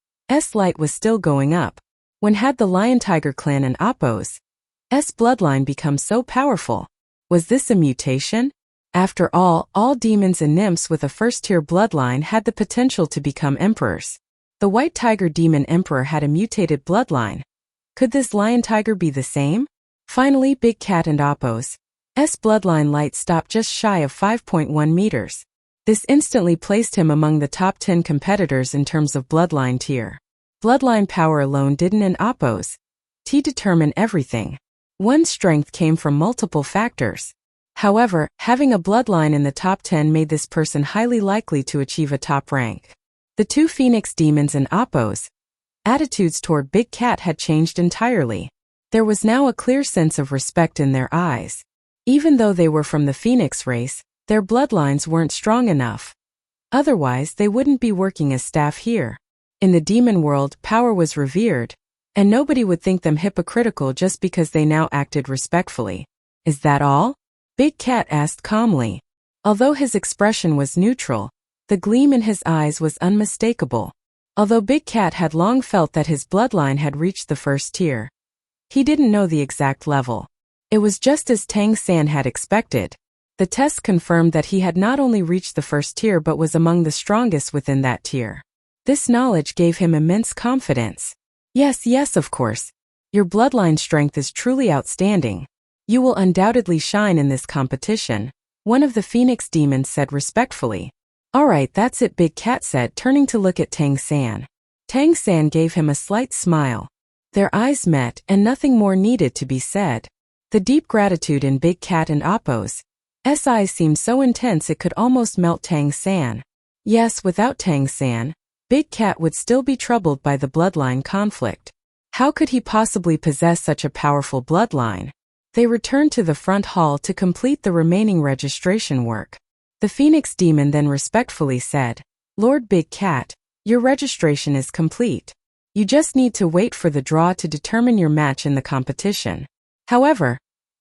light was still going up. When had the Lion-Tiger clan and Appos' bloodline become so powerful? Was this a mutation? After all demons and nymphs with a 1st-tier bloodline had the potential to become emperors. The White Tiger Demon Emperor had a mutated bloodline. Could this Lion-Tiger be the same? Finally, Big Cat and Appos' bloodline light stopped just shy of 5.1 meters. This instantly placed him among the top 10 competitors in terms of bloodline tier. Bloodline power alone didn't and Appos' determine everything. One's strength came from multiple factors. However, having a bloodline in the top 10 made this person highly likely to achieve a top rank. The two Phoenix demons and Appo's attitudes toward Big Cat had changed entirely. There was now a clear sense of respect in their eyes. Even though they were from the Phoenix race, their bloodlines weren't strong enough. Otherwise, they wouldn't be working as staff here. In the demon world, power was revered, and nobody would think them hypocritical just because they now acted respectfully. Is that all? Big Cat asked calmly. Although his expression was neutral, the gleam in his eyes was unmistakable. Although Big Cat had long felt that his bloodline had reached the first tier, he didn't know the exact level. It was just as Tang San had expected. The test confirmed that he had not only reached the first tier but was among the strongest within that tier. This knowledge gave him immense confidence. Yes, of course. Your bloodline strength is truly outstanding. You will undoubtedly shine in this competition, one of the Phoenix demons said respectfully. Alright, that's it, Big Cat said, turning to look at Tang San. Tang San gave him a slight smile. Their eyes met, and nothing more needed to be said. The deep gratitude in Big Cat and Appo's eyes seemed so intense it could almost melt Tang San. Yes, without Tang San, Big Cat would still be troubled by the bloodline conflict. How could he possibly possess such a powerful bloodline? They returned to the front hall to complete the remaining registration work. The Phoenix demon then respectfully said, Lord Big Cat, your registration is complete. You just need to wait for the draw to determine your match in the competition. However,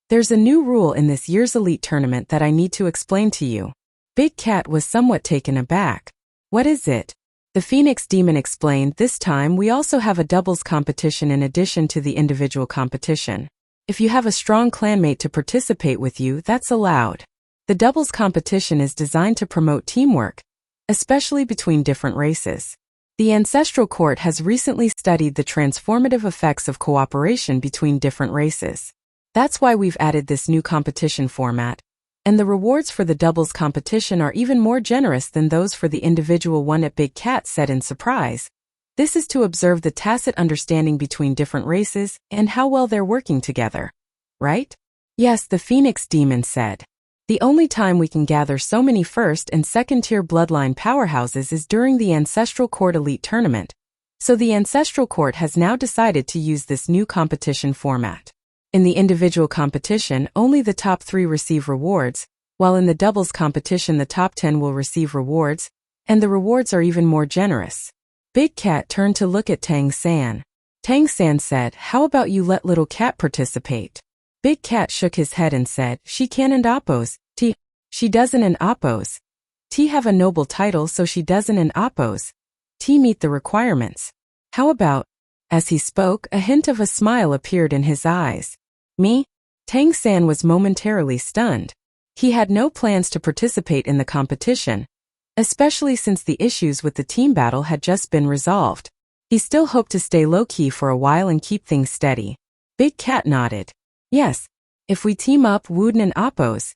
there's a new rule in this year's elite tournament that I need to explain to you. Big Cat was somewhat taken aback. What is it? The Phoenix demon explained, this time we also have a doubles competition in addition to the individual competition. If you have a strong clanmate to participate with you, that's allowed. The doubles competition is designed to promote teamwork, especially between different races. The Ancestral Court has recently studied the transformative effects of cooperation between different races. That's why we've added this new competition format, and the rewards for the doubles competition are even more generous than those for the individual one, at Big Cat said in surprise. This is to observe the tacit understanding between different races and how well they're working together. Right? Yes, the Phoenix demon said. The only time we can gather so many first and second tier bloodline powerhouses is during the Ancestral Court Elite Tournament, so the Ancestral Court has now decided to use this new competition format. In the individual competition, only the top 3 receive rewards, while in the doubles competition the top 10 will receive rewards, and the rewards are even more generous. Big Cat turned to look at Tang San. Tang San said, how about you let Little Cat participate? Big Cat shook his head and said, she can, and Appo's she doesn't, and Appo's have a noble title, so she doesn't, and Appo's meet the requirements. How about? As he spoke, a hint of a smile appeared in his eyes. Me? Tang San was momentarily stunned. He had no plans to participate in the competition, especially since the issues with the team battle had just been resolved. He still hoped to stay low-key for a while and keep things steady. Big Cat nodded. Yes. If we team up, Wooden and Appo's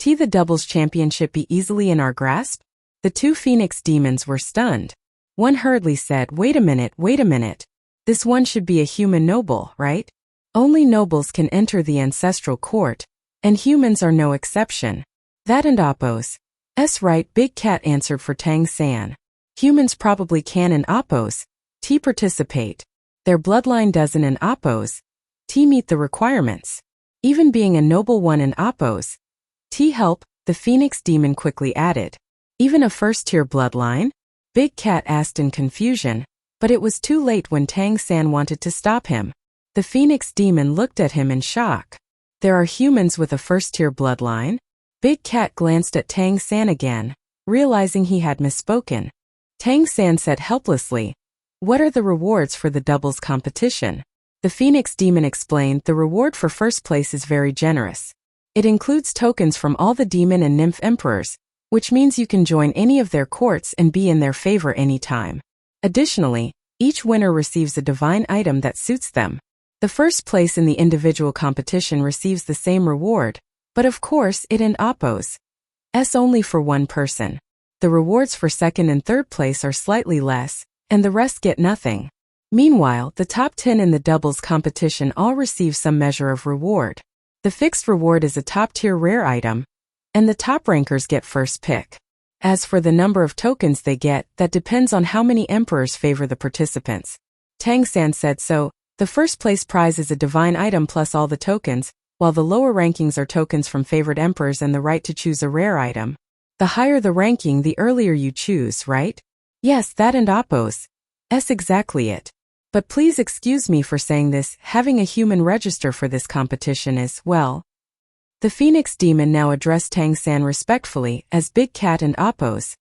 the doubles championship be easily in our grasp? The two Phoenix demons were stunned. One hurriedly said, wait a minute. This one should be a human noble, right? Only nobles can enter the Ancestral Court, and humans are no exception. That and Appo's right, Big Cat answered for Tang San. Humans probably can, and Appo's participate. Their bloodline doesn't, and Appo's meet the requirements. Even being a noble one, and Appo's help, the Phoenix demon quickly added. Even a first-tier bloodline? Big Cat asked in confusion, but it was too late when Tang San wanted to stop him. The Phoenix demon looked at him in shock. There are humans with a first-tier bloodline? Big Cat glanced at Tang San again, realizing he had misspoken. Tang San said helplessly, what are the rewards for the doubles competition? The Phoenix demon explained, the reward for first place is very generous. It includes tokens from all the demon and nymph emperors, which means you can join any of their courts and be in their favor anytime. Additionally, each winner receives a divine item that suits them. The first place in the individual competition receives the same reward, but of course it and Appo's only for one person. The rewards for second and third place are slightly less, and the rest get nothing. Meanwhile, the top 10 in the doubles competition all receive some measure of reward. The fixed reward is a top-tier rare item, and the top rankers get first pick. As for the number of tokens they get, that depends on how many emperors favor the participants. Tang San said so. The first place prize is a divine item plus all the tokens, while the lower rankings are tokens from favored emperors and the right to choose a rare item. The higher the ranking, the earlier you choose, right? Yes, that and Oppos. That's exactly it. But please excuse me for saying this, having a human register for this competition is, well. The Phoenix Demon now addressed Tang San respectfully as Big Cat and Oppos.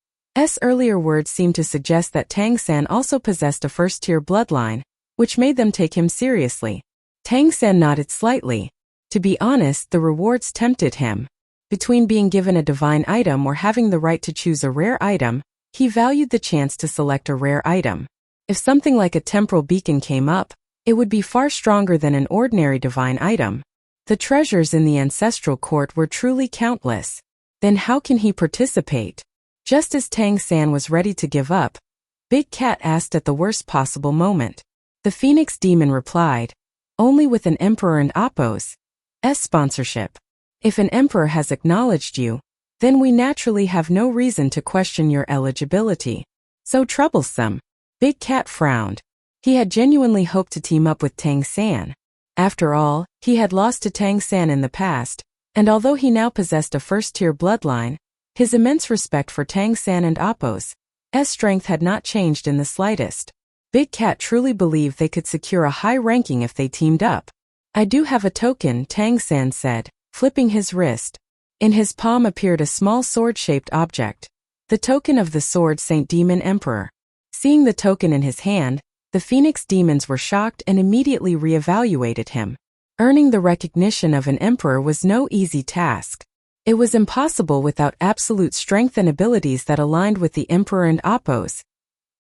Earlier words seemed to suggest that Tang San also possessed a first-tier bloodline, which made them take him seriously. Tang San nodded slightly. To be honest, the rewards tempted him. Between being given a divine item or having the right to choose a rare item, he valued the chance to select a rare item. If something like a temporal beacon came up, it would be far stronger than an ordinary divine item. The treasures in the ancestral court were truly countless. Then how can he participate? Just as Tang San was ready to give up, Big Cat asked at the worst possible moment. The Phoenix Demon replied, only with an emperor and Oppos' sponsorship. If an emperor has acknowledged you, then we naturally have no reason to question your eligibility. So troublesome. Big Cat frowned. He had genuinely hoped to team up with Tang San. After all, he had lost to Tang San in the past, and although he now possessed a first-tier bloodline, his immense respect for Tang San and Oppos' strength had not changed in the slightest. Big Cat truly believed they could secure a high ranking if they teamed up. I do have a token, Tang San said, flipping his wrist. In his palm appeared a small sword-shaped object, the token of the Sword Saint Demon Emperor. Seeing the token in his hand, the Phoenix Demons were shocked and immediately re-evaluated him. Earning the recognition of an emperor was no easy task. It was impossible without absolute strength and abilities that aligned with the emperor and Oppos'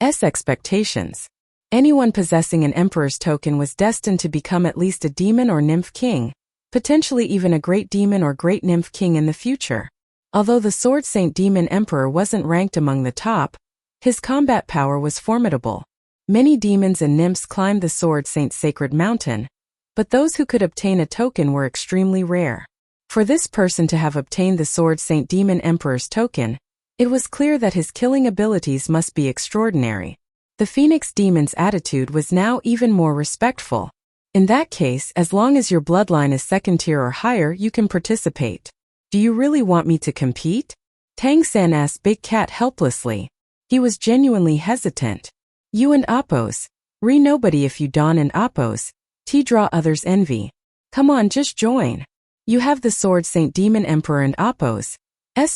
expectations. Anyone possessing an emperor's token was destined to become at least a demon or nymph king, potentially even a great demon or great nymph king in the future. Although the Sword Saint Demon Emperor wasn't ranked among the top, his combat power was formidable. Many demons and nymphs climbed the Sword Saint's sacred mountain, but those who could obtain a token were extremely rare. For this person to have obtained the Sword Saint Demon Emperor's token, it was clear that his killing abilities must be extraordinary. The Phoenix Demon's attitude was now even more respectful. In that case, as long as your bloodline is second tier or higher, you can participate. Do you really want me to compete? Tang San asked Big Cat helplessly. He was genuinely hesitant. You and Oppos. Nobody if you don and Oppos. Draw others' envy. Come on, just join. You have the Sword Saint Demon Emperor and Oppos'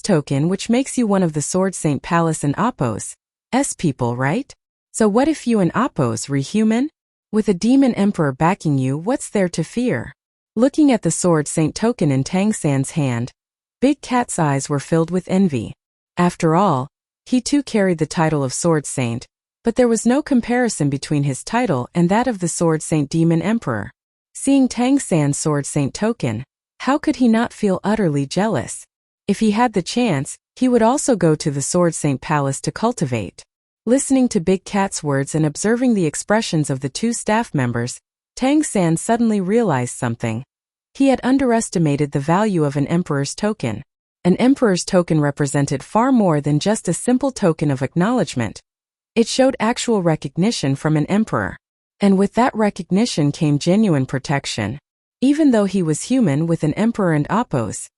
token, which makes you one of the Sword Saint Palace and Oppos' people, right? So what if you and Oppos human? With a Demon Emperor backing you, what's there to fear? Looking at the Sword Saint token in Tang San's hand, Big Cat's eyes were filled with envy. After all, he too carried the title of Sword Saint, but there was no comparison between his title and that of the Sword Saint Demon Emperor. Seeing Tang San's Sword Saint token, how could he not feel utterly jealous? If he had the chance, he would also go to the Sword Saint Palace to cultivate. Listening to Big Cat's words and observing the expressions of the two staff members, Tang San suddenly realized something. He had underestimated the value of an emperor's token. An emperor's token represented far more than just a simple token of acknowledgement. It showed actual recognition from an emperor. And with that recognition came genuine protection. Even though he was human with an emperor and Oppos'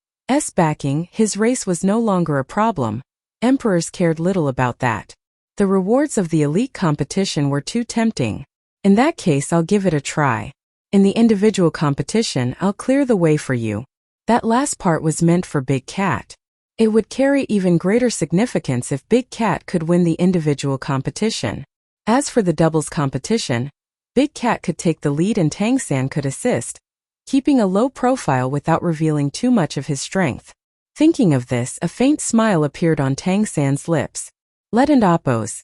backing, his race was no longer a problem. Emperors cared little about that. The rewards of the elite competition were too tempting. In that case, I'll give it a try. In the individual competition, I'll clear the way for you. That last part was meant for Big Cat. It would carry even greater significance if Big Cat could win the individual competition. As for the doubles competition, Big Cat could take the lead and Tang San could assist, keeping a low profile without revealing too much of his strength. Thinking of this, a faint smile appeared on Tang San's lips. Let and Oppos'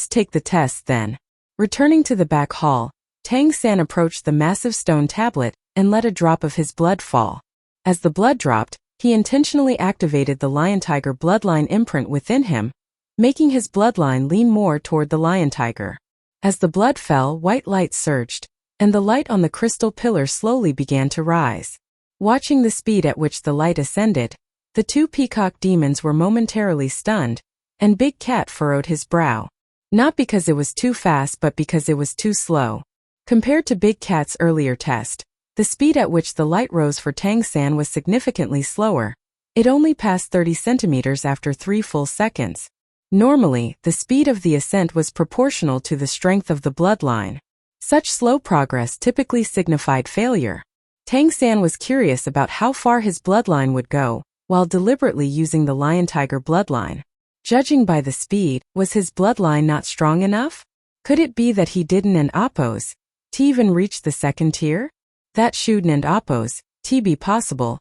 take the test then. Returning to the back hall, Tang San approached the massive stone tablet and let a drop of his blood fall. As the blood dropped, he intentionally activated the lion-tiger bloodline imprint within him, making his bloodline lean more toward the lion-tiger. As the blood fell, white light surged, and the light on the crystal pillar slowly began to rise. Watching the speed at which the light ascended, the two peacock demons were momentarily stunned, and Big Cat furrowed his brow. Not because it was too fast but because it was too slow. Compared to Big Cat's earlier test, the speed at which the light rose for Tang San was significantly slower. It only passed 30 centimeters after 3 full seconds. Normally, the speed of the ascent was proportional to the strength of the bloodline. Such slow progress typically signified failure. Tang San was curious about how far his bloodline would go, while deliberately using the lion-tiger bloodline. Judging by the speed, was his bloodline not strong enough? Could it be that he didn't and Oppose to even reach the second tier? That shouldn't and Oppose to be possible.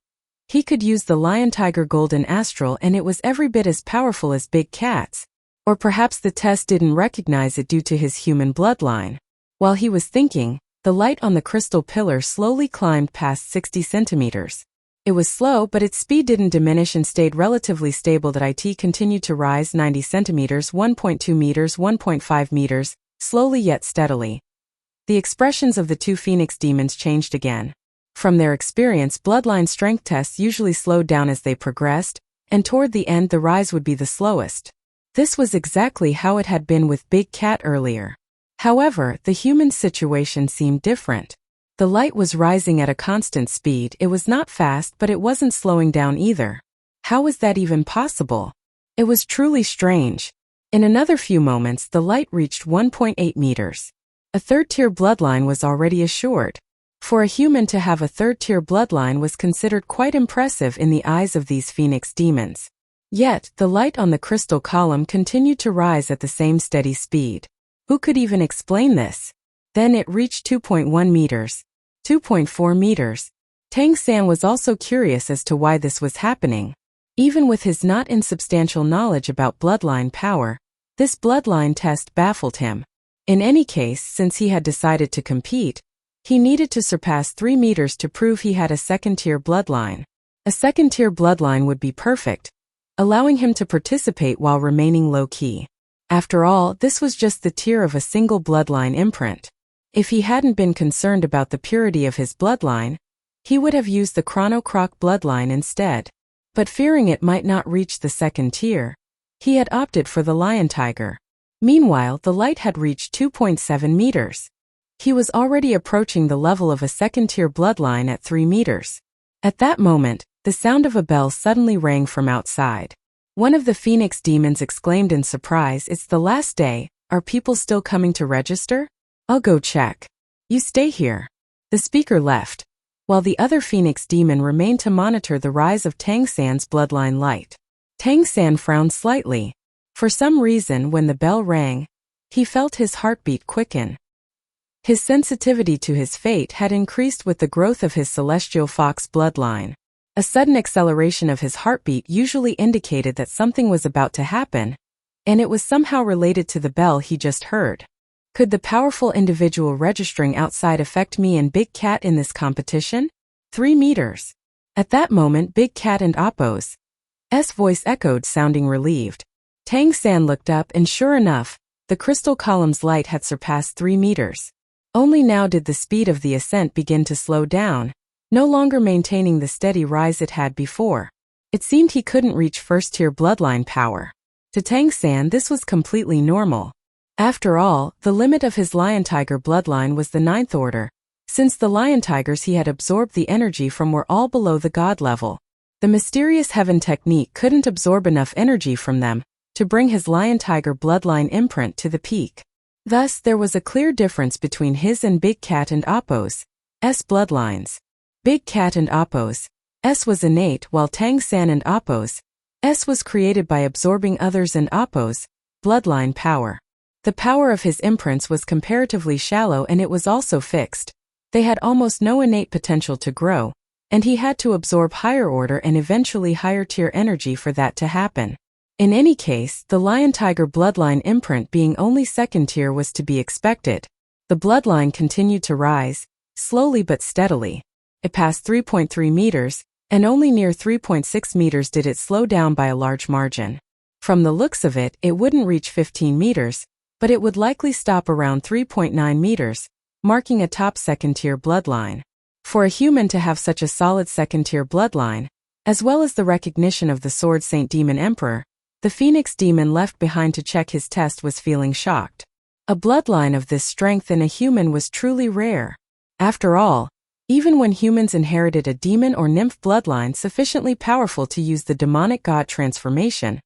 He could use the lion-tiger golden astral and it was every bit as powerful as Big Cat's. Or perhaps the test didn't recognize it due to his human bloodline. While he was thinking, the light on the crystal pillar slowly climbed past 60 centimeters. It was slow, but its speed didn't diminish and stayed relatively stable. That it continued to rise 90 centimeters, 1.2 meters, 1.5 meters, slowly yet steadily. The expressions of the two phoenix demons changed again. From their experience, bloodline strength tests usually slowed down as they progressed, and toward the end the rise would be the slowest. This was exactly how it had been with Big Cat earlier. However, the human situation seemed different. The light was rising at a constant speed. It was not fast, but it wasn't slowing down either. How was that even possible? It was truly strange. In another few moments, the light reached 1.8 meters. A third-tier bloodline was already assured. For a human to have a third-tier bloodline was considered quite impressive in the eyes of these phoenix demons. Yet, the light on the crystal column continued to rise at the same steady speed. Who could even explain this? Then it reached 2.1 meters. 2.4 meters. Tang San was also curious as to why this was happening. Even with his not insubstantial knowledge about bloodline power, this bloodline test baffled him. In any case, since he had decided to compete, he needed to surpass 3 meters to prove he had a second-tier bloodline. A second-tier bloodline would be perfect, allowing him to participate while remaining low-key. After all, this was just the tier of a single bloodline imprint. If he hadn't been concerned about the purity of his bloodline, he would have used the Chrono Croc bloodline instead. But fearing it might not reach the second tier, he had opted for the lion tiger. Meanwhile, the light had reached 2.7 meters. He was already approaching the level of a second-tier bloodline at 3 meters. At that moment, the sound of a bell suddenly rang from outside. One of the phoenix demons exclaimed in surprise, "It's the last day, are people still coming to register? I'll go check. You stay here." The speaker left, while the other phoenix demon remained to monitor the rise of Tang San's bloodline light. Tang San frowned slightly. For some reason, when the bell rang, he felt his heartbeat quicken. His sensitivity to his fate had increased with the growth of his celestial fox bloodline. A sudden acceleration of his heartbeat usually indicated that something was about to happen, and it was somehow related to the bell he just heard. Could the powerful individual registering outside affect me and Big Cat in this competition? 3 meters. At that moment, Big Cat and Oppo's voice echoed, sounding relieved. Tang San looked up and sure enough, the crystal column's light had surpassed 3 meters. Only now did the speed of the ascent begin to slow down, no longer maintaining the steady rise it had before. It seemed he couldn't reach first-tier bloodline power. To Tang San, this was completely normal. After all, the limit of his lion-tiger bloodline was the 9th order. Since the lion-tigers he had absorbed the energy from were all below the god level. The mysterious heaven technique couldn't absorb enough energy from them to bring his lion-tiger bloodline imprint to the peak. Thus, there was a clear difference between his and Big Cat and Oppo's bloodlines. Big Cat and Oppo's was innate, while Tang San and Oppo's was created by absorbing others and Oppo's bloodline power. The power of his imprints was comparatively shallow and it was also fixed. They had almost no innate potential to grow, and he had to absorb higher order and eventually higher tier energy for that to happen. In any case, the lion-tiger bloodline imprint being only second tier was to be expected. The bloodline continued to rise, slowly but steadily. It passed 3.3 meters, and only near 3.6 meters did it slow down by a large margin. From the looks of it, it wouldn't reach 15 meters, but it would likely stop around 3.9 meters, marking a top second-tier bloodline. For a human to have such a solid second-tier bloodline, as well as the recognition of the Sword Saint Demon Emperor, the Phoenix Demon left behind to check his test was feeling shocked. A bloodline of this strength in a human was truly rare. After all, even when humans inherited a demon or nymph bloodline sufficiently powerful to use the demonic god transformation,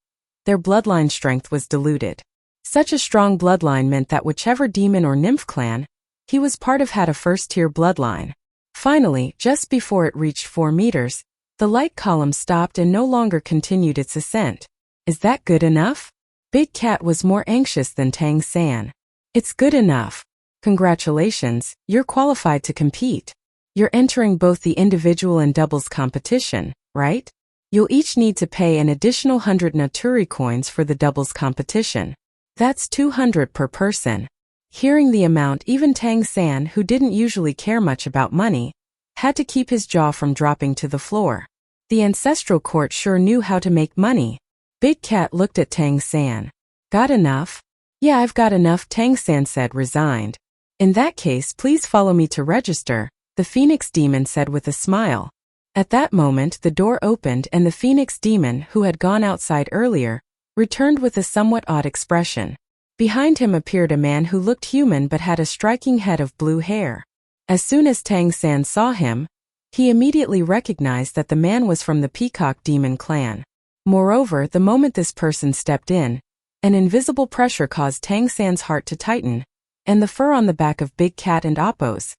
their bloodline strength was diluted. Such a strong bloodline meant that whichever demon or nymph clan he was part of had a first-tier bloodline. Finally, just before it reached 4 meters, the light column stopped and no longer continued its ascent. Is that good enough? Big Cat was more anxious than Tang San. It's good enough. Congratulations, you're qualified to compete. You're entering both the individual and doubles competition, right? You'll each need to pay an additional 100 Naturi coins for the doubles competition. That's 200 per person. Hearing the amount, even Tang San, who didn't usually care much about money, had to keep his jaw from dropping to the floor. The ancestral court sure knew how to make money. Big Cat looked at Tang San. Got enough? Yeah, I've got enough, Tang San said, resigned. In that case, please follow me to register, the Phoenix Demon said with a smile. At that moment, the door opened and the Phoenix Demon, who had gone outside earlier, returned with a somewhat odd expression. Behind him appeared a man who looked human but had a striking head of blue hair. As soon as Tang San saw him, he immediately recognized that the man was from the Peacock Demon clan. Moreover, the moment this person stepped in, an invisible pressure caused Tang San's heart to tighten, and the fur on the back of Big Cat and Appo's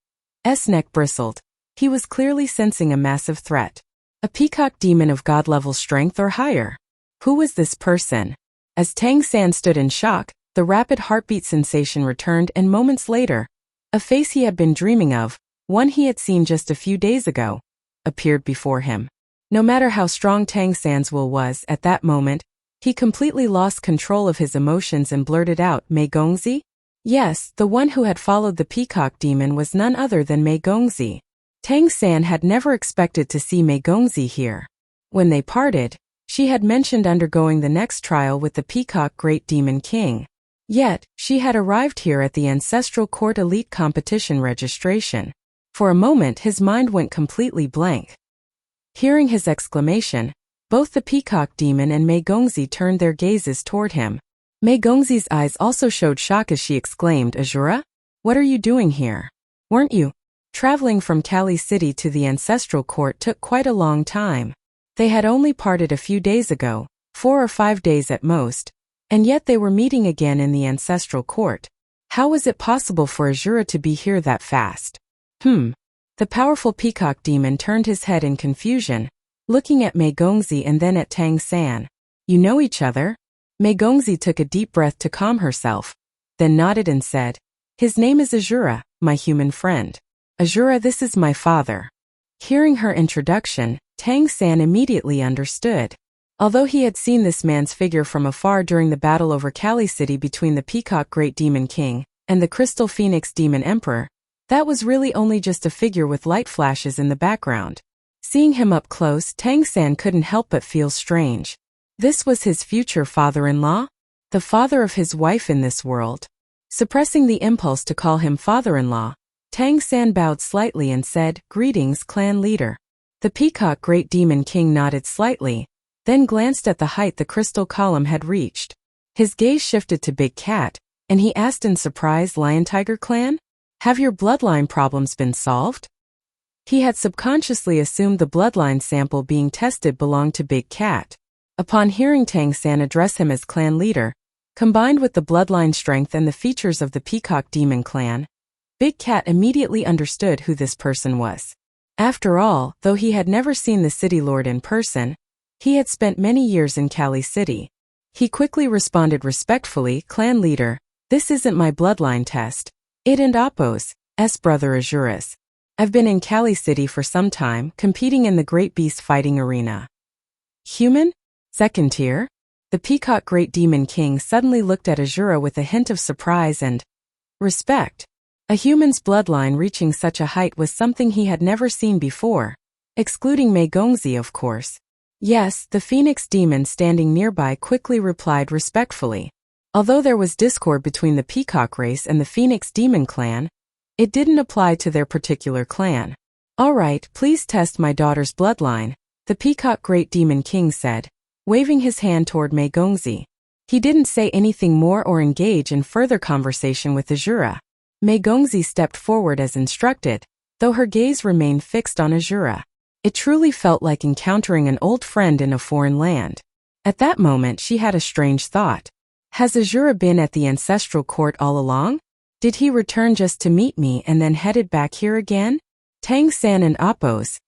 neck bristled. He was clearly sensing a massive threat. A Peacock Demon of God-level strength or higher. Who was this person? As Tang San stood in shock, the rapid heartbeat sensation returned and moments later, a face he had been dreaming of, one he had seen just a few days ago, appeared before him. No matter how strong Tang San's will was at that moment, he completely lost control of his emotions and blurted out, Mei Gongzi? Yes, the one who had followed the Peacock Demon was none other than Mei Gongzi. Tang San had never expected to see Mei Gongzi here. When they parted, she had mentioned undergoing the next trial with the Peacock Great Demon King. Yet, she had arrived here at the Ancestral Court Elite Competition registration. For a moment his mind went completely blank. Hearing his exclamation, both the Peacock Demon and Mei Gongzi turned their gazes toward him. Mei Gongzi's eyes also showed shock as she exclaimed, Azura? What are you doing here? Weren't you? Traveling from Kali City to the Ancestral Court took quite a long time. They had only parted a few days ago, 4 or 5 days at most, and yet they were meeting again in the Ancestral Court. How was it possible for Azura to be here that fast? The powerful Peacock Demon turned his head in confusion, looking at Mei Gongzi and then at Tang San. You know each other? Mei Gongzi took a deep breath to calm herself, then nodded and said, His name is Azura, my human friend. Azura, this is my father. Hearing her introduction, Tang San immediately understood. Although he had seen this man's figure from afar during the battle over Kali City between the Peacock Great Demon King and the Crystal Phoenix Demon Emperor, that was really only just a figure with light flashes in the background. Seeing him up close, Tang San couldn't help but feel strange. This was his future father-in-law? The father of his wife in this world? Suppressing the impulse to call him father-in-law, Tang San bowed slightly and said, Greetings, clan leader. The Peacock Great Demon King nodded slightly, then glanced at the height the crystal column had reached. His gaze shifted to Big Cat, and he asked in surprise, Lion Tiger Clan? Have your bloodline problems been solved? He had subconsciously assumed the bloodline sample being tested belonged to Big Cat. Upon hearing Tang San address him as clan leader, combined with the bloodline strength and the features of the Peacock Demon clan, Big Cat immediately understood who this person was. After all, though he had never seen the city lord in person, he had spent many years in Kali City. He quickly responded respectfully, Clan leader, this isn't my bloodline test. It and Appo's brother Azura's. I've been in Kali City for some time, competing in the Great Beast fighting arena. Human? Second tier? The Peacock Great Demon King suddenly looked at Azura with a hint of surprise and respect. A human's bloodline reaching such a height was something he had never seen before, excluding Mei Gongzi, of course. Yes, the Phoenix Demon standing nearby quickly replied respectfully. Although there was discord between the peacock race and the phoenix demon clan, it didn't apply to their particular clan. All right, please test my daughter's bloodline, the peacock great demon king said, waving his hand toward Mei Gongzi. He didn't say anything more or engage in further conversation with Azura. Mei Gongzi stepped forward as instructed, though her gaze remained fixed on Azura. It truly felt like encountering an old friend in a foreign land. At that moment she had a strange thought. Has Azura been at the ancestral court all along? Did he return just to meet me and then headed back here again? Tang San and Appo's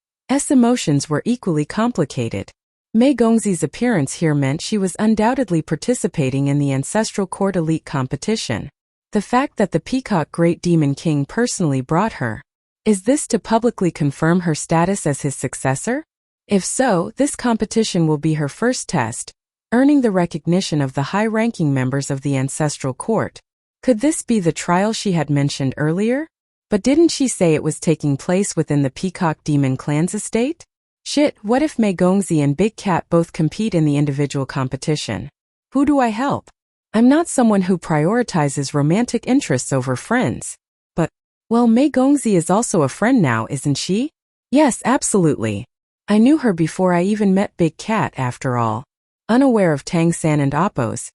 emotions were equally complicated. Mei Gongzi's appearance here meant she was undoubtedly participating in the ancestral court elite competition. The fact that the peacock great demon king personally brought her. Is this to publicly confirm her status as his successor? If so, this competition will be her first test, earning the recognition of the high-ranking members of the ancestral court. Could this be the trial she had mentioned earlier? But didn't she say it was taking place within the Peacock Demon Clan's estate? Shit, what if Mei Gongzi and Big Cat both compete in the individual competition? Who do I help? I'm not someone who prioritizes romantic interests over friends. But, well, Mei Gongzi is also a friend now, isn't she? Yes, absolutely. I knew her before I even met Big Cat after all. Unaware of Tang San and Appo's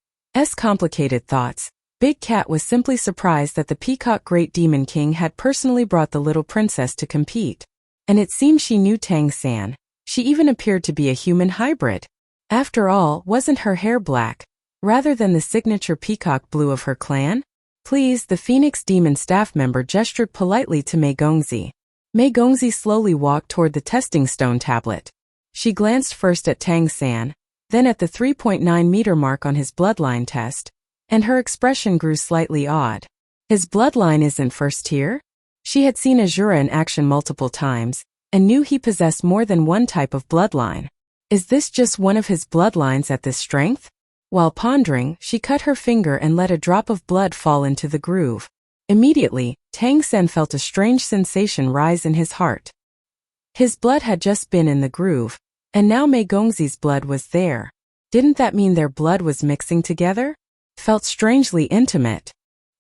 complicated thoughts, Big Cat was simply surprised that the Peacock Great Demon King had personally brought the little princess to compete. And it seemed she knew Tang San. She even appeared to be a human hybrid. After all, wasn't her hair black, rather than the signature peacock blue of her clan? Please, the Phoenix Demon staff member gestured politely to Mei Gongzi. Mei Gongzi slowly walked toward the testing stone tablet. She glanced first at Tang San, then at the 3.9-meter mark on his bloodline test, and her expression grew slightly odd. His bloodline isn't first tier? She had seen Azura in action multiple times, and knew he possessed more than one type of bloodline. Is this just one of his bloodlines at this strength? While pondering, she cut her finger and let a drop of blood fall into the groove. Immediately, Tang San felt a strange sensation rise in his heart. His blood had just been in the groove, and now Mei Gongzi's blood was there. Didn't that mean their blood was mixing together? Felt strangely intimate.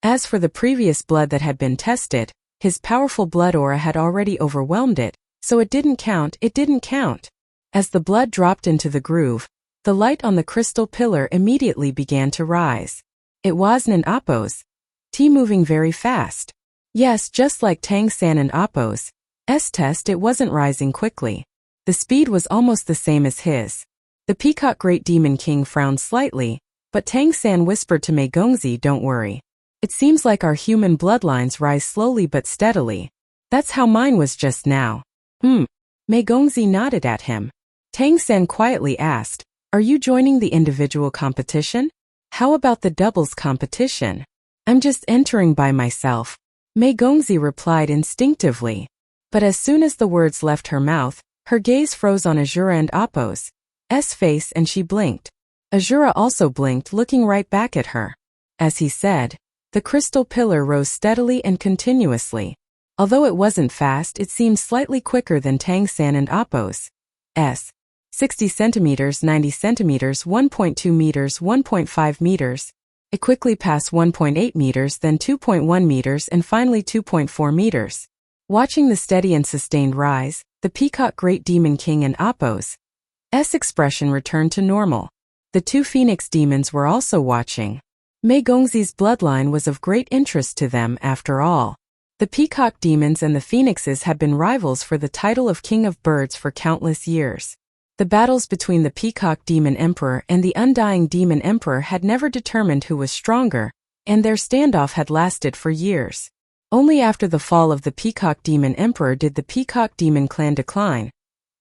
As for the previous blood that had been tested, his powerful blood aura had already overwhelmed it, so it didn't count. As the blood dropped into the groove, the light on the crystal pillar immediately began to rise. It wasn't an Appo's moving very fast. Yes, just like Tang San and Appo's test, it wasn't rising quickly. The speed was almost the same as his. The Peacock Great Demon King frowned slightly, but Tang San whispered to Mei Gongzi, "Don't worry. It seems like our human bloodlines rise slowly but steadily. That's how mine was just now." Mei Gongzi nodded at him. Tang San quietly asked, "Are you joining the individual competition? How about the doubles competition?" "I'm just entering by myself," Mei Gongzi replied instinctively. But as soon as the words left her mouth, her gaze froze on Azura and Appo's face and she blinked. Azura also blinked, looking right back at her. As he said, the crystal pillar rose steadily and continuously. Although it wasn't fast, it seemed slightly quicker than Tang San and Appo's 60 centimeters, 90 centimeters, 1.2 meters, 1.5 meters. It quickly passed 1.8 meters, then 2.1 meters, and finally 2.4 meters. Watching the steady and sustained rise, the Peacock Great Demon King and Appo's expression returned to normal. The two Phoenix demons were also watching. Mei Gongzi's bloodline was of great interest to them after all. The Peacock demons and the Phoenixes had been rivals for the title of King of Birds for countless years. The battles between the Peacock Demon Emperor and the Undying Demon Emperor had never determined who was stronger, and their standoff had lasted for years. Only after the fall of the Peacock Demon Emperor did the Peacock Demon clan decline,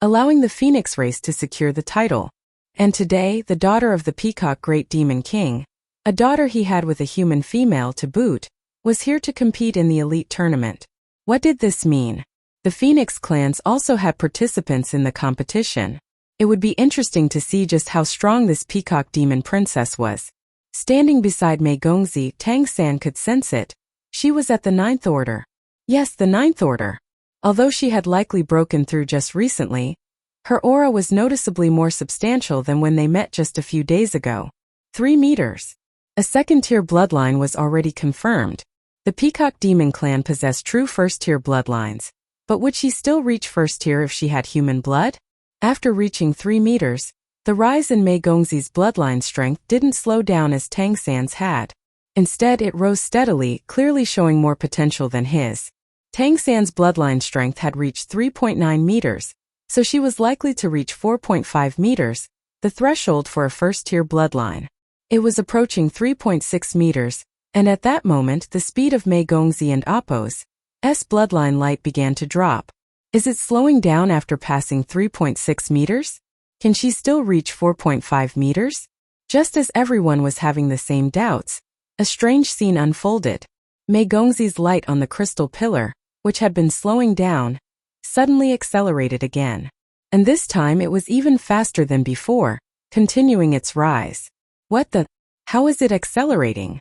allowing the Phoenix race to secure the title. And today, the daughter of the Peacock Great Demon King, a daughter he had with a human female to boot, was here to compete in the elite tournament. What did this mean? The Phoenix clans also had participants in the competition. It would be interesting to see just how strong this Peacock Demon princess was. Standing beside Mei Gongzi, Tang San could sense it. She was at the 9th order. Yes, the 9th order. Although she had likely broken through just recently, her aura was noticeably more substantial than when they met just a few days ago. 3 meters. A second-tier bloodline was already confirmed. The Peacock Demon clan possessed true first-tier bloodlines. But would she still reach first tier if she had human blood? After reaching 3 meters, the rise in Mei Gongxi's bloodline strength didn't slow down as Tang San's had. Instead, it rose steadily, clearly showing more potential than his. Tang San's bloodline strength had reached 3.9 meters, so she was likely to reach 4.5 meters, the threshold for a first-tier bloodline. It was approaching 3.6 meters, and at that moment the speed of Mei Gongxi and Appo's bloodline light began to drop. Is it slowing down after passing 3.6 meters? Can she still reach 4.5 meters? Just as everyone was having the same doubts, a strange scene unfolded. Mei Gongxi's light on the crystal pillar, which had been slowing down, suddenly accelerated again. And this time it was even faster than before, continuing its rise. What the? How is it accelerating?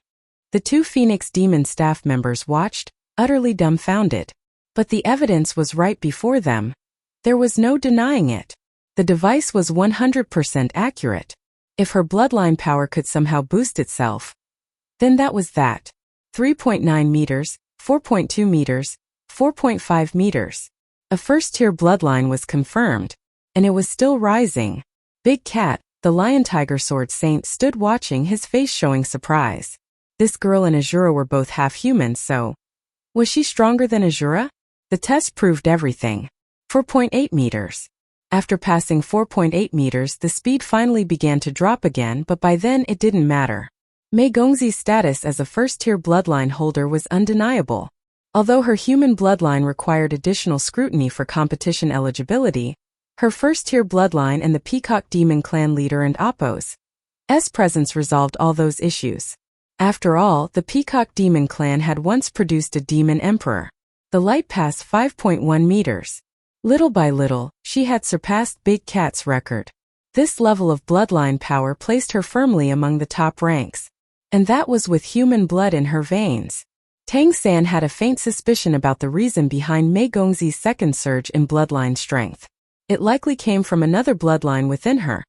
The 2 Phoenix Demon staff members watched, utterly dumbfounded. But the evidence was right before them. There was no denying it. The device was 100% accurate. If her bloodline power could somehow boost itself, then that was that. 3.9 meters, 4.2 meters, 4.5 meters. A first-tier bloodline was confirmed, and it was still rising. Big Cat, the lion-tiger sword saint, stood watching, his face showing surprise. This girl and Azura were both half human, so was she stronger than Azura? The test proved everything. 4.8 meters. After passing 4.8 meters, the speed finally began to drop again, but by then it didn't matter. Mei Gongxi's status as a first-tier bloodline holder was undeniable. Although her human bloodline required additional scrutiny for competition eligibility, her first-tier bloodline and the Peacock Demon clan leader and Appo's presence resolved all those issues. After all, the Peacock Demon clan had once produced a demon emperor. The light passed 5.1 meters. Little by little, she had surpassed Big Cat's record. This level of bloodline power placed her firmly among the top ranks. And that was with human blood in her veins. Tang San had a faint suspicion about the reason behind Mei Gongxi's second surge in bloodline strength. It likely came from another bloodline within her.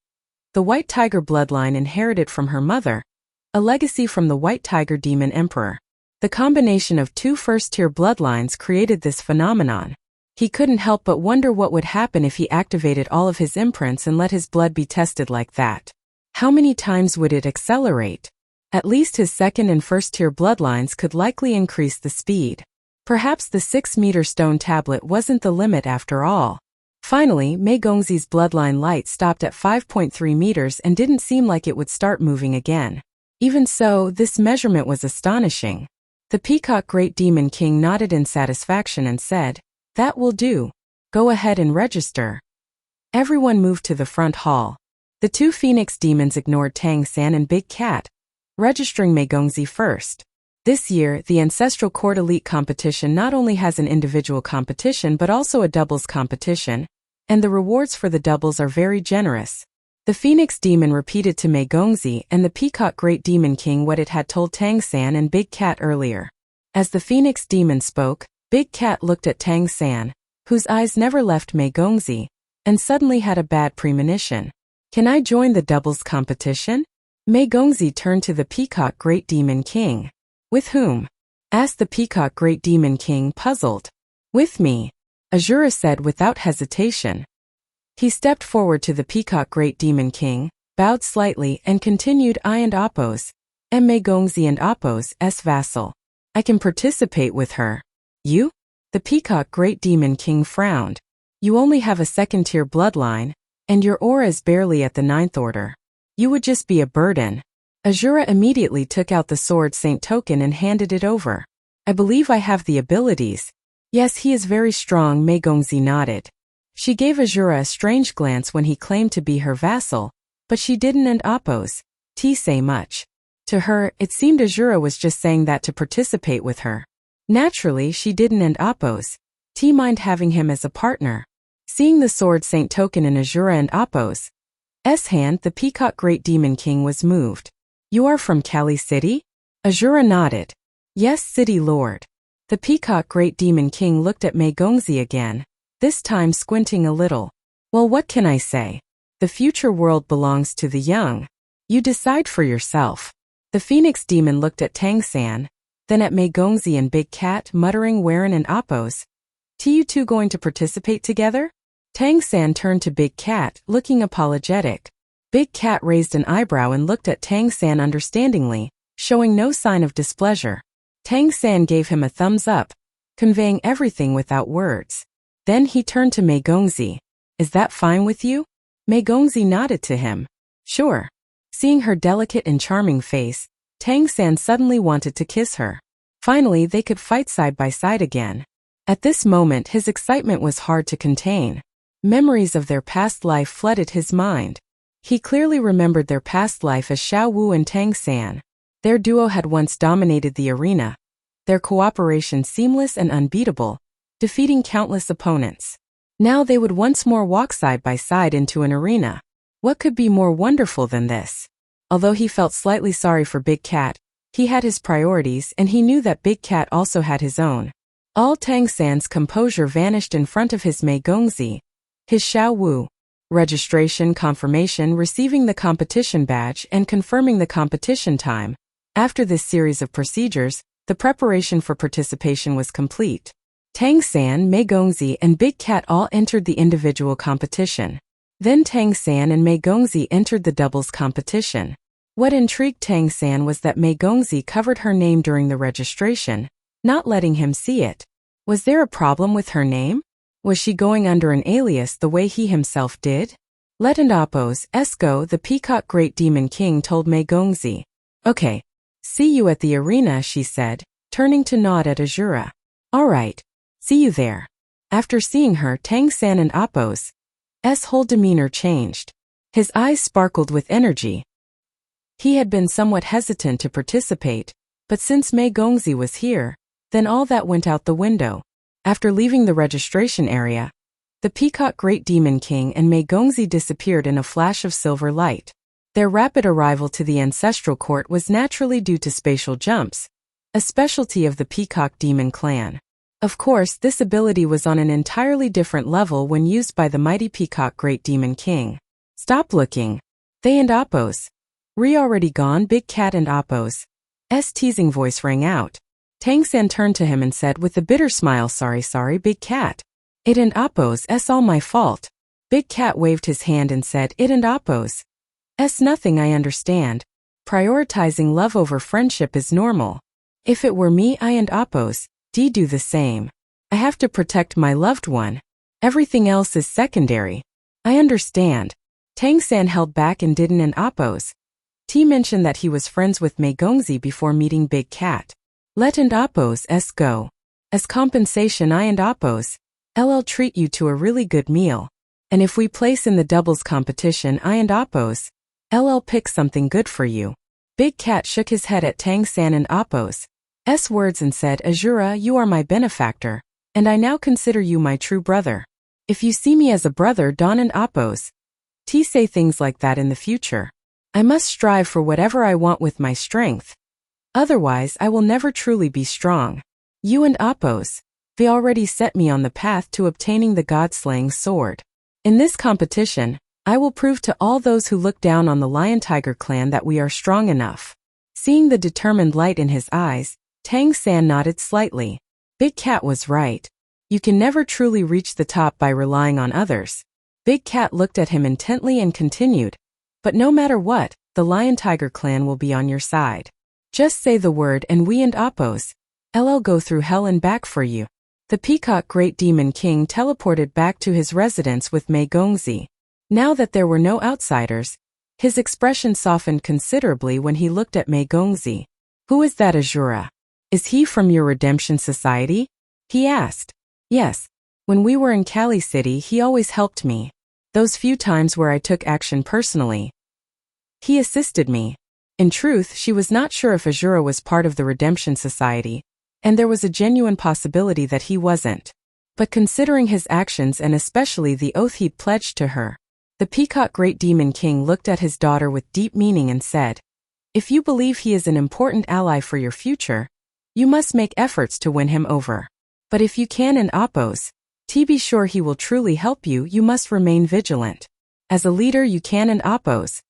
The White Tiger bloodline inherited from her mother, a legacy from the White Tiger Demon Emperor. The combination of 2 first-tier bloodlines created this phenomenon. He couldn't help but wonder what would happen if he activated all of his imprints and let his blood be tested like that. How many times would it accelerate? At least his second and first-tier bloodlines could likely increase the speed. Perhaps the 6-meter stone tablet wasn't the limit after all. Finally, Mei Gongxi's bloodline light stopped at 5.3 meters and didn't seem like it would start moving again. Even so, this measurement was astonishing. The Peacock Great Demon King nodded in satisfaction and said, "That will do. Go ahead and register." Everyone moved to the front hall. The 2 Phoenix Demons ignored Tang San and Big Cat, registering Mei Gongxi first. This year, the Ancestral Court Elite competition not only has an individual competition but also a doubles competition, and the rewards for the doubles are very generous. The Phoenix Demon repeated to Mei Gongxi and the Peacock Great Demon King what it had told Tang San and Big Cat earlier. As the Phoenix Demon spoke, Big Cat looked at Tang San, whose eyes never left Mei Gongxi, and suddenly had a bad premonition. "Can I join the doubles competition?" Mei Gongxi turned to the Peacock Great Demon King. "With whom?" asked the Peacock Great Demon King, puzzled. "With me," Azura said without hesitation. He stepped forward to the Peacock Great Demon King, bowed slightly, and continued, "I and Appo's, Mei Gongxi and Appo's vassal. I can participate with her." "You?" The Peacock Great Demon King frowned. "You only have a second-tier bloodline, and your aura is barely at the 9th order. You would just be a burden." Azura immediately took out the Sword Saint token and handed it over. "I believe I have the abilities." "Yes, he is very strong," Mei Gongxi nodded. She gave Azura a strange glance when he claimed to be her vassal, but she didn't and Appo's say much. To her, it seemed Azura was just saying that to participate with her. Naturally, she didn't and Appo's mind having him as a partner. Seeing the Sword Saint token in Azura and Appo's hand, the Peacock Great Demon King was moved. "You are from Kali City?" Azura nodded. "Yes, City Lord." The Peacock Great Demon King looked at Mei Gongxi again, this time squinting a little. "Well, what can I say? The future world belongs to the young. You decide for yourself." The Phoenix Demon looked at Tang San, then at Mei Gongzi and Big Cat, muttering, Warren and Appos. You two going to participate together? Tang San turned to Big Cat, looking apologetic. Big Cat raised an eyebrow and looked at Tang San understandingly, showing no sign of displeasure. Tang San gave him a thumbs up, conveying everything without words. Then he turned to Mei Gongzi. Is that fine with you? Mei Gongzi nodded to him. Sure. Seeing her delicate and charming face, Tang San suddenly wanted to kiss her. Finally, they could fight side by side again. At this moment, his excitement was hard to contain. Memories of their past life flooded his mind. He clearly remembered their past life as Xiao Wu and Tang San. Their duo had once dominated the arena, their cooperation seamless and unbeatable, defeating countless opponents. Now they would once more walk side by side into an arena. What could be more wonderful than this? Although he felt slightly sorry for Big Cat, he had his priorities and he knew that Big Cat also had his own. All Tang San's composure vanished in front of his Mei Gongzi, his Xiao Wu. Registration, confirmation, receiving the competition badge, and confirming the competition time. After this series of procedures, the preparation for participation was complete. Tang San, Mei Gongzi, and Big Cat all entered the individual competition. Then Tang San and Mei Gongzi entered the doubles competition. What intrigued Tang San was that Mei Gongzi covered her name during the registration, not letting him see it. Was there a problem with her name? Was she going under an alias the way he himself did? Let and Appos, Esco, the Peacock Great Demon King, told Mei Gongzi. Okay. See you at the arena, she said, turning to nod at Azura. All right. See you there. After seeing her, Tang San and Appos' whole demeanor changed. His eyes sparkled with energy. He had been somewhat hesitant to participate, but since Mei Gongzi was here, then all that went out the window. After leaving the registration area, the Peacock Great Demon King and Mei Gongzi disappeared in a flash of silver light. Their rapid arrival to the ancestral court was naturally due to spatial jumps, a specialty of the Peacock Demon clan. Of course, this ability was on an entirely different level when used by the mighty Peacock Great Demon King. Stop looking. They and Appos. Already gone? Big Cat and Appos' teasing voice rang out. Tang San turned to him and said with a bitter smile, Sorry, Big Cat. It and Appos' all my fault. Big Cat waved his hand and said, It and Appos' nothing, I understand. Prioritizing love over friendship is normal. If it were me, I and Appos' do the same. I have to protect my loved one. Everything else is secondary. I understand. Tang San held back and didn't and Appos' mention that he was friends with Mei Gongzi before meeting Big Cat. Let and Appos' go. As compensation, I and Appos' treat you to a really good meal. And if we place in the doubles competition, I and Appos' pick something good for you. Big Cat shook his head at Tang San and Appos' words and said, Azura, you are my benefactor, and I now consider you my true brother. If you see me as a brother, Don and Appos' say things like that in the future. I must strive for whatever I want with my strength. Otherwise, I will never truly be strong. You and Appos' they already set me on the path to obtaining the god-slaying sword. In this competition, I will prove to all those who look down on the Lion-Tiger clan that we are strong enough. Seeing the determined light in his eyes, Tang San nodded slightly. Big Cat was right. You can never truly reach the top by relying on others. Big Cat looked at him intently and continued. But no matter what, the Lion-Tiger clan will be on your side. Just say the word and we and Appos' go through hell and back for you. The Peacock Great Demon King teleported back to his residence with Mei Gongzi. Now that there were no outsiders, his expression softened considerably when he looked at Mei Gongzi. Who is that Azura? Is he from your redemption society? He asked. Yes. When we were in Cali City, he always helped me. Those few times where I took action personally, he assisted me. In truth, she was not sure if Azura was part of the Redemption Society, and there was a genuine possibility that he wasn't. But considering his actions and especially the oath he'd pledged to her, the Peacock Great Demon King looked at his daughter with deep meaning and said, If you believe he is an important ally for your future, you must make efforts to win him over. But if you can and Appos' be sure he will truly help you, you must remain vigilant. As a leader, you can and Appos'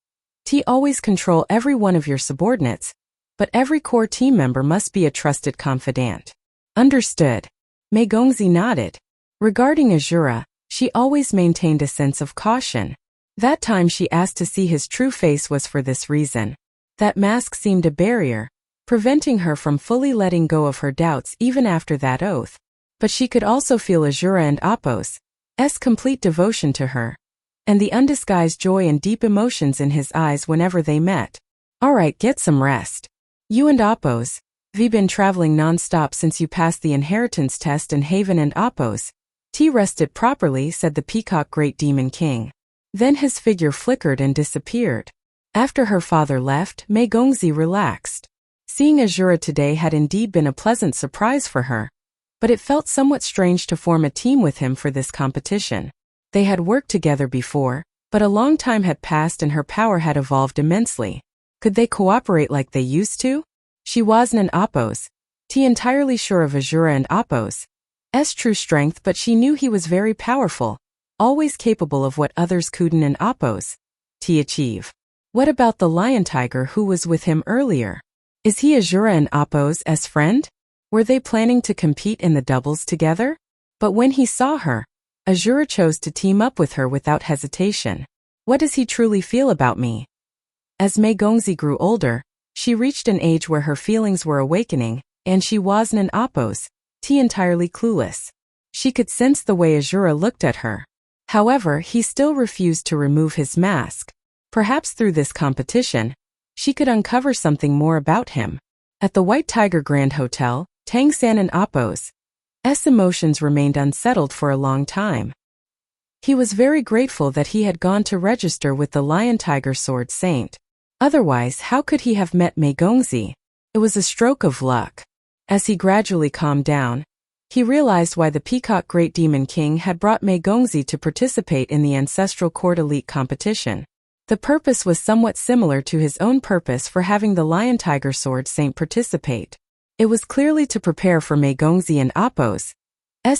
always control every one of your subordinates, but every core team member must be a trusted confidant. Understood. Mei Gongzi nodded. Regarding Azura, she always maintained a sense of caution. That time she asked to see his true face was for this reason. That mask seemed a barrier, preventing her from fully letting go of her doubts even after that oath. But she could also feel Azura and Apos' complete devotion to her, and the undisguised joy and deep emotions in his eyes whenever they met. Alright, get some rest. You and Apos, we've been traveling non-stop since you passed the inheritance test in Haven, and Apos, rested properly, said the Peacock Great Demon King. Then his figure flickered and disappeared. After her father left, Mei Gongzi relaxed. Seeing Azura today had indeed been a pleasant surprise for her, but it felt somewhat strange to form a team with him for this competition. They had worked together before, but a long time had passed and her power had evolved immensely. Could they cooperate like they used to? She wasn't Apos' entirely sure of Azura and Apos' true strength, but she knew he was very powerful, always capable of what others couldn't and Apos' achieve. What about the lion tiger who was with him earlier? Is he Azura and Apos' friend? Were they planning to compete in the doubles together? But when he saw her, Azura chose to team up with her without hesitation. What does he truly feel about me? As Mei Gongzi grew older, she reached an age where her feelings were awakening, and she wasn't an Apos' entirely clueless. She could sense the way Azura looked at her. However, he still refused to remove his mask. Perhaps through this competition, she could uncover something more about him. At the White Tiger Grand Hotel, Tang San and Apos' emotions remained unsettled for a long time. He was very grateful that he had gone to register with the Lion Tiger Sword Saint. Otherwise, how could he have met Mei Gongzi? It was a stroke of luck. As he gradually calmed down, he realized why the Peacock Great Demon King had brought Mei Gongzi to participate in the Ancestral Court Elite competition. The purpose was somewhat similar to his own purpose for having the Lion Tiger Sword Saint participate. It was clearly to prepare for Mei Gongzi and Apos'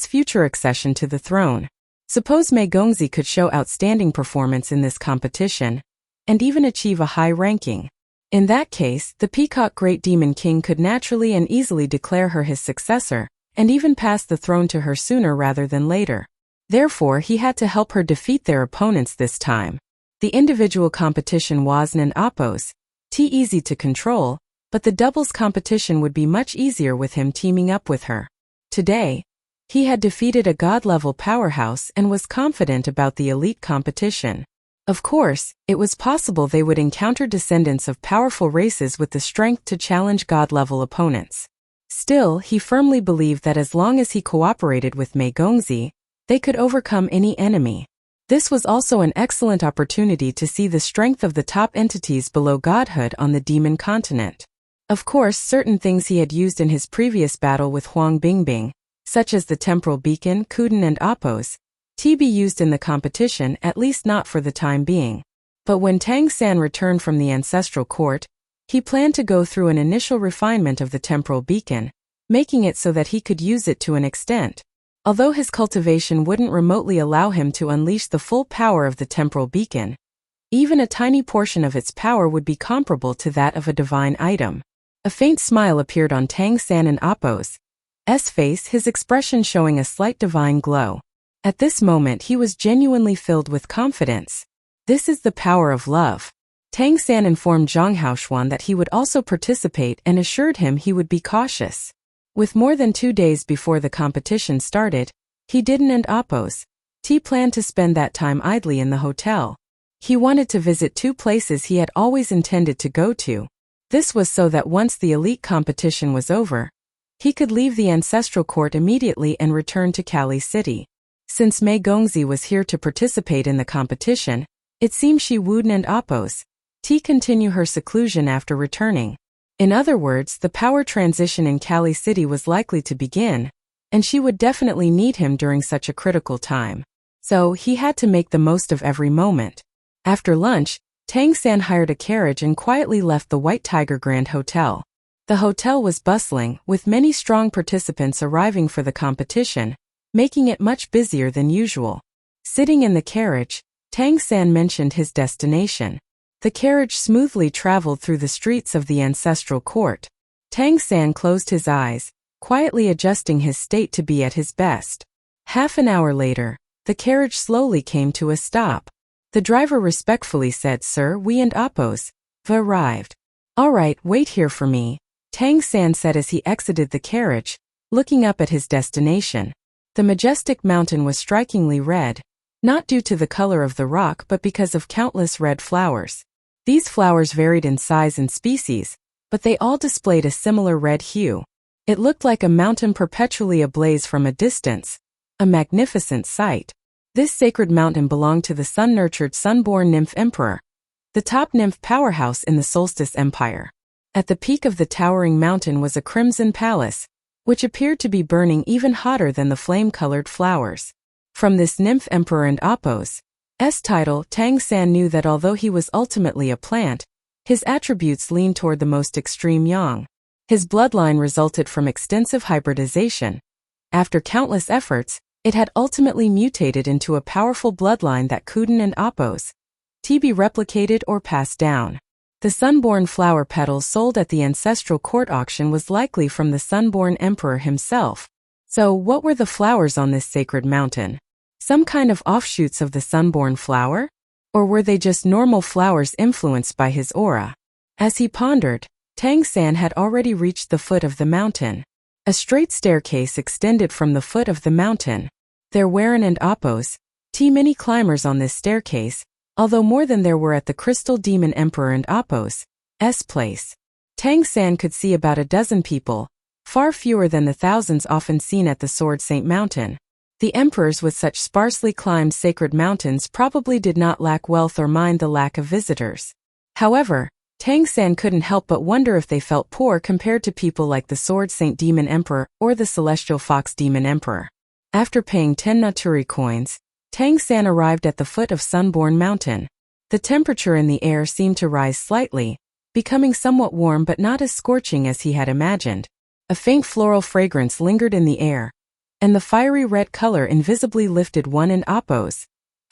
future accession to the throne. Suppose Mei Gongzi could show outstanding performance in this competition, and even achieve a high ranking. In that case, the Peacock Great Demon King could naturally and easily declare her his successor, and even pass the throne to her sooner rather than later. Therefore, he had to help her defeat their opponents this time. The individual competition wasn't an Apos' easy to control, but the doubles competition would be much easier with him teaming up with her. Today, he had defeated a god-level powerhouse and was confident about the elite competition. Of course, it was possible they would encounter descendants of powerful races with the strength to challenge god-level opponents. Still, he firmly believed that as long as he cooperated with Mei Gongzi, they could overcome any enemy. This was also an excellent opportunity to see the strength of the top entities below godhood on the demon continent. Of course, certain things he had used in his previous battle with Huang Bingbing, such as the temporal beacon, Kuden and Apos', be used in the competition, at least not for the time being. But when Tang San returned from the ancestral court, he planned to go through an initial refinement of the temporal beacon, making it so that he could use it to an extent. Although his cultivation wouldn't remotely allow him to unleash the full power of the temporal beacon, even a tiny portion of its power would be comparable to that of a divine item. A faint smile appeared on Tang San and Apos' face, his expression showing a slight divine glow. At this moment he was genuinely filled with confidence. This is the power of love. Tang San informed Zhang Haoshuan that he would also participate and assured him he would be cautious. With more than 2 days before the competition started, he didn't and Apos' planned to spend that time idly in the hotel. He wanted to visit 2 places he had always intended to go to. This was so that once the elite competition was over, he could leave the ancestral court immediately and return to Kali City. Since Mei Gongzi was here to participate in the competition, it seemed she wouldn't and Apos' continue her seclusion after returning. In other words, the power transition in Kali City was likely to begin, and she would definitely need him during such a critical time. So he had to make the most of every moment. After lunch, Tang San hired a carriage and quietly left the White Tiger Grand Hotel. The hotel was bustling, with many strong participants arriving for the competition, making it much busier than usual. Sitting in the carriage, Tang San mentioned his destination. The carriage smoothly traveled through the streets of the ancestral court. Tang San closed his eyes, quietly adjusting his state to be at his best. Half an hour later, the carriage slowly came to a stop. The driver respectfully said, "Sir, we and Appos have arrived." "All right, wait here for me," Tang San said as he exited the carriage, looking up at his destination. The majestic mountain was strikingly red, not due to the color of the rock but because of countless red flowers. These flowers varied in size and species, but they all displayed a similar red hue. It looked like a mountain perpetually ablaze from a distance, a magnificent sight. This sacred mountain belonged to the sun-nurtured sun-born nymph emperor, the top nymph powerhouse in the Solstice Empire. At the peak of the towering mountain was a crimson palace, which appeared to be burning even hotter than the flame-colored flowers. From this nymph emperor and Appos' title, Tang San knew that although he was ultimately a plant, his attributes leaned toward the most extreme yang. His bloodline resulted from extensive hybridization. After countless efforts, it had ultimately mutated into a powerful bloodline that couldn't and Appos be replicated or passed down. The sunborn flower petals sold at the ancestral court auction was likely from the sunborn emperor himself. So what were the flowers on this sacred mountain? Some kind of offshoots of the sunborn flower? Or were they just normal flowers influenced by his aura? As he pondered, Tang San had already reached the foot of the mountain. A straight staircase extended from the foot of the mountain. There were and Appos many climbers on this staircase, although more than there were at the Crystal Demon Emperor and Appos' place. Tang San could see about a dozen people, far fewer than the thousands often seen at the Sword Saint Mountain. The emperors with such sparsely climbed sacred mountains probably did not lack wealth or mind the lack of visitors. However, Tang San couldn't help but wonder if they felt poor compared to people like the Sword Saint Demon Emperor or the Celestial Fox Demon Emperor. After paying 10 Naturi coins, Tang San arrived at the foot of Sunborn Mountain. The temperature in the air seemed to rise slightly, becoming somewhat warm but not as scorching as he had imagined. A faint floral fragrance lingered in the air, and the fiery red color invisibly lifted one and Appos'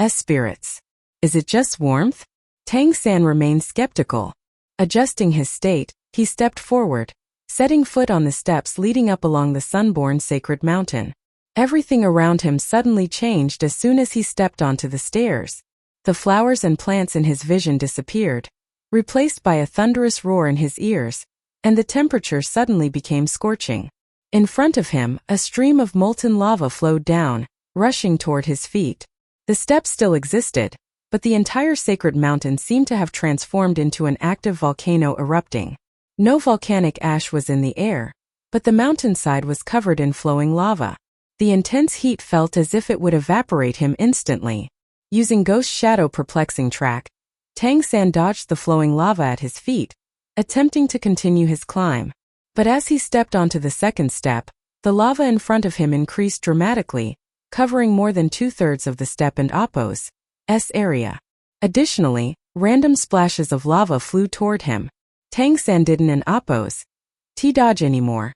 spirits. Is it just warmth? Tang San remained skeptical. Adjusting his state, he stepped forward, setting foot on the steps leading up along the sunborn sacred mountain. Everything around him suddenly changed as soon as he stepped onto the stairs. The flowers and plants in his vision disappeared, replaced by a thunderous roar in his ears, and the temperature suddenly became scorching. In front of him, a stream of molten lava flowed down, rushing toward his feet. The steps still existed, but the entire sacred mountain seemed to have transformed into an active volcano erupting. No volcanic ash was in the air, but the mountainside was covered in flowing lava. The intense heat felt as if it would evaporate him instantly. Using Ghost Shadow Perplexing Track, Tang San dodged the flowing lava at his feet, attempting to continue his climb. But as he stepped onto the second step, the lava in front of him increased dramatically, covering more than 2/3 of the step and Appos' area. Additionally, random splashes of lava flew toward him. Tang San didn't and Appos' dodge anymore.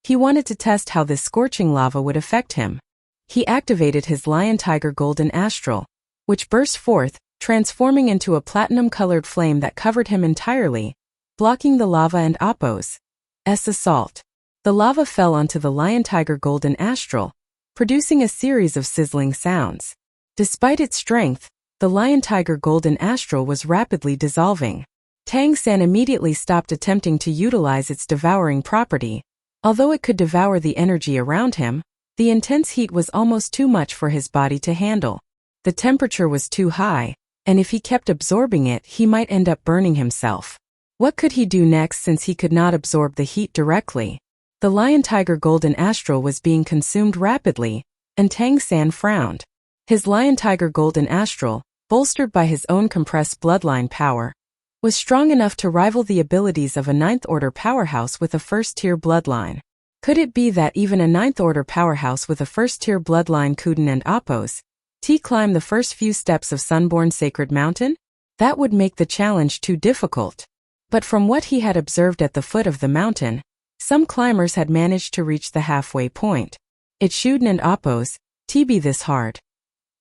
He wanted to test how this scorching lava would affect him. He activated his Lion Tiger Golden Astral, which burst forth, transforming into a platinum-colored flame that covered him entirely, blocking the lava and Appos' assault. The lava fell onto the Lion Tiger Golden Astral, producing a series of sizzling sounds. Despite its strength, the Lion Tiger Golden Astral was rapidly dissolving. Tang San immediately stopped attempting to utilize its devouring property. Although it could devour the energy around him, the intense heat was almost too much for his body to handle. The temperature was too high, and if he kept absorbing it, he might end up burning himself. What could he do next since he could not absorb the heat directly? The Lion Tiger Golden Astral was being consumed rapidly, and Tang San frowned. His Lion Tiger Golden Astral, bolstered by his own compressed bloodline power, was strong enough to rival the abilities of a ninth-order powerhouse with a first-tier bloodline. Could it be that even a ninth-order powerhouse with a first-tier bloodline couldn't and Appos' climb the first few steps of Sunborn Sacred Mountain? That would make the challenge too difficult. But from what he had observed at the foot of the mountain, some climbers had managed to reach the halfway point. It shouldn't and Appos' be this hard.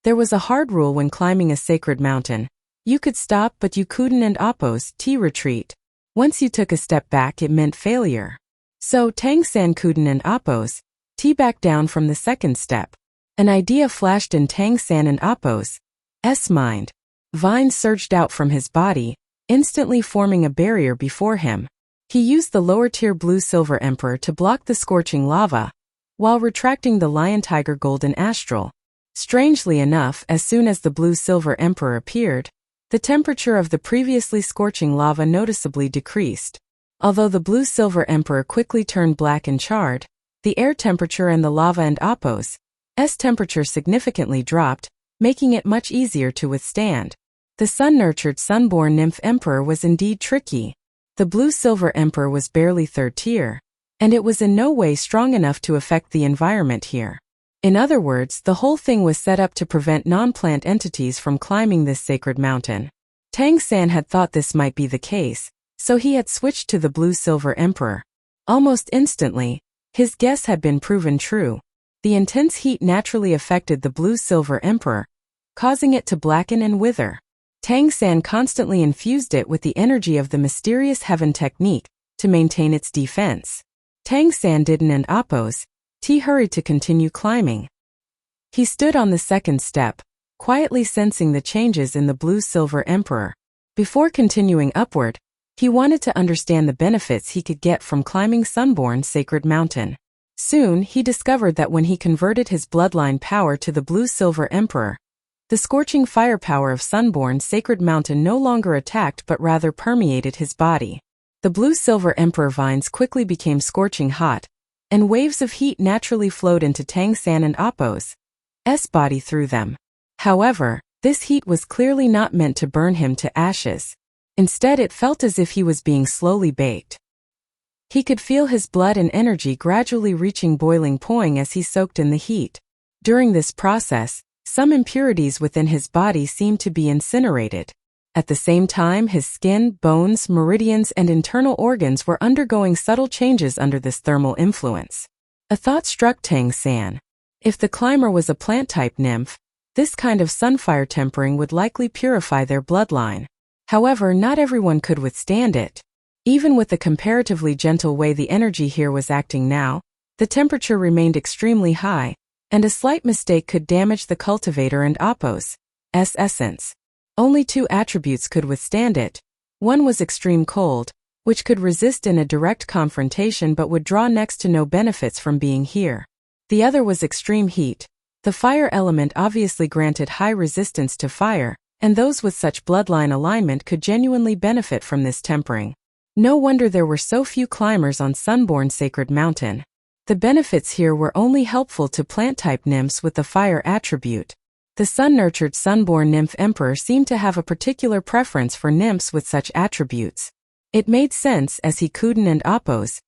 There was a hard rule when climbing a sacred mountain. You could stop, but you couldn't and opposed retreat. Once you took a step back, it meant failure. So Tang San couldn't and opposed back down from the second step. An idea flashed in Tang San and opposed mind. Vines surged out from his body, instantly forming a barrier before him. He used the lower-tier blue-silver emperor to block the scorching lava, while retracting the lion-tiger golden astral. Strangely enough, as soon as the blue-silver emperor appeared, the temperature of the previously scorching lava noticeably decreased. Although the blue-silver emperor quickly turned black and charred, the air temperature and the lava and opposed temperature significantly dropped, making it much easier to withstand. The sun-nurtured sun-born nymph emperor was indeed tricky. The blue-silver emperor was barely third tier, and it was in no way strong enough to affect the environment here. In other words, the whole thing was set up to prevent non-plant entities from climbing this sacred mountain. Tang San had thought this might be the case, so he had switched to the blue-silver emperor. Almost instantly, his guess had been proven true. The intense heat naturally affected the blue-silver emperor, causing it to blacken and wither. Tang San constantly infused it with the energy of the mysterious heaven technique to maintain its defense. Tang San didn't and opposed hurried to continue climbing. He stood on the second step, quietly sensing the changes in the blue-silver emperor. Before continuing upward, he wanted to understand the benefits he could get from climbing Sunborn Sacred Mountain. Soon, he discovered that when he converted his bloodline power to the blue-silver emperor, the scorching firepower of Sunborn Sacred Mountain no longer attacked but rather permeated his body. The blue-silver emperor vines quickly became scorching hot, and waves of heat naturally flowed into Tang San and opposed body through them. However, this heat was clearly not meant to burn him to ashes. Instead, it felt as if he was being slowly baked. He could feel his blood and energy gradually reaching boiling point as he soaked in the heat. During this process, some impurities within his body seemed to be incinerated. At the same time, his skin, bones, meridians, and internal organs were undergoing subtle changes under this thermal influence. A thought struck Tang San. If the climber was a plant-type nymph, this kind of sunfire tempering would likely purify their bloodline. However, not everyone could withstand it. Even with the comparatively gentle way the energy here was acting now, the temperature remained extremely high, and a slight mistake could damage the cultivator and opposed essence. Only two attributes could withstand it. One was extreme cold, which could resist in a direct confrontation but would draw next to no benefits from being here. The other was extreme heat. The fire element obviously granted high resistance to fire, and those with such bloodline alignment could genuinely benefit from this tempering. No wonder there were so few climbers on Sunborn Sacred Mountain. The benefits here were only helpful to plant-type nymphs with the fire attribute. The sun-nurtured sunborn nymph emperor seemed to have a particular preference for nymphs with such attributes. It made sense as he couldn't and opposed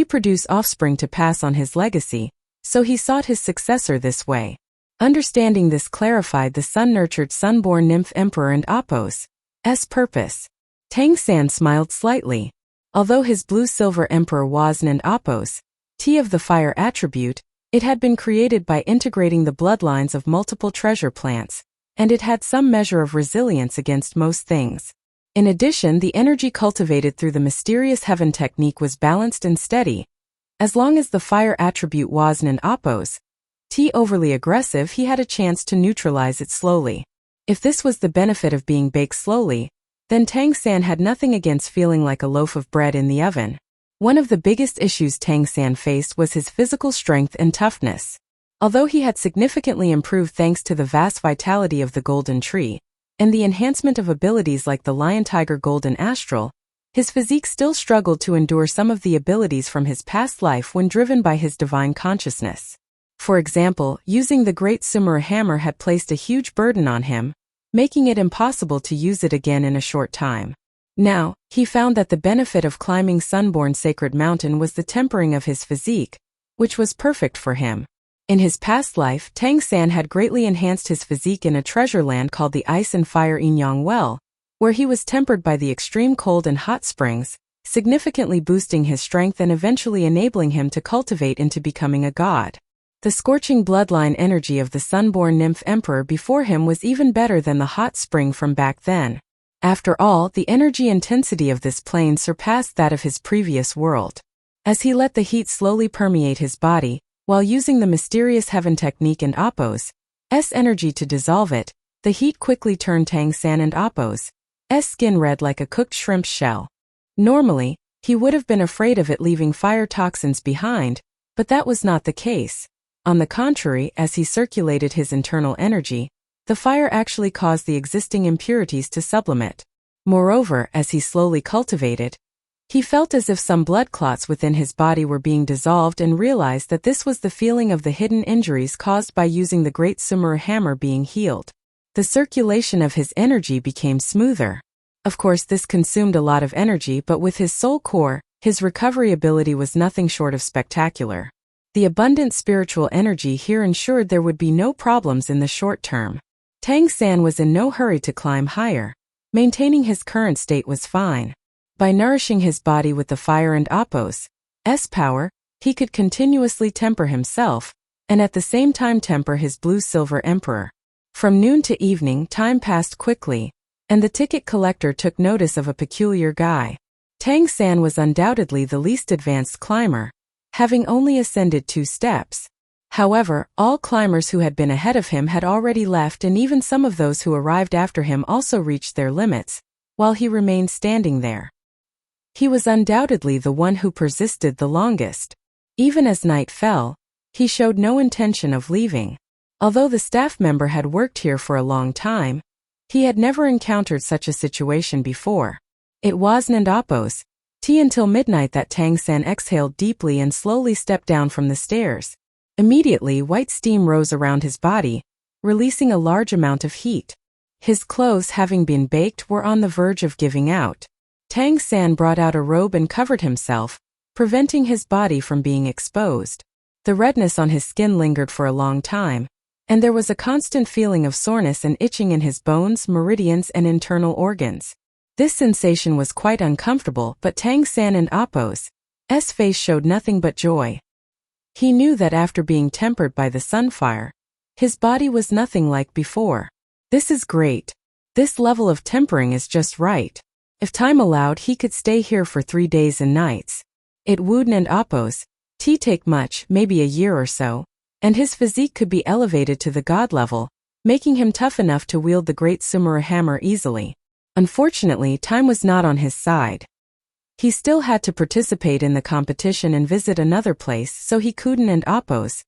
produce offspring to pass on his legacy, so he sought his successor this way. Understanding this clarified the sun-nurtured sunborn nymph emperor and opposed purpose. Tang San smiled slightly. Although his blue-silver emperor wasn't and opposed of the fire attribute, it had been created by integrating the bloodlines of multiple treasure plants, and it had some measure of resilience against most things. In addition, the energy cultivated through the mysterious heaven technique was balanced and steady. As long as the fire attribute wasn't and opposed overly aggressive, he had a chance to neutralize it slowly. If this was the benefit of being baked slowly, then Tang San had nothing against feeling like a loaf of bread in the oven. One of the biggest issues Tang San faced was his physical strength and toughness. Although he had significantly improved thanks to the vast vitality of the golden tree, and the enhancement of abilities like the lion-tiger golden astral, his physique still struggled to endure some of the abilities from his past life when driven by his divine consciousness. For example, using the Great Sumera hammer had placed a huge burden on him, making it impossible to use it again in a short time. Now, he found that the benefit of climbing Sunborn Sacred Mountain was the tempering of his physique, which was perfect for him. In his past life, Tang San had greatly enhanced his physique in a treasure land called the Ice and Fire Inyang Well, where he was tempered by the extreme cold and hot springs, significantly boosting his strength and eventually enabling him to cultivate into becoming a god. The scorching bloodline energy of the sunborn nymph emperor before him was even better than the hot spring from back then. After all, the energy intensity of this plane surpassed that of his previous world. As he let the heat slowly permeate his body, while using the mysterious heaven technique and Appo's energy to dissolve it, the heat quickly turned Tang San and Appo's skin red like a cooked shrimp shell. Normally, he would have been afraid of it leaving fire toxins behind, but that was not the case. On the contrary, as he circulated his internal energy, the fire actually caused the existing impurities to sublimate. Moreover, as he slowly cultivated, he felt as if some blood clots within his body were being dissolved and realized that this was the feeling of the hidden injuries caused by using the great Sumeru hammer being healed. The circulation of his energy became smoother. Of course, this consumed a lot of energy, but with his soul core, his recovery ability was nothing short of spectacular. The abundant spiritual energy here ensured there would be no problems in the short term. Tang San was in no hurry to climb higher. Maintaining his current state was fine. By nourishing his body with the fire and Appo's power, he could continuously temper himself, and at the same time temper his blue-silver emperor. From noon to evening, time passed quickly, and the ticket collector took notice of a peculiar guy. Tang San was undoubtedly the least advanced climber, having only ascended 2 steps. However, all climbers who had been ahead of him had already left, and even some of those who arrived after him also reached their limits, while he remained standing there. He was undoubtedly the one who persisted the longest. Even as night fell, he showed no intention of leaving. Although the staff member had worked here for a long time, he had never encountered such a situation before. It wasn't Appo's tea until midnight that Tang San exhaled deeply and slowly stepped down from the stairs. Immediately, white steam rose around his body, releasing a large amount of heat. His clothes, having been baked, were on the verge of giving out. Tang San brought out a robe and covered himself, preventing his body from being exposed. The redness on his skin lingered for a long time, and there was a constant feeling of soreness and itching in his bones, meridians, and internal organs. This sensation was quite uncomfortable, but Tang San and Appo's face showed nothing but joy. He knew that after being tempered by the sunfire, his body was nothing like before. This is great. This level of tempering is just right. If time allowed, he could stay here for 3 days and nights. It wouldn't Appo's take much, maybe a year or so, and his physique could be elevated to the god level, making him tough enough to wield the great Sumeru hammer easily. Unfortunately, time was not on his side. He still had to participate in the competition and visit another place, so he couldn't Appo's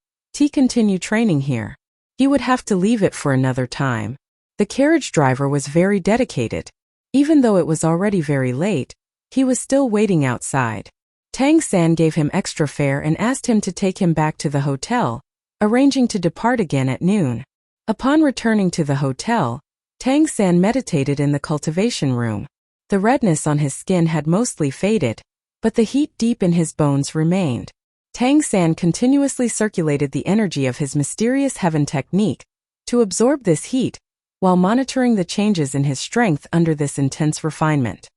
continue training here. He would have to leave it for another time. The carriage driver was very dedicated. Even though it was already very late, he was still waiting outside. Tang San gave him extra fare and asked him to take him back to the hotel, arranging to depart again at noon. Upon returning to the hotel, Tang San meditated in the cultivation room. The redness on his skin had mostly faded, but the heat deep in his bones remained. Tang San continuously circulated the energy of his mysterious heaven technique to absorb this heat, while monitoring the changes in his strength under this intense refinement.